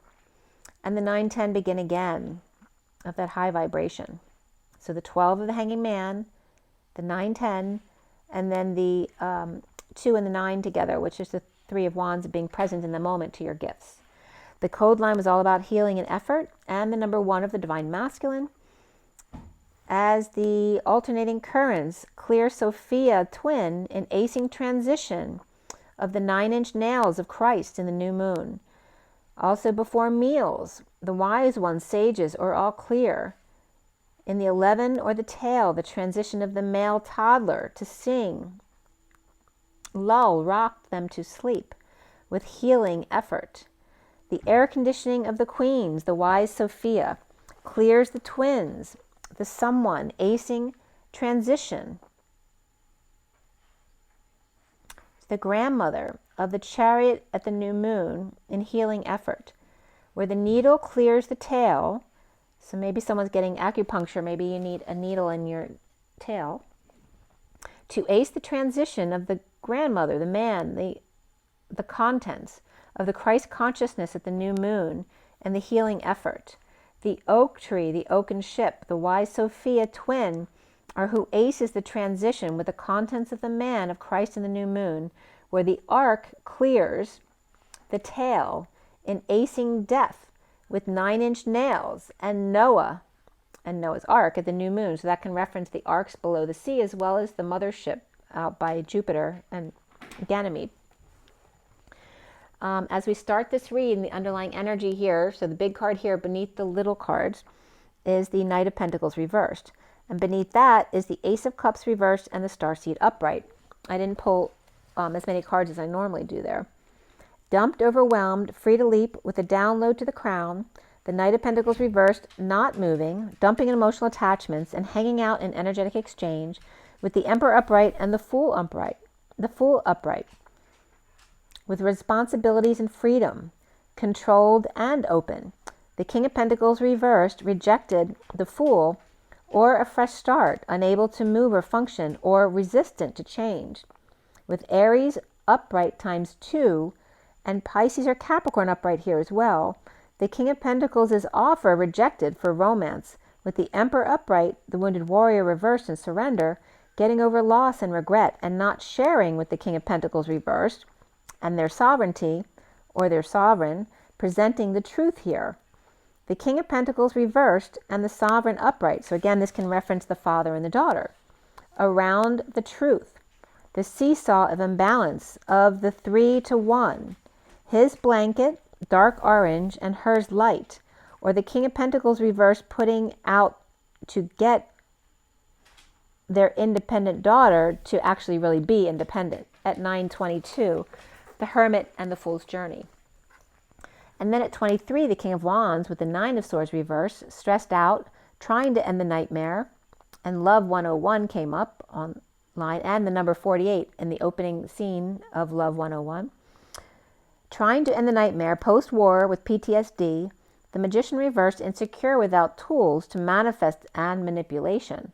and the 910 Begin Again of that high vibration. So the 12 of the Hanging Man, the 910, and then the 2 and the 9 together, which is the 3 of Wands being present in the moment to your gifts. The code line was all about healing and effort, and the number 1 of the Divine Masculine. As the alternating currents, clear Sophia twin in acing transition of the 9-inch nails of Christ in the new moon. Also before meals, the wise ones, sages, are all clear. In the 11 or the tail, the transition of the male toddler to sing, lull, rock them to sleep with healing effort. The air conditioning of the queens, the wise Sophia, clears the twins, the someone acing transition. the grandmother of the chariot at the new moon in healing effort, where the needle clears the tail. So maybe someone's getting acupuncture, maybe you need a needle in your tail, to ace the transition of the grandmother, the man, the contents of the Christ consciousness at the new moon and the healing effort. The oak tree, the oaken ship, the wise Sophia twin are who aces the transition with the contents of the man of Christ in the new moon, where the ark clears the tail in acing death with 9-inch nails, and Noah and Noah's ark at the new moon. So that can reference the arks below the sea as well as the mothership out by Jupiter and Ganymede. As we start this read, the underlying energy here, so the big card here beneath the little cards is the Knight of Pentacles reversed. And beneath that is the Ace of Cups reversed and the Starseed upright. I didn't pull as many cards as I normally do there. Dumped, overwhelmed, free to leap with a download to the crown. The Knight of Pentacles reversed, not moving, dumping in emotional attachments and hanging out in energetic exchange with the Emperor upright and the Fool upright. The Fool upright. With responsibilities and freedom, controlled and open. The King of Pentacles reversed, rejected, the Fool, or a fresh start, unable to move or function, or resistant to change. With Aries upright times 2, and Pisces or Capricorn upright here as well, the King of Pentacles is offer rejected for romance, with the Emperor upright, the wounded warrior reversed and surrender, getting over loss and regret, and not sharing with the King of Pentacles reversed, and their sovereignty, or their sovereign, presenting the truth here. The King of Pentacles reversed and the Sovereign upright. So again, this can reference the father and the daughter. Around the truth. The seesaw of imbalance of the 3 to 1. His blanket, dark orange, and hers light. Or the King of Pentacles reversed putting out to get their independent daughter to actually really be independent at 922. The Hermit and the Fool's Journey. And then at 23, the King of Wands with the 9 of Swords reversed, stressed out, trying to end the nightmare. And Love 101 came up online, and the number 48 in the opening scene of Love 101. Trying to end the nightmare, post-war with PTSD, the Magician reversed, insecure without tools to manifest and manipulation.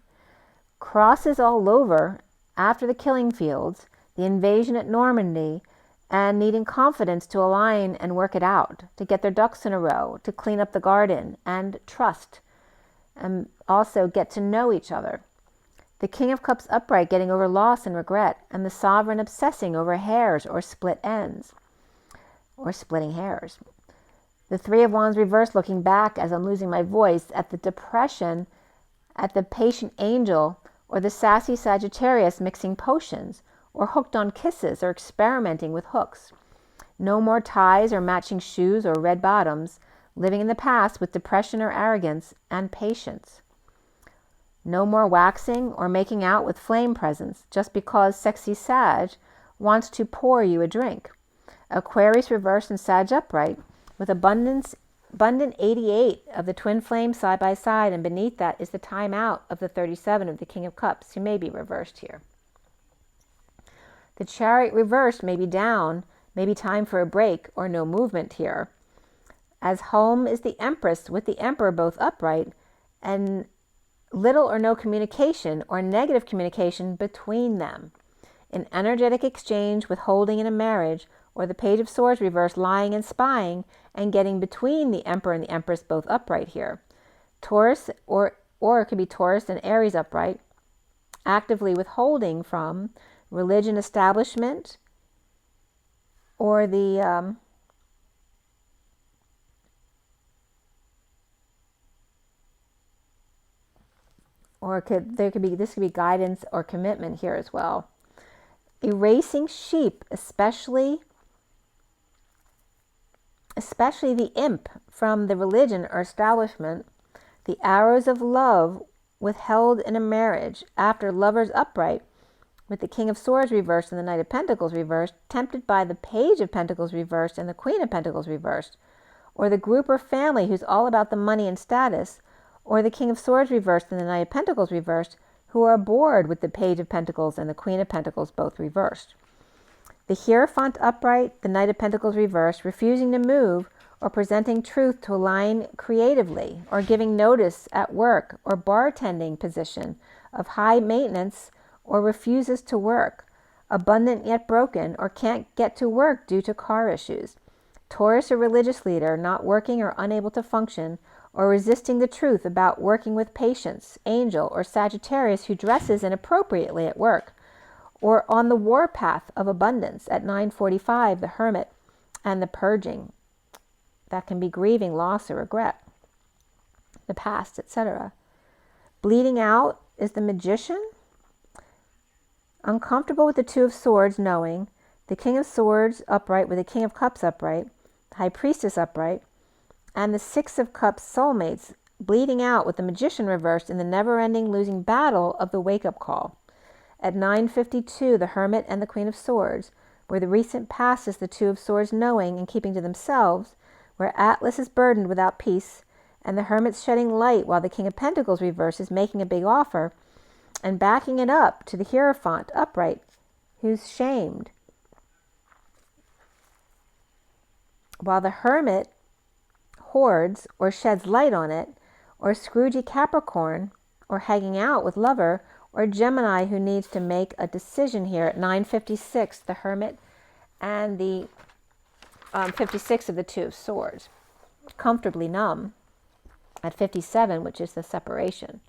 Crosses all over after the killing fields, the invasion at Normandy, and needing confidence to align and work it out, to get their ducks in a row, to clean up the garden, and trust, and also get to know each other. The King of Cups upright getting over loss and regret, and the Sovereign obsessing over hairs or split ends, or splitting hairs. The 3 of Wands reversed, looking back as I'm losing my voice at the depression, at the patient angel, or the sassy Sagittarius mixing potions, or hooked on kisses, or experimenting with hooks. No more ties or matching shoes or red bottoms, living in the past with depression or arrogance and patience. No more waxing or making out with flame presence just because sexy Sag wants to pour you a drink. Aquarius reversed and Sag upright with abundant 88 of the twin flames side by side, and beneath that is the time out of the 37 of the King of Cups, who may be reversed here. The Chariot reversed may be down, maybe time for a break or no movement here. As home is the Empress with the Emperor both upright, and little or no communication or negative communication between them. An energetic exchange withholding in a marriage, or the Page of Swords reversed lying and spying and getting between the Emperor and the Empress both upright here. Taurus, or it could be Taurus and Aries upright, actively withholding from religion establishment, or the this could be guidance or commitment here as well. Erasing sheep, especially the imp from the religion or establishment. The arrows of love withheld in a marriage after lovers upright, with the King of Swords reversed and the Knight of Pentacles reversed, tempted by the Page of Pentacles reversed and the Queen of Pentacles reversed, or the group or family who's all about the money and status, or the King of Swords reversed and the Knight of Pentacles reversed, who are bored with the Page of Pentacles and the Queen of Pentacles both reversed. The Hierophant upright, the Knight of Pentacles reversed, refusing to move or presenting truth to align creatively, or giving notice at work or bartending position of high maintenance, or refuses to work, abundant yet broken, or can't get to work due to car issues. Taurus, a religious leader, not working or unable to function, or resisting the truth about working with patience. Angel, or Sagittarius, who dresses inappropriately at work, or on the warpath of abundance. At 9:45, the Hermit and the purging. That can be grieving, loss, or regret, the past, etc. Bleeding out is the Magician. Uncomfortable with the Two of Swords, knowing. The King of Swords upright with the King of Cups upright, the High Priestess upright, and the Six of Cups soulmates, bleeding out with the Magician reversed in the never-ending losing battle of the wake-up call. At 9:52, the Hermit and the Queen of Swords, where the recent past is the Two of Swords, knowing and keeping to themselves, where Atlas is burdened without peace, and the Hermit's shedding light, while the King of Pentacles reverse is making a big offer and backing it up to the Hierophant upright, who's shamed. While the Hermit hoards or sheds light on it, or Scroogey Capricorn, or hanging out with lover, or Gemini who needs to make a decision here. At 9:56, the Hermit and the 56 of the Two of Swords, comfortably numb. At 57, which is the separation.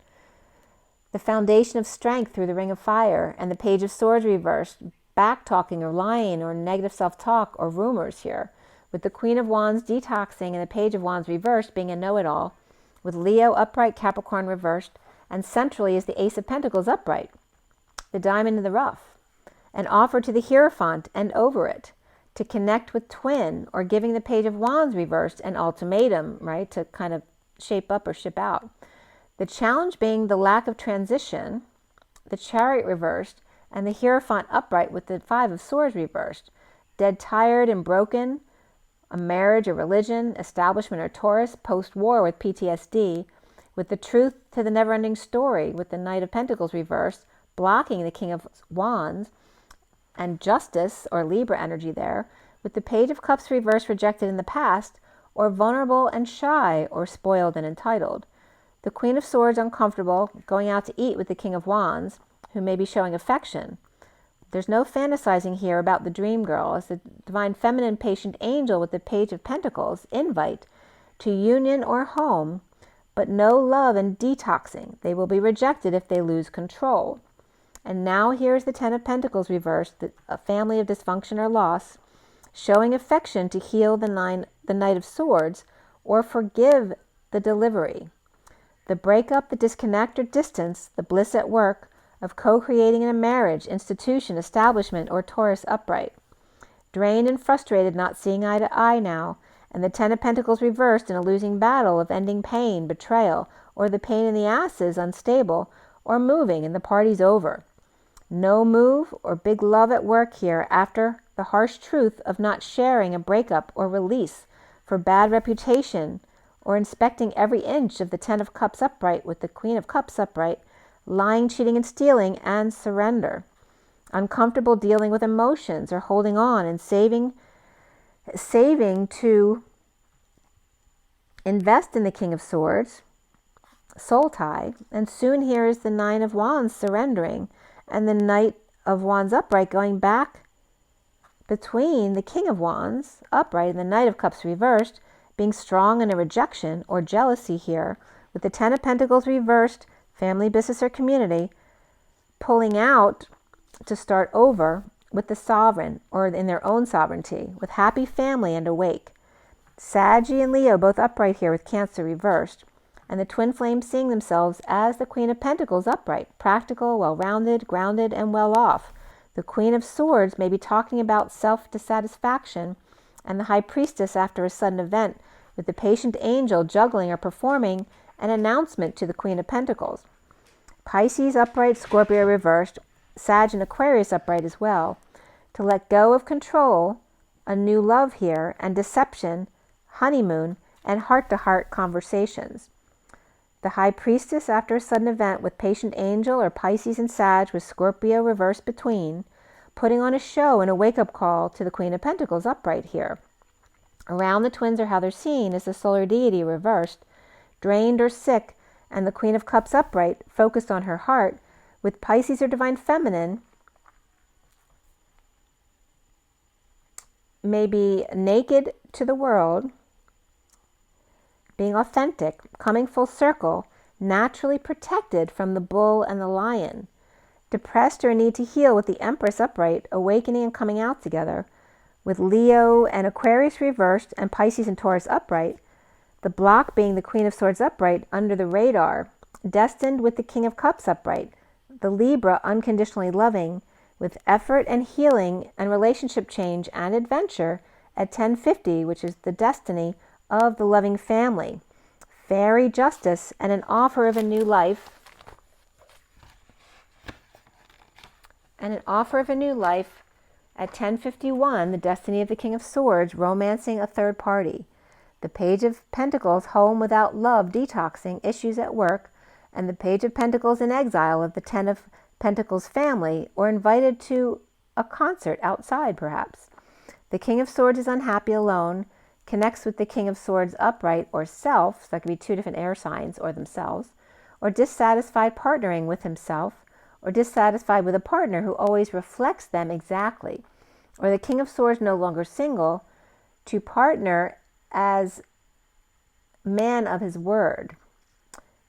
The foundation of strength through the Ring of Fire, and the Page of Swords reversed, back-talking or lying or negative self-talk or rumors here, with the Queen of Wands detoxing and the Page of Wands reversed being a know-it-all, with Leo upright, Capricorn reversed, and centrally is the Ace of Pentacles upright, the diamond in the rough, an offer to the Hierophant and over it, to connect with twin, or giving the Page of Wands reversed an ultimatum, right, to kind of shape up or ship out. The challenge being the lack of transition, the Chariot reversed, and the Hierophant upright with the Five of Swords reversed. Dead, tired, and broken, a marriage, a religion, establishment, or Taurus, post-war with PTSD, with the truth to the never-ending story, with the Knight of Pentacles reversed, blocking the King of Wands, and justice, or Libra energy there, with the Page of Cups reversed, rejected in the past, or vulnerable and shy, or spoiled and entitled. The Queen of Swords uncomfortable, going out to eat with the King of Wands, who may be showing affection. There's no fantasizing here about the dream girl, as the divine feminine patient angel with the Page of Pentacles, invite to union or home, but no love and detoxing. They will be rejected if they lose control. And now here's the Ten of Pentacles reversed, a family of dysfunction or loss, showing affection to heal the Knight of Swords, or forgive the delivery. The breakup, the disconnect or distance, the bliss at work of co-creating in a marriage, institution, establishment, or Taurus upright. Drained and frustrated, not seeing eye to eye now, and the Ten of Pentacles reversed in a losing battle of ending pain, betrayal, or the pain in the asses, unstable, or moving, and the party's over. No move or big love at work here after the harsh truth of not sharing a breakup or release for bad reputation, or inspecting every inch of the Ten of Cups upright with the Queen of Cups upright, lying, cheating, and stealing, and surrender. Uncomfortable dealing with emotions or holding on and saving to invest in the King of Swords, soul tie, and soon here is the Nine of Wands surrendering, and the Knight of Wands upright going back between the King of Wands upright and the Knight of Cups reversed, being strong in a rejection or jealousy here, with the Ten of Pentacles reversed, family, business, or community, pulling out to start over with the sovereign or in their own sovereignty, with happy family and awake. Saggy and Leo both upright here with Cancer reversed, and the twin flames seeing themselves as the Queen of Pentacles upright, practical, well-rounded, grounded, and well off. The Queen of Swords may be talking about self-dissatisfaction, and the High Priestess after a sudden event, with the patient angel juggling or performing an announcement to the Queen of Pentacles. Pisces upright, Scorpio reversed, Sag and Aquarius upright as well. To let go of control, a new love here, and deception, honeymoon, and heart-to-heart conversations. The High Priestess after a sudden event with patient angel or Pisces and Sag with Scorpio reversed between, putting on a show and a wake-up call to the Queen of Pentacles upright here. Around the twins are how they're seen as the solar deity reversed, drained or sick, and the Queen of Cups upright, focused on her heart, with Pisces or Divine Feminine, may be naked to the world, being authentic, coming full circle, naturally protected from the bull and the lion, depressed or in need to heal with the Empress upright, awakening and coming out together, with Leo and Aquarius reversed and Pisces and Taurus upright, the block being the Queen of Swords upright under the radar, destined with the King of Cups upright, the Libra unconditionally loving, with effort and healing and relationship change and adventure at 1050, which is the destiny of the loving family, fairy justice and an offer of a new life, at 1051, the destiny of the King of Swords, romancing a third party, the Page of Pentacles, home without love, detoxing, issues at work, and the Page of Pentacles in exile of the Ten of Pentacles family, or invited to a concert outside perhaps. The King of Swords is unhappy alone, connects with the King of Swords upright or self, so that could be two different air signs or themselves, or dissatisfied partnering with himself, or dissatisfied with a partner who always reflects them exactly, or the King of Swords no longer single, to partner as man of his word.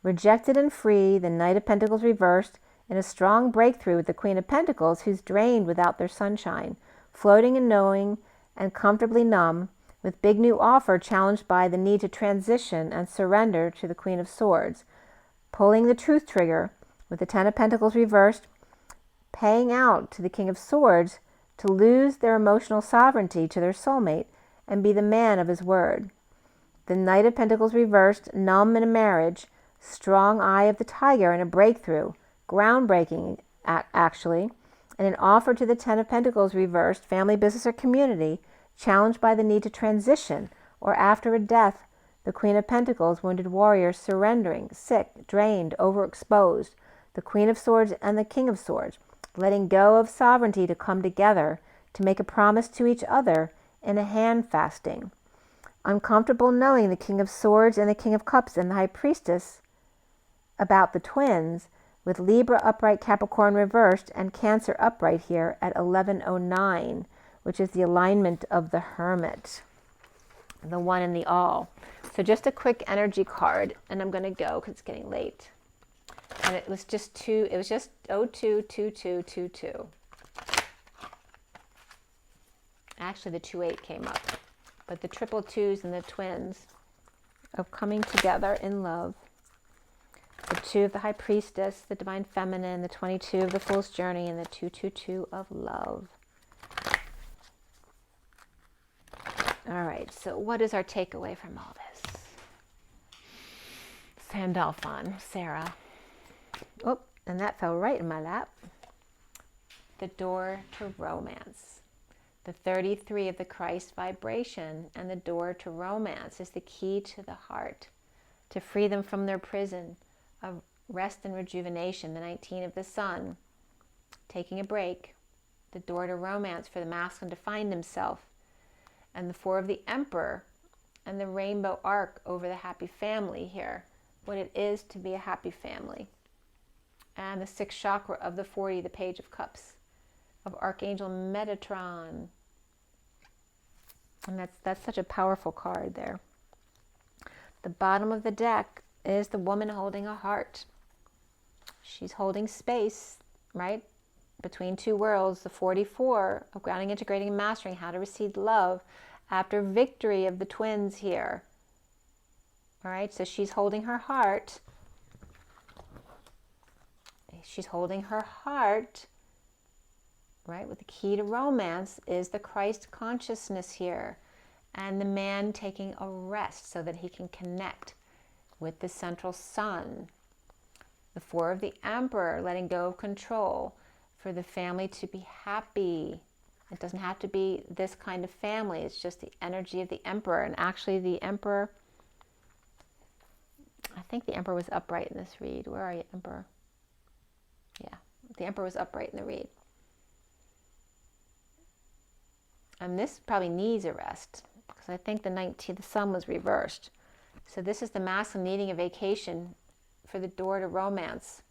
Rejected and free, the Knight of Pentacles reversed, in a strong breakthrough with the Queen of Pentacles, who's drained without their sunshine, floating and knowing and comfortably numb, with big new offer challenged by the need to transition and surrender to the Queen of Swords, pulling the truth trigger with the Ten of Pentacles reversed, paying out to the King of Swords to lose their emotional sovereignty to their soulmate and be the man of his word. The Knight of Pentacles reversed, numb in a marriage, strong eye of the tiger in a breakthrough, groundbreaking actually, and an offer to the Ten of Pentacles reversed, family, business, or community, challenged by the need to transition, or after a death, the Queen of Pentacles, wounded warrior, surrendering, sick, drained, overexposed, the Queen of Swords and the King of Swords, letting go of sovereignty to come together, to make a promise to each other in a hand fasting. Uncomfortable knowing the King of Swords and the King of Cups and the High Priestess about the twins, with Libra upright, Capricorn reversed, and Cancer upright here at 1109, which is the alignment of the Hermit, the one and the all. So just a quick energy card, and I'm going to go because it's getting late. And it was just 022222. Actually, the 28 came up, but the triple twos and the twins of coming together in love. The 2 of the High Priestess, the Divine Feminine, the 22 of the Fool's Journey, and the 222 of love. All right, so what is our takeaway from all this? Sandolphon, Sarah. Oh, and that fell right in my lap. The door to romance. The 33 of the Christ vibration, and the door to romance is the key to the heart, to free them from their prison of rest and rejuvenation. The 19 of the Sun, taking a break, the door to romance for the masculine to find himself. And the 4 of the Emperor, and the rainbow arc over the happy family here, what it is to be a happy family. And the 6th chakra of the 40, the Page of Cups, of Archangel Metatron. And that's such a powerful card there. The bottom of the deck is the woman holding a heart. She's holding space, right? Between two worlds, the 44 of grounding, integrating, and mastering, how to receive love after victory of the twins here. All right, so she's holding her heart. She's holding her heart, right? With the key to romance is the Christ consciousness here, and the man taking a rest so that he can connect with the central sun. The 4 of the Emperor, letting go of control for the family to be happy. It doesn't have to be this kind of family. It's just the energy of the Emperor. And actually the Emperor, I think the Emperor was upright in this read. Where are you, Emperor? Yeah, the Emperor was upright in the read. And this probably needs a rest, because I think the sun was reversed. So this is the masculine needing a vacation for the door to romance,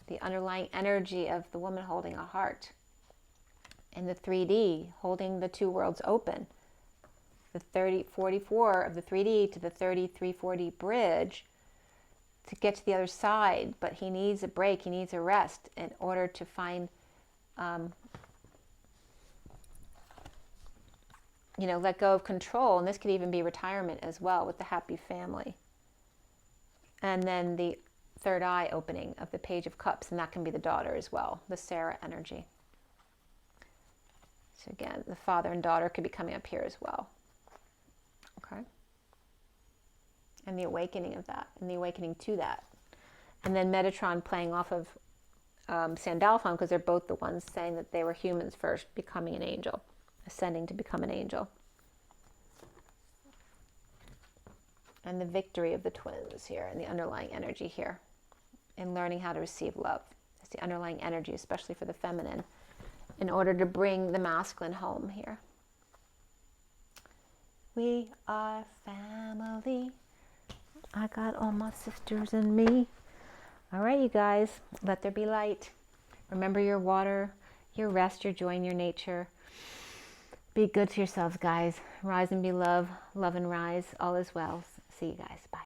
the underlying energy of the woman holding a heart. In the 3D, holding the two worlds open. The 44 of the 3D to the 3340 bridge to get to the other side, but he needs a break, he needs a rest in order to find, let go of control. And this could even be retirement as well, with the happy family. And then the third eye opening of the Page of Cups, and that can be the daughter as well, the Sarah energy. So again, the father and daughter could be coming up here as well. Okay. And the awakening of that, and the awakening to that. And then Metatron playing off of Sandolphon, because they're both the ones saying that they were humans first, becoming an angel, ascending to become an angel. And the victory of the twins here, and the underlying energy here, and learning how to receive love. It's the underlying energy, especially for the feminine, in order to bring the masculine home here. We are family. I got all my sisters in me. All right, you guys, let there be light. Remember your water, your rest, your joy, and your nature. Be good to yourselves, guys. Rise and be love. Love and rise. All is well. See you guys. Bye.